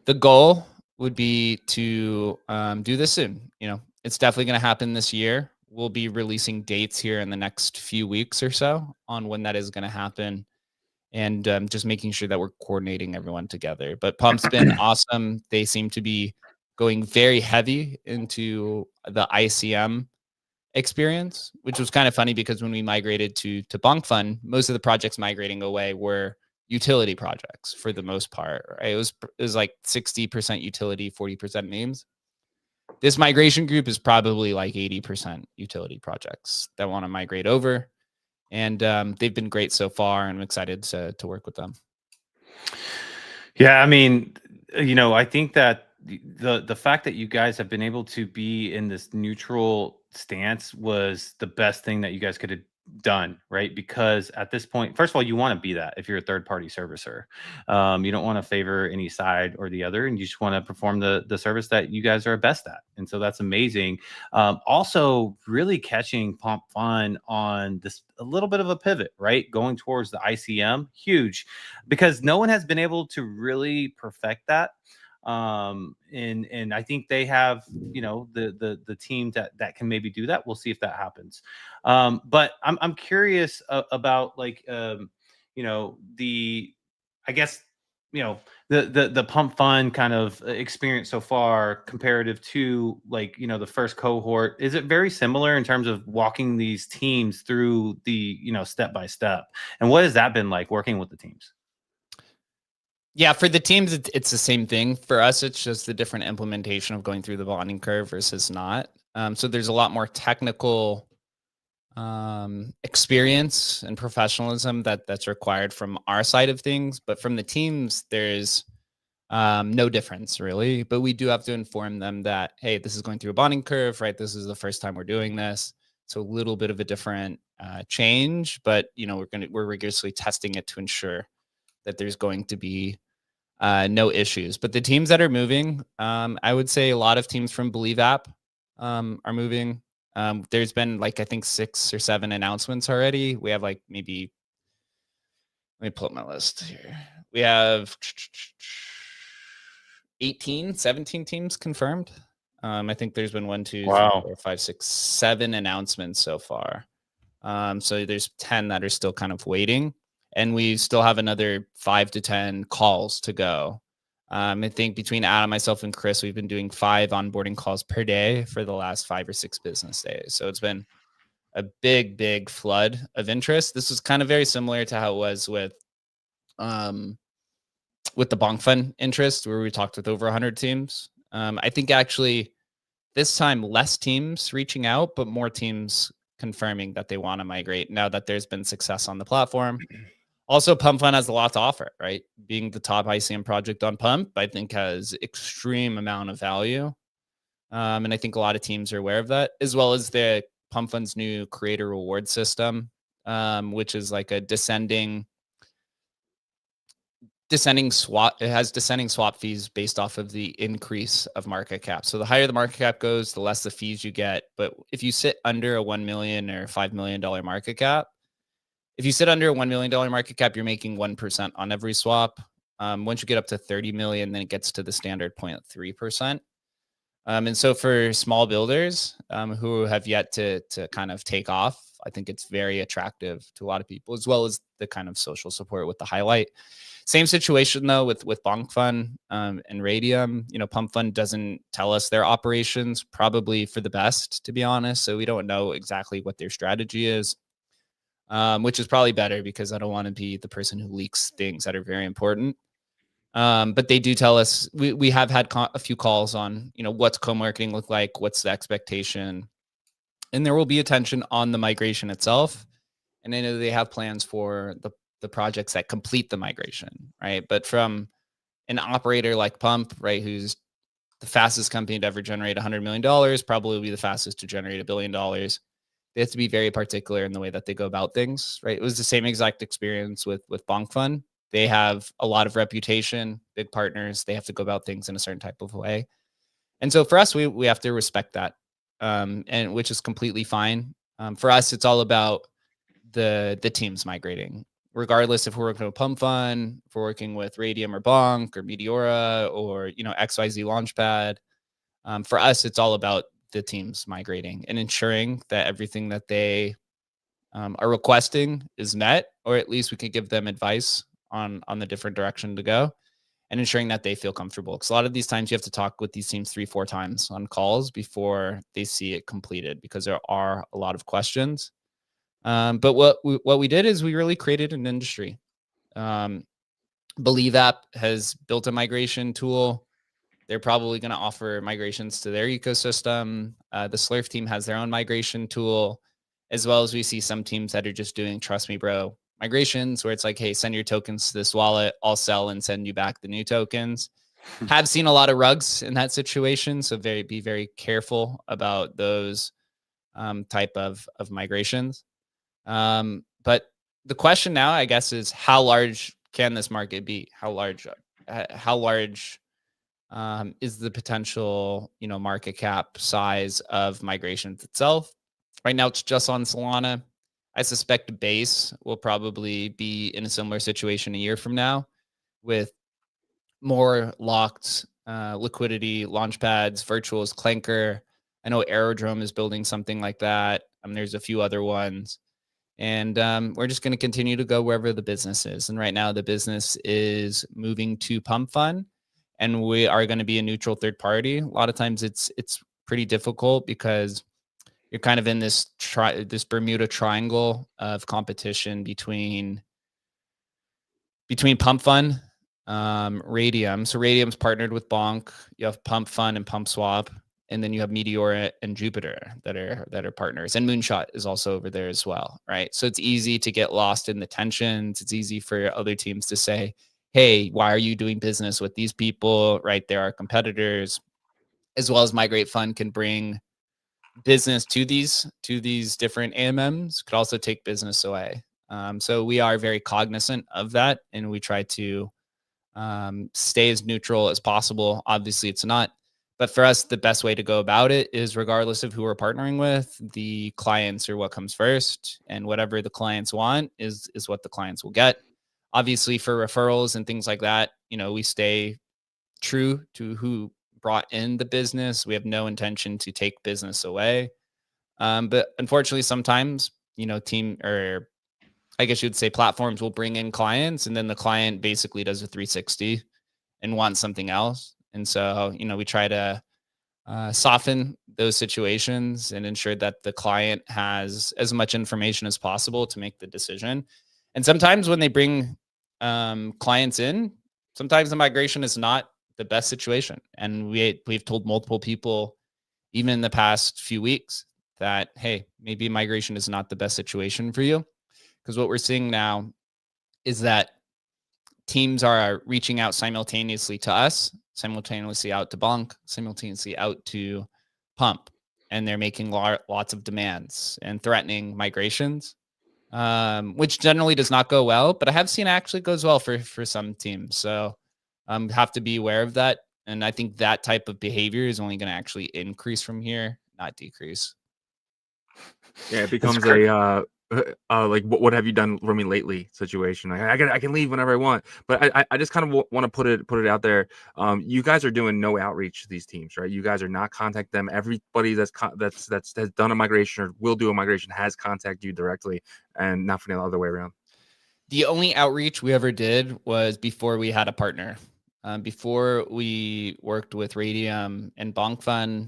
the goal would be to do this soon. You know, it's definitely going to happen this year. We'll be releasing dates here in the next few weeks or so on when that is going to happen, and just making sure that we're coordinating everyone together. But Pump's been awesome. They seem to be going very heavy into the ICM experience, which was kind of funny because when we migrated to BonkFun, most of the projects migrating away were utility projects for the most part. Right? It was like 60% utility, 40% memes. This migration group is probably like 80% utility projects that want to migrate over. And they've been great so far, and I'm excited to work with them.
Yeah, I mean, you know, I think that the fact that you guys have been able to be in this neutral stance was the best thing that you guys could have done, right? Because at this point, first of all, you want to be that if you're a third-party servicer. You don't want to favor any side or the other, and you just want to perform the service that you guys are best at. And so that's amazing. Also, really catching Pump Fun on this a little bit of a pivot, right? Going towards the ICM, huge, because no one has been able to really perfect that. And I think they have, you know, the team that can maybe do that. We'll see if that happens. But I'm curious about, like, you know, I guess, you know, the Pump Fun kind of experience so far comparative to, like, you know, the first cohort. Is it very similar in terms of walking these teams through the, you know, step by step? And what has that been like working with the teams?
Yeah, for the teams, it's the same thing. For us, it's just the different implementation of going through the bonding curve versus not. So there's a lot more technical experience and professionalism that's required from our side of things. But from the teams, there's no difference really. But we do have to inform them that, hey, this is going through a bonding curve, right? This is the first time we're doing this. So a little bit of a different change, but you know, we're rigorously testing it to ensure that there's going to be no issues. But the teams that are moving, I would say a lot of teams from Believe app are moving. There's been, like, I think 6 or 7 announcements already. We have, like, maybe, let me pull up my list here. We have 18, 17 teams confirmed. I think there's been 1, 2, 3, 4, 5, 6, 7 announcements so far. So there's 10 that are still kind of waiting. And we still have another 5 to 10 calls to go. I think between Adam, myself, and Chris, we've been doing 5 onboarding calls per day for the last 5 or 6 business days. So it's been a big flood of interest. This was kind of very similar to how it was with the BonkFun interest, where we talked with over 100 teams. I think actually this time less teams reaching out, but more teams confirming that they want to migrate now that there's been success on the platform. Also, Pump Fun has a lot to offer, right? Being the top ICM project on Pump, I think, has extreme amount of value. And I think a lot of teams are aware of that, as well as the Pump Fun's new creator reward system, which is like a descending swap. It has descending swap fees based off of the increase of market cap. So the higher the market cap goes, the less the fees you get. But if you sit under a $1 million or $5 million market cap, if you sit under a $1 million market cap, you're making 1% on every swap. Once you get up to 30 million, then it gets to the standard 0.3%. And so for small builders who have yet to kind of take off, I think it's very attractive to a lot of people, as well as the kind of social support with the highlight. Same situation though with BonkFun and Radium. You know, Pump Fun doesn't tell us their operations, probably for the best, to be honest. So we don't know exactly what their strategy is. Which is probably better, because I don't want to be the person who leaks things that are very important. But they do tell us, we have had a few calls on, you know, what's co-marketing look like, what's the expectation, and there will be attention on the migration itself. And I know they have plans for the projects that complete the migration, right? But from an operator like Pump, right, who's the fastest company to ever generate $100 million, probably will be the fastest to generate $1 billion. They have to be very particular in the way that they go about things, right? It was the same exact experience with BonkFun. They have a lot of reputation, big partners. They have to go about things in a certain type of way. And so for us, we have to respect that, and which is completely fine. For us, it's all about the teams migrating, regardless if we're working with Pump Fund, if we're working with Radium or Bonk or Meteora or XYZ Launchpad. For us, it's all about the teams migrating and ensuring that everything that they are requesting is met, or at least we can give them advice on the different direction to go, and ensuring that they feel comfortable. Because a lot of these times you have to talk with these teams 3-4 times on calls before they see it completed, because there are a lot of questions. But what we did is we really created an industry. Believe app has built a migration tool. They're probably going to offer migrations to their ecosystem. The Slurf team has their own migration tool, as well as we see some teams that are just doing trust me, bro migrations, where it's like, hey, send your tokens to this wallet, I'll sell and send you back the new tokens. Have seen a lot of rugs in that situation, so be very careful about those type of migrations. But the question now, I guess, is how large can this market be? How large is the potential, market cap size of migrations itself? Right now, it's just on Solana. I suspect Base will probably be in a similar situation a year from now, with more locked liquidity, launchpads, virtuals, Clanker. I know Aerodrome is building something like that. There's a few other ones. And we're just going to continue to go wherever the business is. And right now, the business is moving to Pump Fund, and we are going to be a neutral third party. A lot of times it's pretty difficult because you're kind of in this Bermuda Triangle of competition between Pump Fund, Radium. So Radium's partnered with Bonk. You have Pump Fund and Pump Swap, and then you have Meteora and Jupiter that are partners. And Moonshot is also over there as well, right? So it's easy to get lost in the tensions. It's easy for other teams to say, hey, why are you doing business with these people, right? There are competitors, as well as MigrateFun can bring business to these different AMMs, could also take business away. So we are very cognizant of that, and we try to stay as neutral as possible. Obviously, it's not. But for us, the best way to go about it is, regardless of who we're partnering with, the clients are what comes first, and whatever the clients want is what the clients will get. Obviously, for referrals and things like that, we stay true to who brought in the business. We have no intention to take business away. But unfortunately, sometimes, team, or I guess you'd say platforms, will bring in clients, and then the client basically does a 360 and wants something else. And so, we try to soften those situations and ensure that the client has as much information as possible to make the decision. And sometimes when they bring clients in, sometimes the migration is not the best situation. And we've told multiple people, even in the past few weeks, that, hey, maybe migration is not the best situation for you. Because what we're seeing now is that teams are reaching out simultaneously to us, simultaneously out to Bonk, simultaneously out to Pump, and they're making lots of demands and threatening migrations, which generally does not go well. But I have seen actually goes well for some teams. So have to be aware of that. And I think that type of behavior is only going to actually increase from here, not decrease.
Yeah, it becomes a like, what have you done for me lately situation. I can leave whenever I want, but I just kind of want to put it out there. You guys are doing no outreach to these teams, right? You guys are not contacting them. Everybody that's has done a migration or will do a migration has contacted you directly, and not from the other way around.
The only outreach we ever did was before we had a partner. Before we worked with Radium and BonkFun,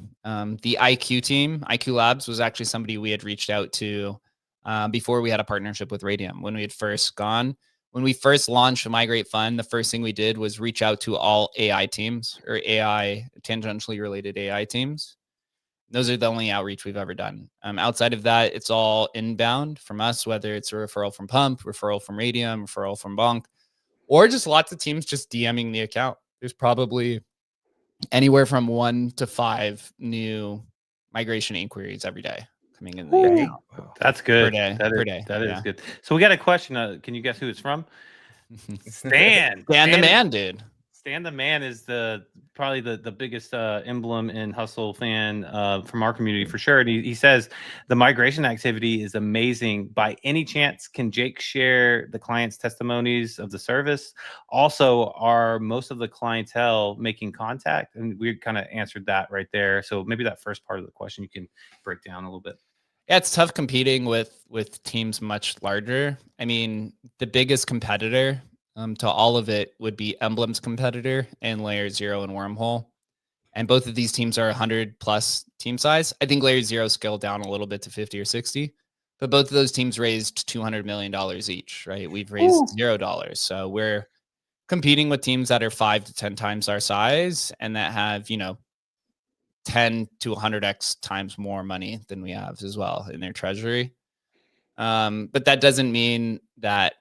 the IQ team, IQ Labs, was actually somebody we had reached out to before we had a partnership with Radium. When we had first when we first launched MigrateFun, the first thing we did was reach out to all AI teams, or AI, tangentially related AI teams. Those are the only outreach we've ever done. Outside of that, it's all inbound from us, whether it's a referral from Pump, referral from Radium, referral from Bonk, or just lots of teams just DMing the account. there's probably anywhere from 1 to 5 new migration inquiries every day coming in the account.
That's good.
Per day.
That is
Yeah.
good. So we got a question. Can you guess who it's from? Stan.
Dan the man, dude.
Stan the man is probably the biggest emblem and hustle fan from our community for sure. And he says the migration activity is amazing. By any chance, can Jake share the client's testimonies of the service? Also, are most of the clientele making contact? And we kind of answered that right there. So maybe that first part of the question you can break down a little bit.
Yeah, it's tough competing with teams much larger. I mean, the biggest competitor to all of it would be Emblem's competitor and Layer Zero and Wormhole. And both of these teams are 100 plus team size. I think Layer Zero scaled down a little bit to 50 or 60, but both of those teams raised $200 million each, right? We've raised $0. So we're competing with teams that are 5 to 10 times our size and that have, 10 to 100x times more money than we have as well in their treasury. But that doesn't mean that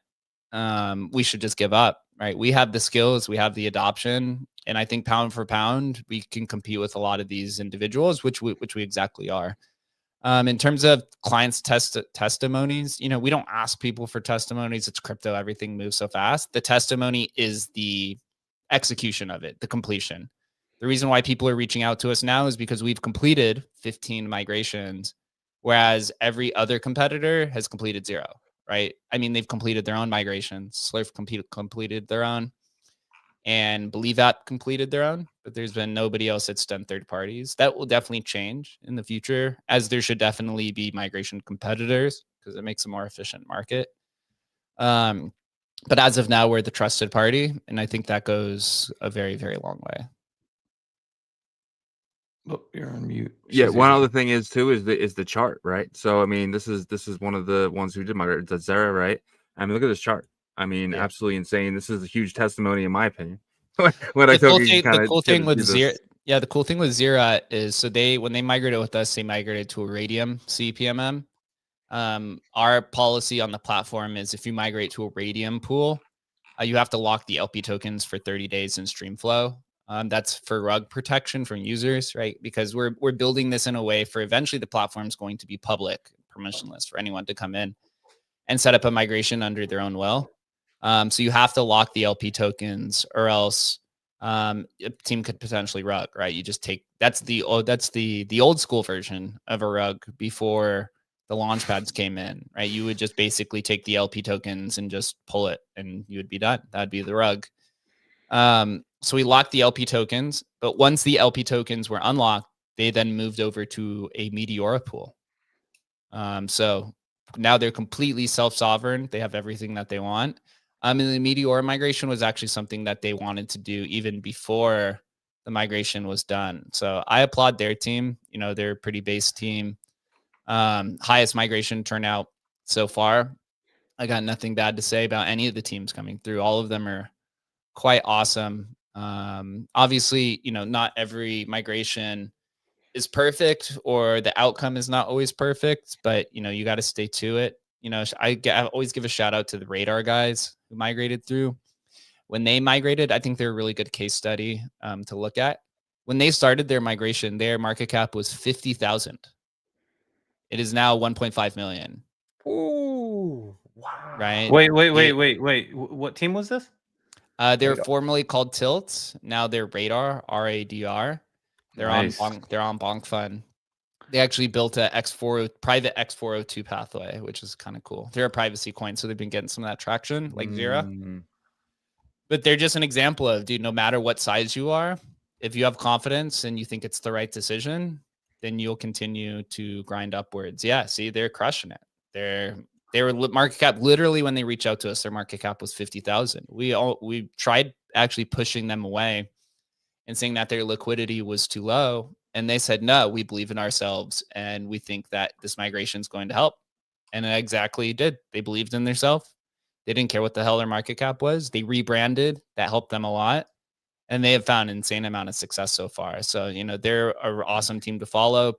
we should just give up, right? We have the skills, we have the adoption, and I think pound for pound, we can compete with a lot of these individuals, which we exactly are. In terms of clients' testimonies, we don't ask people for testimonies. It's crypto. Everything moves so fast. The testimony is the execution of it, the completion. The reason why people are reaching out to us now is because we've completed 15 migrations, whereas every other competitor has completed 0, right? I mean, they've completed their own migrations. Slurf completed their own, and Believe App completed their own, but there's been nobody else that's done third parties. That will definitely change in the future, as there should definitely be migration competitors because it makes a more efficient market. But as of now, we're the trusted party, and I think that goes a very, very long way.
Oh, you're on mute.
Yeah, one other thing is too is the chart, right? So I mean, this is one of the ones who did migrate. It's Zara, right? I mean, look at this chart. I mean,
Yeah.
Absolutely insane. This is a huge testimony, in my opinion.
The cool thing with Zira is, so when they migrated with us, they migrated to a Radium CPMM. Our policy on the platform is if you migrate to a Radium pool, you have to lock the LP tokens for 30 days in Streamflow. That's for rug protection from users, right? Because we're building this in a way for eventually the platform is going to be public, permissionless for anyone to come in and set up a migration under their own will. So you have to lock the LP tokens, or else a team could potentially rug, right? You just take that's the old school version of a rug before the launch pads came in, right? You would just basically take the LP tokens and just pull it, and you would be done. That'd be the rug. So we locked the LP tokens, but once the LP tokens were unlocked, they then moved over to a Meteora pool. So now they're completely self-sovereign. They have everything that they want. And the Meteora migration was actually something that they wanted to do even before the migration was done. So I applaud their team. They're a pretty base team. Highest migration turnout so far. I got nothing bad to say about any of the teams coming through. All of them are quite awesome. Obviously, not every migration is perfect, or the outcome is not always perfect, but you got to stay to it. I always give a shout out to the Radar guys who migrated through. When they migrated, I think they're a really good case study to look at. When they started their migration, their market cap was 50,000. It is now 1.5 million.
Ooh, wow.
Right.
Wait. What team was this?
They were formerly called Tilt. Now they're Radar, RADR. They're
Nice.
on BonkFun. They actually built a private X402 pathway, which is kind of cool. They're a privacy coin, so they've been getting some of that traction, like Zira. But they're just an example of, dude, no matter what size you are, if you have confidence and you think it's the right decision, then you'll continue to grind upwards. Yeah, see, they're crushing it. They were market cap, literally when they reached out to us, their market cap was 50,000. We tried actually pushing them away and saying that their liquidity was too low. And they said, no, we believe in ourselves and we think that this migration is going to help. And it exactly did. They believed in themselves. They didn't care what the hell their market cap was. They rebranded. That helped them a lot. And they have found an insane amount of success so far. So, they're an awesome team to follow.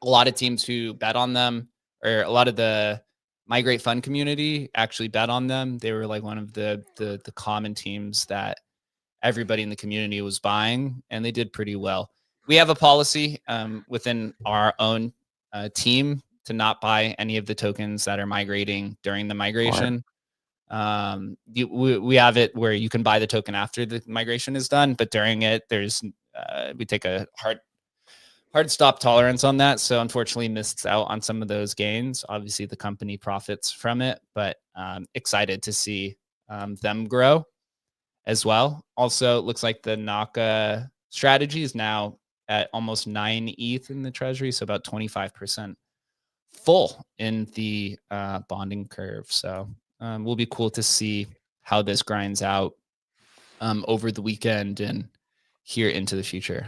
A lot of teams who bet on them, or a lot of the MigrateFun community actually bet on them. They were like one of the common teams that everybody in the community was buying, and they did pretty well. We have a policy within our own team to not buy any of the tokens that are migrating during the migration. We have it where you can buy the token after the migration is done, but during it, there's we take a hard stop tolerance on that. So unfortunately missed out on some of those gains. Obviously the company profits from it, but excited to see them grow as well. Also, it looks like the Naka strategy is now at almost 9 ETH in the treasury, so about 25% full in the bonding curve. So will be cool to see how this grinds out over the weekend and here into the future.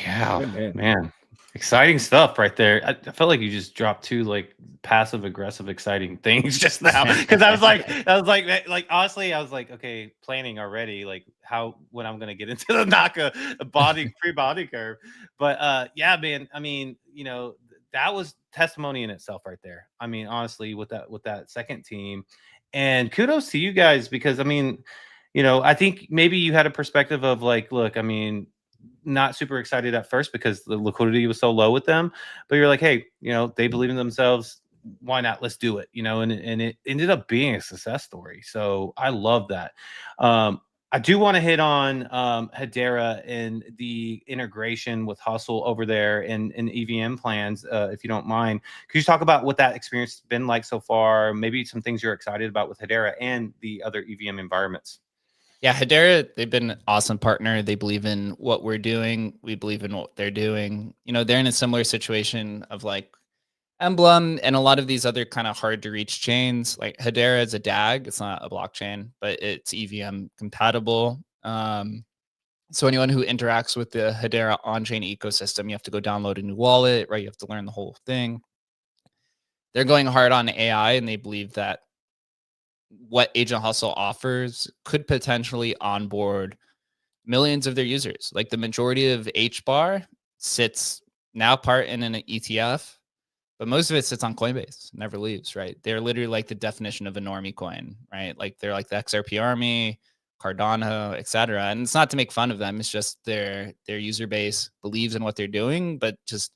Yeah, man. Exciting stuff right there. I felt like you just dropped two like passive aggressive exciting things just now, because I was like honestly I was like, okay, planning already like when I'm gonna get into the Naka pre-body curve. But yeah, man, I mean, you know, that was testimony in itself right there. I mean, honestly, with that second team, and kudos to you guys, because I mean, you know, I think maybe you had a perspective of like, look, I mean, not super excited at first because the liquidity was so low with them, but you're like, hey, you know, they believe in themselves, why not? Let's do it, you know, and it ended up being a success story. So I love that. I do want to hit on Hedera and the integration with Hustle over there and EVM plans, if you don't mind. Could you talk about what that experience has been like so far? Maybe some things you're excited about with Hedera and the other EVM environments.
Yeah, Hedera, they've been an awesome partner. They believe in what we're doing. We believe in what they're doing. You know, they're in a similar situation of like Emblem and a lot of these other kind of hard to reach chains. Like Hedera is a DAG. It's not a blockchain, but it's EVM compatible. So anyone who interacts with the Hedera on-chain ecosystem, you have to go download a new wallet, right? You have to learn the whole thing. They're going hard on AI, and they believe that what AgentHustle offers could potentially onboard millions of their users. Like the majority of HBAR sits now part in an ETF, but most of it sits on Coinbase, never leaves, right? They're literally like the definition of a normie coin, right? Like they're like the XRP army, Cardano, etc. And it's not to make fun of them. It's just their user base believes in what they're doing, but just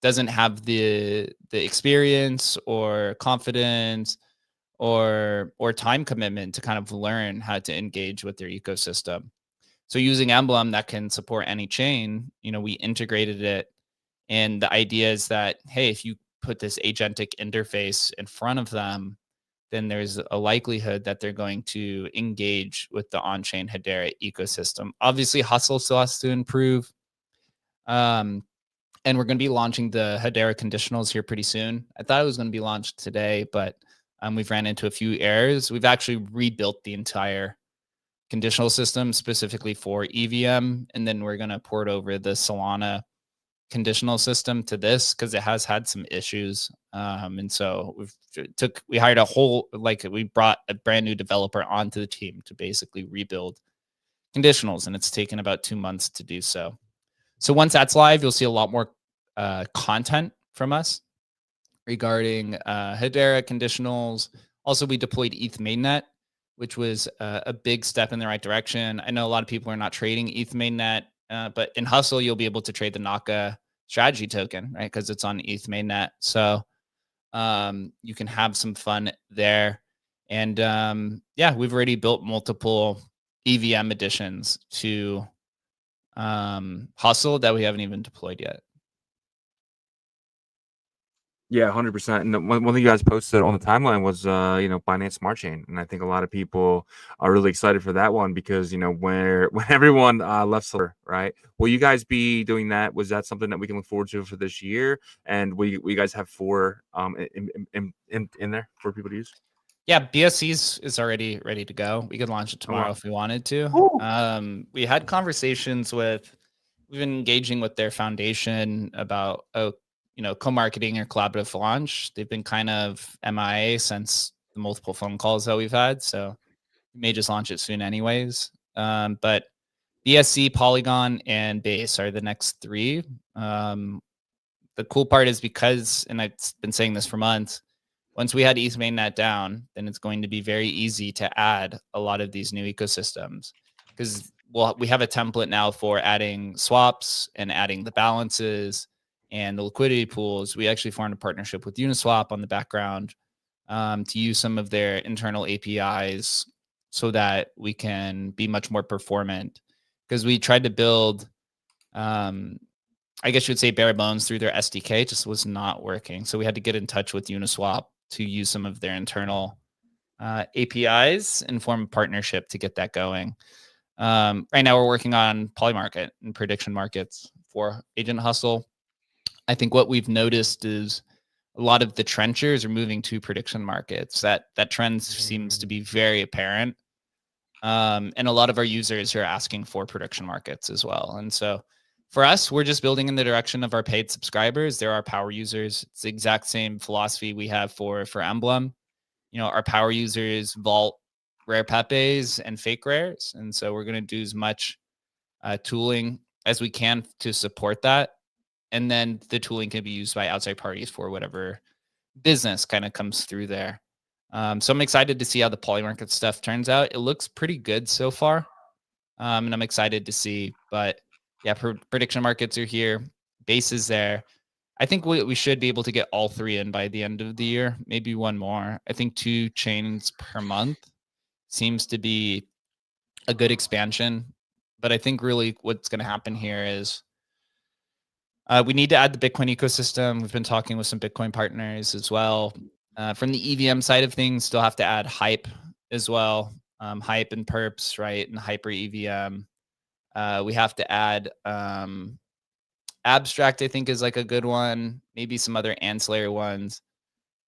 doesn't have the experience or confidence or time commitment to kind of learn how to engage with their ecosystem. So using Emblem that can support any chain, you know, we integrated it. And the idea is that, hey, if you put this agentic interface in front of them, then there's a likelihood that they're going to engage with the on-chain Hedera ecosystem. Obviously, Hustle still has to improve. And we're going to be launching the Hedera conditionals here pretty soon. I thought it was going to be launched today, but we've ran into a few errors. We've actually rebuilt the entire conditional system specifically for EVM, and then we're going to port over the Solana conditional system to this because it has had some issues. And so we hired we brought a brand new developer onto the team to basically rebuild conditionals, and it's taken about 2 months to do so. So once that's live, you'll see a lot more content from us regarding Hedera conditionals. Also, we deployed ETH mainnet, which was a big step in the right direction. I know a lot of people are not trading ETH mainnet, but in Hustle, you'll be able to trade the Naka strategy token, right? Because it's on ETH mainnet. So you can have some fun there. And yeah, we've already built multiple EVM additions to Hustle that we haven't even deployed yet.
Yeah, 100%. And one thing you guys posted on the timeline was, you know, Binance Smart Chain, and I think a lot of people are really excited for that one because, you know, when everyone left Solar, right? Will you guys be doing that? Was that something that we can look forward to for this year? And will you guys have 4 in there for people to use?
Yeah, BSC is already ready to go. We could launch it tomorrow if we wanted to. We had conversations we've been engaging with their foundation about you know, co-marketing or collaborative launch. They've been kind of MIA since the multiple phone calls that we've had. So we may just launch it soon anyways. But BSC, Polygon, and Base are the next 3. The cool part is because, and I've been saying this for months, once we had ETH mainnet down, then it's going to be very easy to add a lot of these new ecosystems. because we have a template now for adding swaps and adding the balances and the liquidity pools. We actually formed a partnership with Uniswap on the background to use some of their internal APIs so that we can be much more performant. Because we tried to build, I guess you would say bare bones through their SDK, just was not working. So we had to get in touch with Uniswap to use some of their internal APIs and form a partnership to get that going. Right now we're working on Polymarket and prediction markets for AgentHustle. I think what we've noticed is a lot of the trenchers are moving to prediction markets. That trend seems to be very apparent. And a lot of our users are asking for prediction markets as well. And so for us, we're just building in the direction of our paid subscribers. They're our power users. It's the exact same philosophy we have for Emblem. Our power users vault rare pepes and fake rares. And so we're going to do as much tooling as we can to support that. And then the tooling can be used by outside parties for whatever business kind of comes through there. So I'm excited to see how the Polymarket stuff turns out. It looks pretty good so far. And I'm excited to see, but yeah, prediction markets are here. Base is there. I think we should be able to get all three in by the end of the year, maybe one more. I think 2 chains per month seems to be a good expansion. But I think really what's going to happen here is we need to add the Bitcoin ecosystem. We've been talking with some Bitcoin partners as well. From the EVM side of things, still have to add Hype as well. Hype and Perps, right? And Hyper EVM. We have to add Abstract, I think, is like a good one. Maybe some other ancillary ones,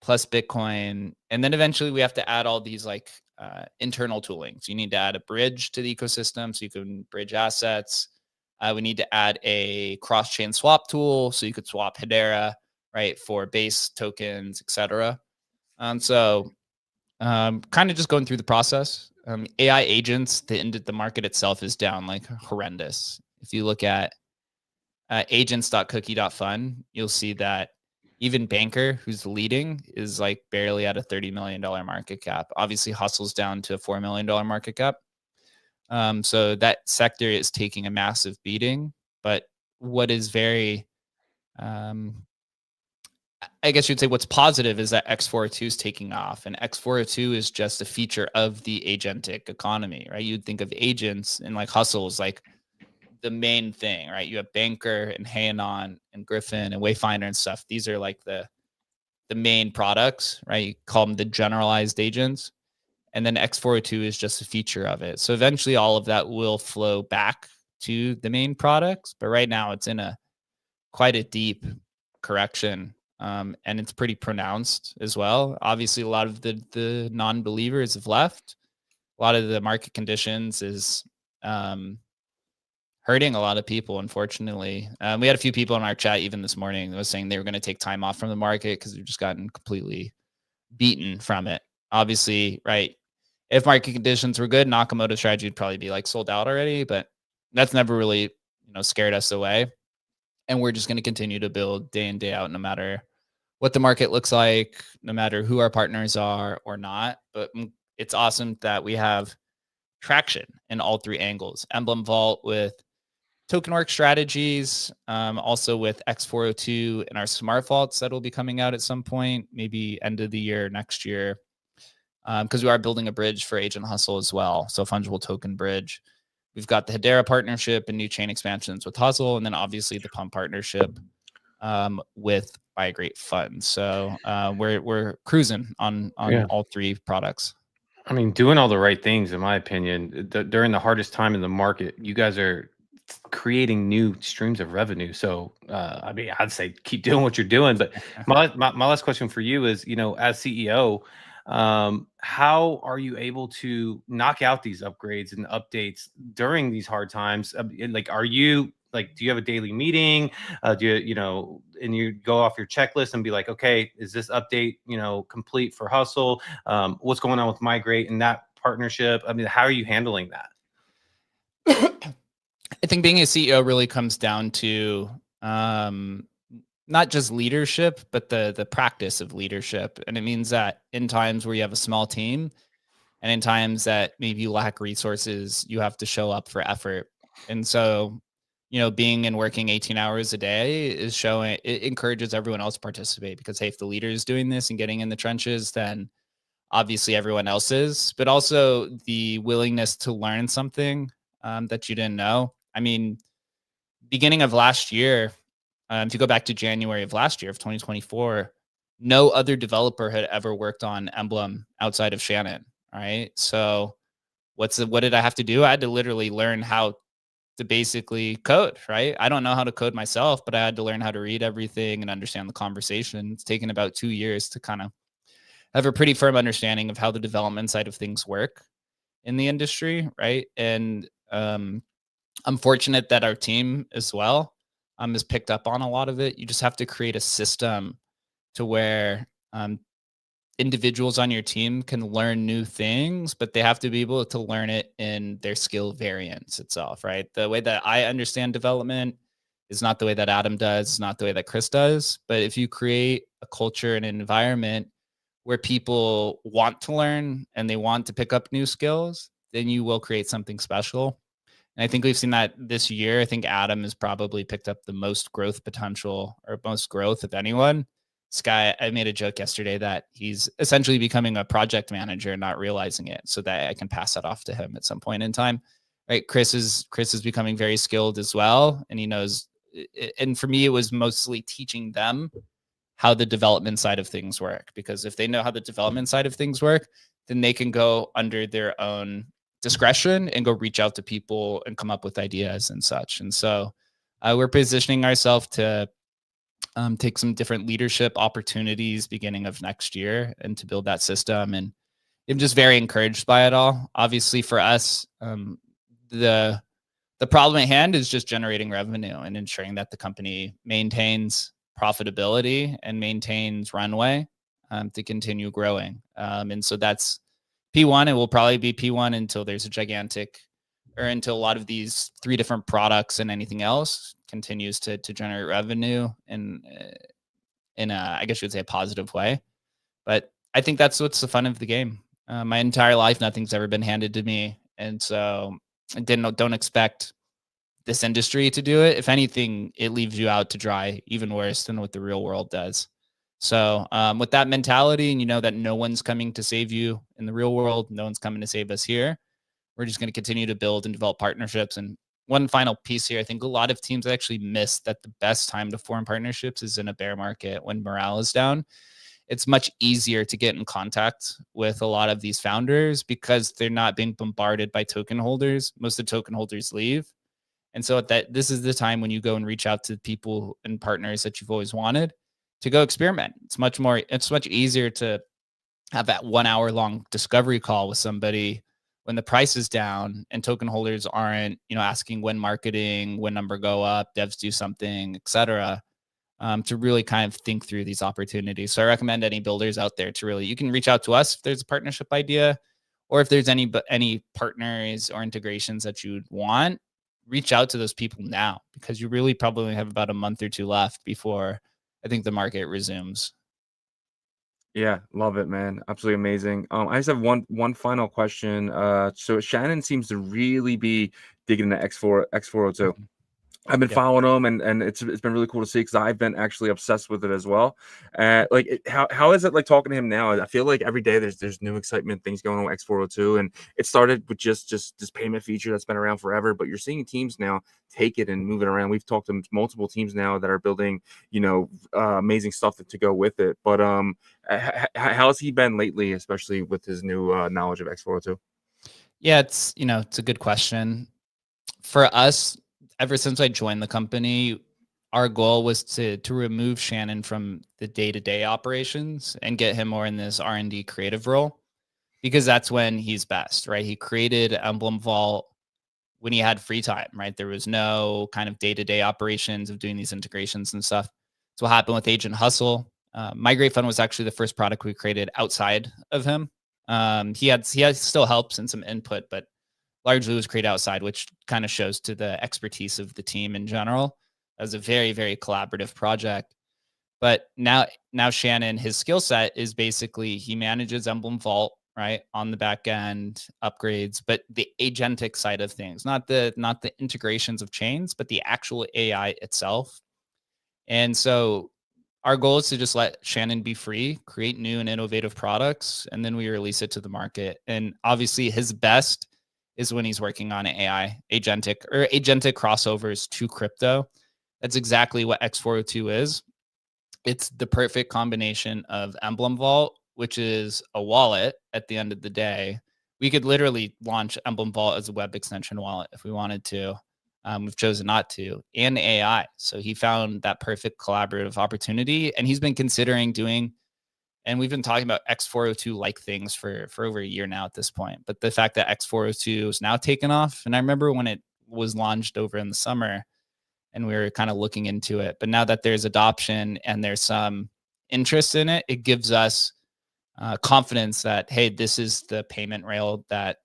plus Bitcoin. And then eventually we have to add all these like internal tooling. So you need to add a bridge to the ecosystem so you can bridge assets. We need to add a cross-chain swap tool so you could swap Hedera, right, for base tokens, etc. So kind of just going through the process. AI agents, the market itself is down like horrendous. If you look at agents.cookie.fun, you'll see that even Banker, who's leading, is like barely at a $30 million market cap. Obviously, Hustle's down to a $4 million market cap. So that sector is taking a massive beating. But what is very, I guess you'd say what's positive is that X402 is taking off. And X402 is just a feature of the agentic economy, right? You'd think of agents and like Hustle is like the main thing, right? You have Banker and Hayanon and Griffin and Wayfinder and stuff. These are like the main products, right? You call them the generalized agents. And then X402 is just a feature of it. So eventually all of that will flow back to the main products. But right now it's in quite a deep correction. And it's pretty pronounced as well. Obviously, a lot of the non-believers have left. A lot of the market conditions is hurting a lot of people, unfortunately. We had a few people in our chat even this morning that was saying they were going to take time off from the market because they've just gotten completely beaten from it. Obviously, right, if market conditions were good, Nakamoto strategy would probably be like sold out already, but that's never really scared us away. And we're just going to continue to build day in, day out, no matter what the market looks like, no matter who our partners are or not. But it's awesome that we have traction in all three angles. Emblem Vault with token work strategies, also with X402 and our smart vaults that will be coming out at some point, maybe end of the year, next year, because we are building a bridge for AgentHustle as well. So fungible token bridge. We've got the Hedera partnership and new chain expansions with Hustle, and then obviously the Pump partnership with MigrateFun. So we're cruising on all three products.
I mean, doing all the right things, in my opinion, during the hardest time in the market, you guys are creating new streams of revenue. So, I mean, I'd say keep doing what you're doing. But my last question for you is, as CEO, how are you able to knock out these upgrades and updates during these hard times? Like, are you like, do you have a daily meeting? Do you, and you go off your checklist and be like, okay, is this update, complete for Hustle? What's going on with Migrate and that partnership? I mean, how are you handling that?
I think being a CEO really comes down to not just leadership, but the practice of leadership. And it means that in times where you have a small team, And in times that maybe you lack resources, you have to show up for effort. And so, being and working 18 hours a day is showing, it encourages everyone else to participate, because hey, if the leader is doing this and getting in the trenches, then obviously everyone else is, but also the willingness to learn something that you didn't know. I mean, beginning of last year, if you go back to January of last year of 2024, no other developer had ever worked on Emblem outside of Shannon. Right. So what did I have to do? I had to literally learn how to basically code, right? I don't know how to code myself, but I had to learn how to read everything and understand the conversation. It's taken about 2 years to kind of have a pretty firm understanding of how the development side of things work in the industry, right? And I'm fortunate that our team as well has picked up on a lot of it. You just have to create a system to where individuals on your team can learn new things, but they have to be able to learn it in their skill variance itself, right? The way that I understand development is not the way that Adam does, it's not the way that Chris does. But if you create a culture and an environment where people want to learn and they want to pick up new skills, then you will create something special. And I think we've seen that this year. I think Adam has probably picked up the most growth potential, or most growth of anyone. Sky, I made a joke yesterday that he's essentially becoming a project manager and not realizing it, so that I can pass that off to him at some point in time. Right. Chris is becoming very skilled as well. And he knows, and for me, it was mostly teaching them how the development side of things work, because if they know how the development side of things work, then they can go under their own discretion and go reach out to people and come up with ideas and such. And so we're positioning ourselves to take some different leadership opportunities beginning of next year and to build that system. And I'm just very encouraged by it all. Obviously for us, the problem at hand is just generating revenue and ensuring that the company maintains profitability and maintains runway to continue growing. And so that's P1. It will probably be P1 until there's a gigantic, or until a lot of these 3 different products and anything else continues to generate revenue in a, I guess you would say, a positive way. But I think that's what's the fun of the game. My entire life, nothing's ever been handed to me. And so I don't expect this industry to do it. If anything, it leaves you out to dry even worse than what the real world does. So with that mentality, and you know that no one's coming to save you in the real world, no one's coming to save us here, we're just going to continue to build and develop partnerships. And one final piece here, I think a lot of teams actually miss that the best time to form partnerships is in a bear market when morale is down. It's much easier to get in contact with a lot of these founders because they're not being bombarded by token holders. Most of the token holders leave. And so this is the time when you go and reach out to people and partners that you've always wanted to go experiment. It's much easier to have that 1 hour long discovery call with somebody when the price is down and token holders aren't, asking when marketing, when number go up, devs do something, etc. To really kind of think through these opportunities. So I recommend any builders out there to really, you can reach out to us if there's a partnership idea, or if there's any partners or integrations that you'd want, reach out to those people now, because you really probably have about a month or 2 left before I think the market resumes.
Yeah, love it, man. Absolutely amazing. I just have one final question. So Shannon seems to really be digging into X402. I've been following them, and it's been really cool to see, because I've been actually obsessed with it as well. How is it like talking to him now? I feel like every day there's new excitement, things going on with X402, and it started with just this payment feature that's been around forever. But you're seeing teams now take it and move it around. We've talked to multiple teams now that are building, amazing stuff to go with it. But how has he been lately, especially with his new knowledge of X402?
Yeah, it's a good question. For us, ever since I joined the company, our goal was to remove Shannon from the day-to-day operations and get him more in this R&D creative role, because that's when he's best, right? He created Emblem Vault when he had free time, right? There was no kind of day-to-day operations of doing these integrations and stuff. So what happened with AgentHustle, MigrateFun was actually the first product we created outside of him. He had still helps and some input, but largely was created outside, which kind of shows to the expertise of the team in general. As a very, very collaborative project. But now Shannon, his skill set is basically he manages Emblem Vault right, on the back end, upgrades, but the agentic side of things, not the integrations of chains, but the actual AI itself. And so our goal is to just let Shannon be free, create new and innovative products, and then we release it to the market. And obviously his best is when he's working on agentic crossovers to crypto. That's exactly what X402 is. It's the perfect combination of Emblem Vault, which is a wallet at the end of the day. We could literally launch Emblem Vault as a web extension wallet if we wanted to. We've chosen not to, and AI. So he found that perfect collaborative opportunity, and he's been considering doing, and we've been talking about X402 like things for over a year now at this point. But the fact that X402 is now taken off, and I remember when it was launched over in the summer, and we were kind of looking into it. But now that there's adoption and there's some interest in it, it gives us confidence that, hey, this is the payment rail that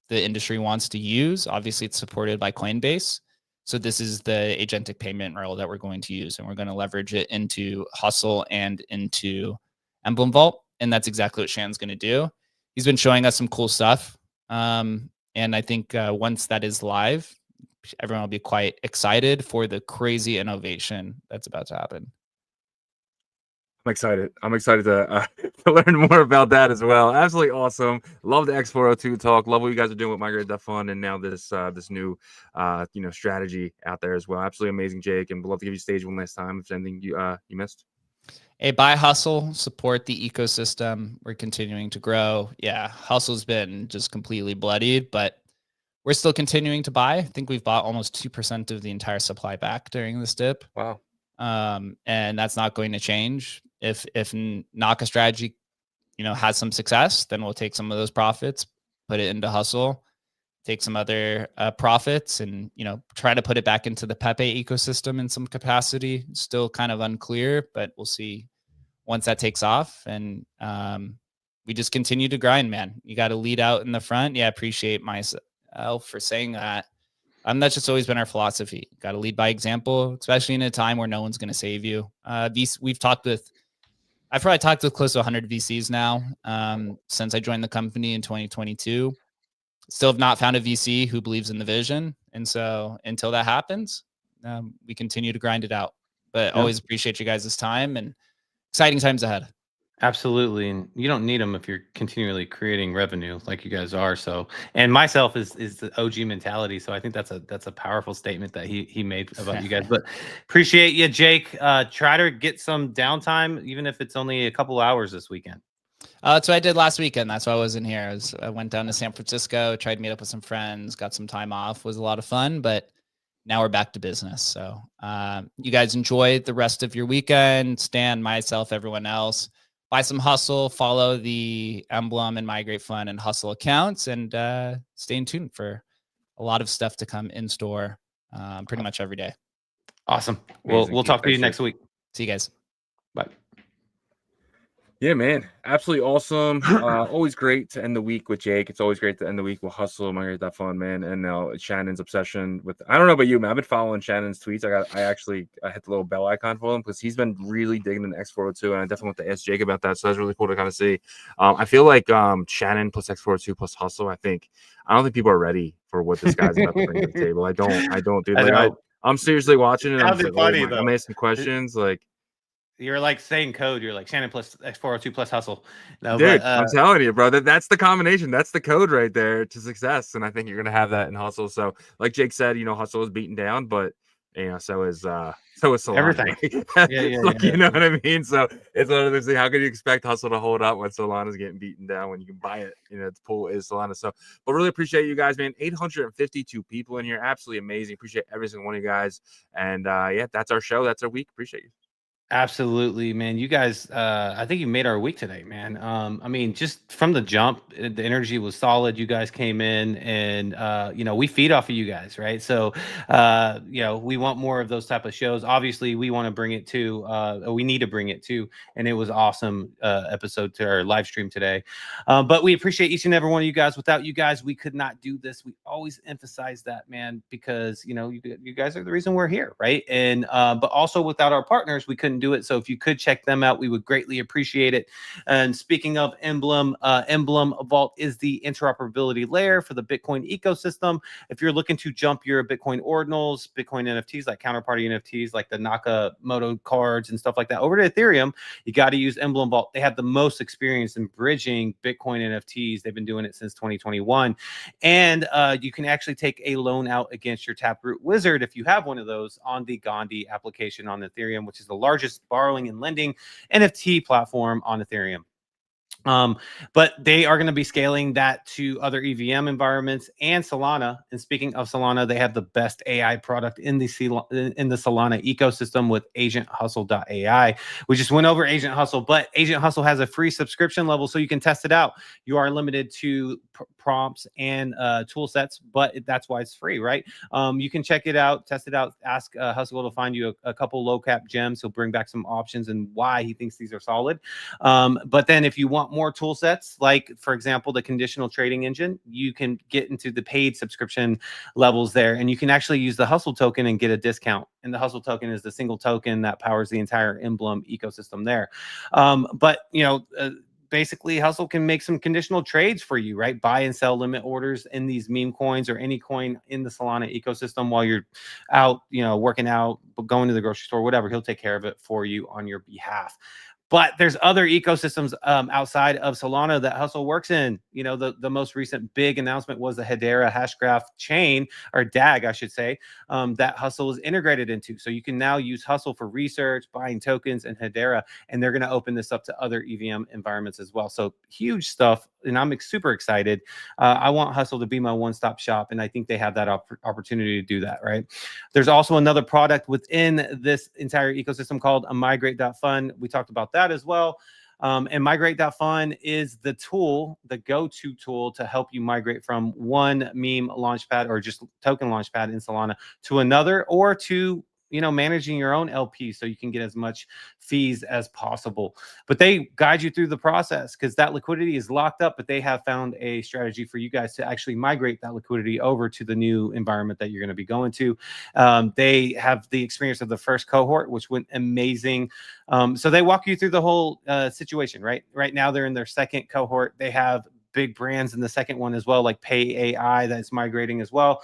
the industry wants to use. Obviously, it's supported by Coinbase. So this is the agentic payment rail that we're going to use, and we're going to leverage it into Hustle and into Emblem Vault. And that's exactly what Shannon's going to do. He's been showing us some cool stuff. And I think once that is live, everyone will be quite excited for the crazy innovation that's about to happen.
I'm excited. I'm excited to learn more about that as well. Absolutely awesome. Love the X402 talk. Love what you guys are doing with MigrateFun, and now this this new strategy out there as well. Absolutely amazing, Jake. And we'd love to give you stage one last time if there's anything you missed.
Hey, buy Hustle, support the ecosystem. We're continuing to grow. Yeah, Hustle's been just completely bloodied, but we're still continuing to buy. I think we've bought almost 2% of the entire supply back during this dip.
Wow.
And that's not going to change. If Naka strategy, has some success, then we'll take some of those profits, put it into Hustle, take some other profits, and try to put it back into the Pepe ecosystem in some capacity. Still kind of unclear, but we'll see once that takes off. And we just continue to grind, man. You got to lead out in the front. Yeah, I appreciate myself for saying that. That's just always been our philosophy. Got to lead by example, especially in a time where no one's going to save you. I've probably talked with close to 100 VCs now since I joined the company in 2022. Still have not found a VC who believes in the vision. And so until that happens, we continue to grind it out. But always appreciate you guys' time, and exciting times ahead.
Absolutely. And you don't need them if you're continually creating revenue like you guys are. So, and myself is the OG mentality. So I think that's a powerful statement that he made about you guys. But appreciate you, Jake. Try to get some downtime, even if it's only a couple hours this weekend.
That's what I did last weekend. That's why I wasn't here. I went down to San Francisco, tried to meet up with some friends, got some time off. It was a lot of fun, but now we're back to business. So you guys enjoy the rest of your weekend. Stan, myself, everyone else. Buy some Hustle, follow the Emblem and MigrateFun and Hustle accounts, and stay in tune for a lot of stuff to come in store pretty much every day.
Awesome. We'll talk to you next week.
See you guys.
Bye.
Yeah, man. Absolutely awesome. Always great to end the week with Jake. It's always great to end the week with Hustle, MigrateFun, man. And now Shannon's obsession with, I don't know about you, man. I've been following Shannon's tweets. I hit the little bell icon for him because he's been really digging in X402. And I definitely want to ask Jake about that. So that's really cool to kind of see. I feel like Shannon plus X402 plus Hustle, I don't think people are ready for what this guy's about to bring to the table. I don't, dude. Like, I'm seriously watching it. I'm like, funny, I'm asking questions like,
you're like saying code. You're like Shannon plus X402 plus Hustle. No,
dude, but, I'm telling you, bro. That's the combination. That's the code right there to success. And I think you're gonna have that in Hustle. So, like Jake said, Hustle is beaten down, but so is Solana.
Everything.
You know what I mean? So it's one of those things. How can you expect Hustle to hold up when Solana's getting beaten down when you can buy it? The pool is Solana. So, but really appreciate you guys, man. 852 people in here. Absolutely amazing. Appreciate every single one of you guys. And that's our show. That's our week. Appreciate you.
Absolutely, man. You guys, I think you made our week today, man. I mean, just from the jump, the energy was solid. You guys came in and, we feed off of you guys, right? So, we want more of those type of shows. Obviously, we want to bring it to, we need to bring it to, and it was awesome episode to our live stream today. But we appreciate each and every one of you guys. Without you guys, we could not do this. We always emphasize that, man, because, you guys are the reason we're here, right? And, but also without our partners, we couldn't couldn't do it. So if you could check them out, we would greatly appreciate it. And speaking of Emblem, Emblem Vault is the interoperability layer for the Bitcoin ecosystem. If you're looking to jump your Bitcoin ordinals, Bitcoin NFTs, like counterparty NFTs, like the Nakamoto cards and stuff like that, over to Ethereum, you got to use Emblem Vault. They have the most experience in bridging Bitcoin NFTs. They've been doing it since 2021. And you can actually take a loan out against your Taproot Wizard if you have one of those on the Gandhi application on Ethereum, which is the largest borrowing and lending NFT platform on Ethereum. But they are going to be scaling that to other EVM environments and Solana. And speaking of Solana, they have the best AI product in the Solana ecosystem with AgentHustle.ai. We just went over AgentHustle, but AgentHustle has a free subscription level so you can test it out. You are limited to prompts and tool sets, but that's why it's free, right? You can check it out, test it out, ask Hustle to find you a couple low cap gems. He'll bring back some options and why he thinks these are solid. But then if you want more tool sets, like for example, the conditional trading engine, you can get into the paid subscription levels there, and you can actually use the Hustle token and get a discount. And the Hustle token is the single token that powers the entire Emblem ecosystem there. But you know, basically Hustle can make some conditional trades for you, right? Buy and sell limit orders in these meme coins or any coin in the Solana ecosystem while you're out, you know, working out, going to the grocery store, whatever. He'll take care of it for you on your behalf. But there's other ecosystems outside of Solana that Hustle works in. You know, the most recent big announcement was the Hedera Hashgraph chain, or DAG, I should say, that Hustle is integrated into. So you can now use Hustle for research, buying tokens, and Hedera, and they're going to open this up to other EVM environments as well. So huge stuff, and I'm super excited. I want Hustle to be my one-stop shop, and I think they have that opportunity to do that, right? There's also another product within this entire ecosystem called a MigrateFun. We talked about that as well. And MigrateFun is the tool, the go-to tool to help you migrate from one meme launchpad or just token launchpad in Solana to another, or to, you know, managing your own LP so you can get as much fees as possible. But they guide you through the process because that liquidity is locked up, but they have found a strategy for you guys to actually migrate that liquidity over to the new environment that you're going to be going to. They have the experience of the first cohort, which went amazing. So they walk you through the whole situation, right? Right now they're in their second cohort. They have big brands in the second one as well, like Pay AI that's migrating as well.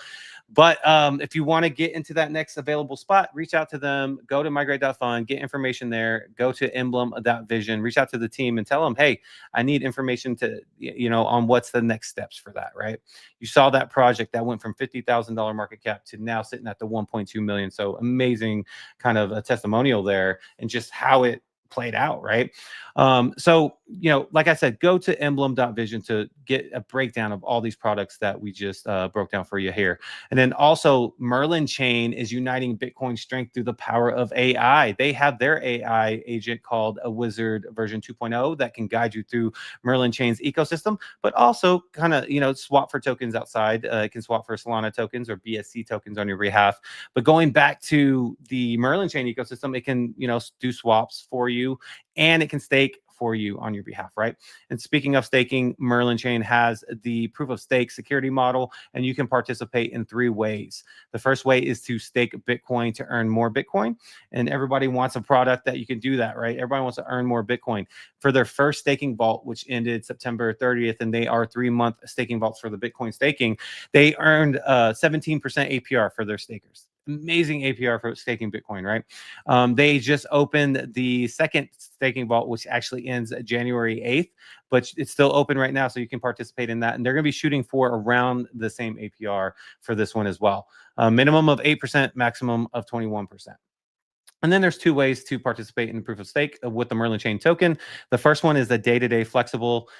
But if you want to get into that next available spot, reach out to them, go to MigrateFun, get information there, go to emblem.vision, reach out to the team and tell them, hey, I need information to, you know, on what's the next steps for that, right? You saw that project that went from $50,000 market cap to now sitting at the 1.2 million. So amazing kind of a testimonial there, and just how it played out, right? So, you know, like I said, go to emblem.vision to get a breakdown of all these products that we just broke down for you here. And then also Merlin Chain is uniting Bitcoin strength through the power of AI. They have their AI agent called a Wizard version 2.0 that can guide you through Merlin Chain's ecosystem, but also kind of, you know, swap for tokens outside. It can swap for Solana tokens or BSC tokens on your behalf. But going back to the Merlin Chain ecosystem, it can, you know, do swaps for you, and it can stake for you on your behalf, right? And speaking of staking, Merlin Chain has the proof of stake security model, and you can participate in 3 ways. The first way is to stake Bitcoin to earn more Bitcoin, and everybody wants a product that you can do that, right? Everybody wants to earn more Bitcoin. For their first staking vault, which ended September 30th, and they are 3-month staking vaults for the Bitcoin staking, they earned 17% APR for their stakers. Amazing APR for staking Bitcoin, right? They just opened the second staking vault, which actually ends January 8th, but it's still open right now, so you can participate in that. And they're going to be shooting for around the same APR for this one as well. Minimum of 8%, maximum of 21%. And then there's 2 ways to participate in the proof of stake with the Merlin Chain token. The first one is the day-to-day flexible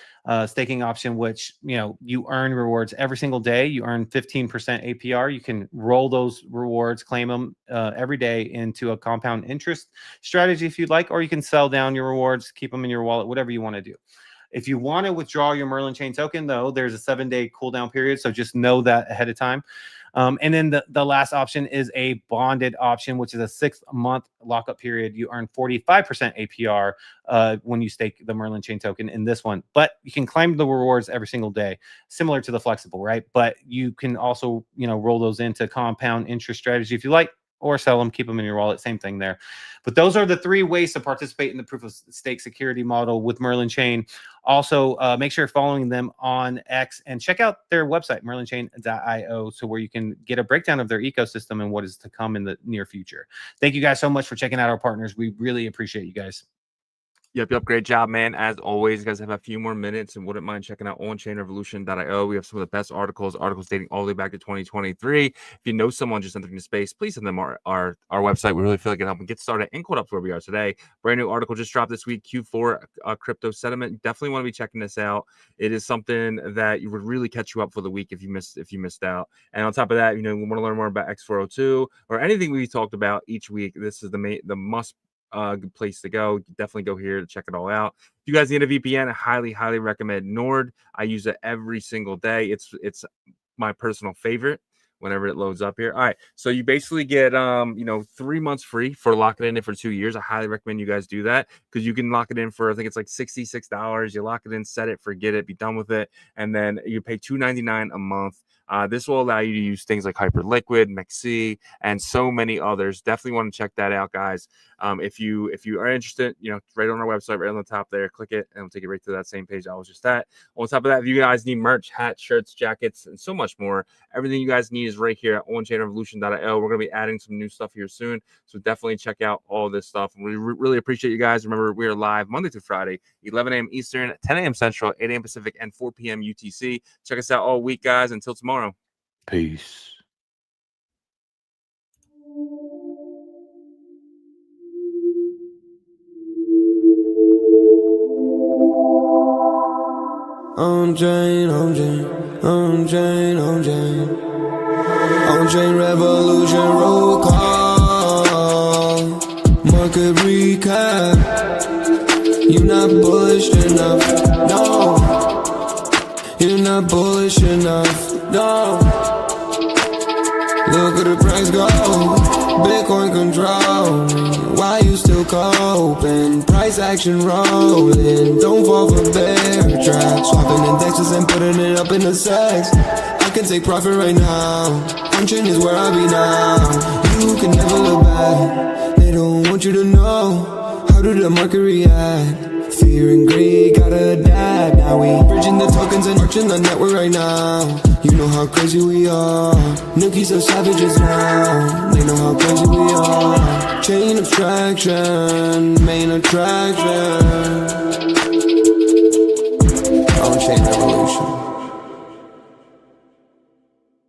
staking option, which, you know, you earn rewards every single day. You earn 15% APR. You can roll those rewards, claim them every day into a compound interest strategy if you'd like, or you can sell down your rewards, keep them in your wallet, whatever you want to do. If you want to withdraw your Merlin Chain token, though, there's a 7-day cooldown period, so just know that ahead of time. And then the last option is a bonded option, which is a 6-month lockup period. You earn 45% APR when you stake the Merlin Chain token in this one. But you can claim the rewards every single day, similar to the flexible, right? But you can also, you know, roll those into compound interest strategy if you like. or sell them, keep them in your wallet, same thing there. But those are the 3 ways to participate in the proof of stake security model with Merlin Chain. Also, make sure you're following them on X and check out their website, merlinchain.io, so where you can get a breakdown of their ecosystem and what is to come in the near future. Thank you guys so much for checking out our partners. We really appreciate you guys.
Yep. Great job, man. As always, you guys have a few more minutes and wouldn't mind checking out onchainrevolution.io. We have some of the best articles dating all the way back to 2023. If you know someone just entering the space, please send them our website. We really feel like it can help them get started and caught up to where we are today. Brand new article just dropped this week, Q4 crypto sentiment. You definitely want to be checking this out. It is something that you would really catch you up for the week if you missed out. And on top of that, you know, you want to learn more about X402 or anything we talked about each week. This is the must good place to go. Definitely go here to check it all out. If you guys need a VPN, I highly recommend Nord. I use it every single day. It's my personal favorite whenever it loads up here. All right, so you basically get 3 months free for locking it in for 2 years. I highly recommend you guys do that because you can lock it in for, I think it's like $66. You lock it in, set it, forget it, be done with it, and then you pay $2.99 a month. This will allow you to use things like Hyperliquid, MEXC, and so many others. Definitely want to check that out, guys. If you are interested, right on our website, right on the top there, click it, and it'll take you right to that same page I was just at. On top of that, if you guys need merch, hats, shirts, jackets, and so much more, everything you guys need is right here at onchainrevolution.io. We're going to be adding some new stuff here soon, so definitely check out all this stuff. We really appreciate you guys. Remember, we are live Monday through Friday, 11 a.m. Eastern, 10 a.m. Central, 8 a.m. Pacific, and 4 p.m. UTC. Check us out all week, guys. Until tomorrow.
Peace.
OnChain revolution roll call. Market recap. You're not bullish enough. No. You're not bullish enough. No. Look at the price go. Bitcoin control. Why you still coping? Price action rolling. Don't fall for bear trap. Swapping indexes and putting it up in the sex. I can take profit right now. OnChain is where I be now. You can never look back. They don't want you to know. How do the market react? Fear and greed gotta adapt. Now we bridging the tokens and marching the network right now. You know how crazy we are. Nookies are savages now. They know how crazy we are. Chain abstraction, main attraction.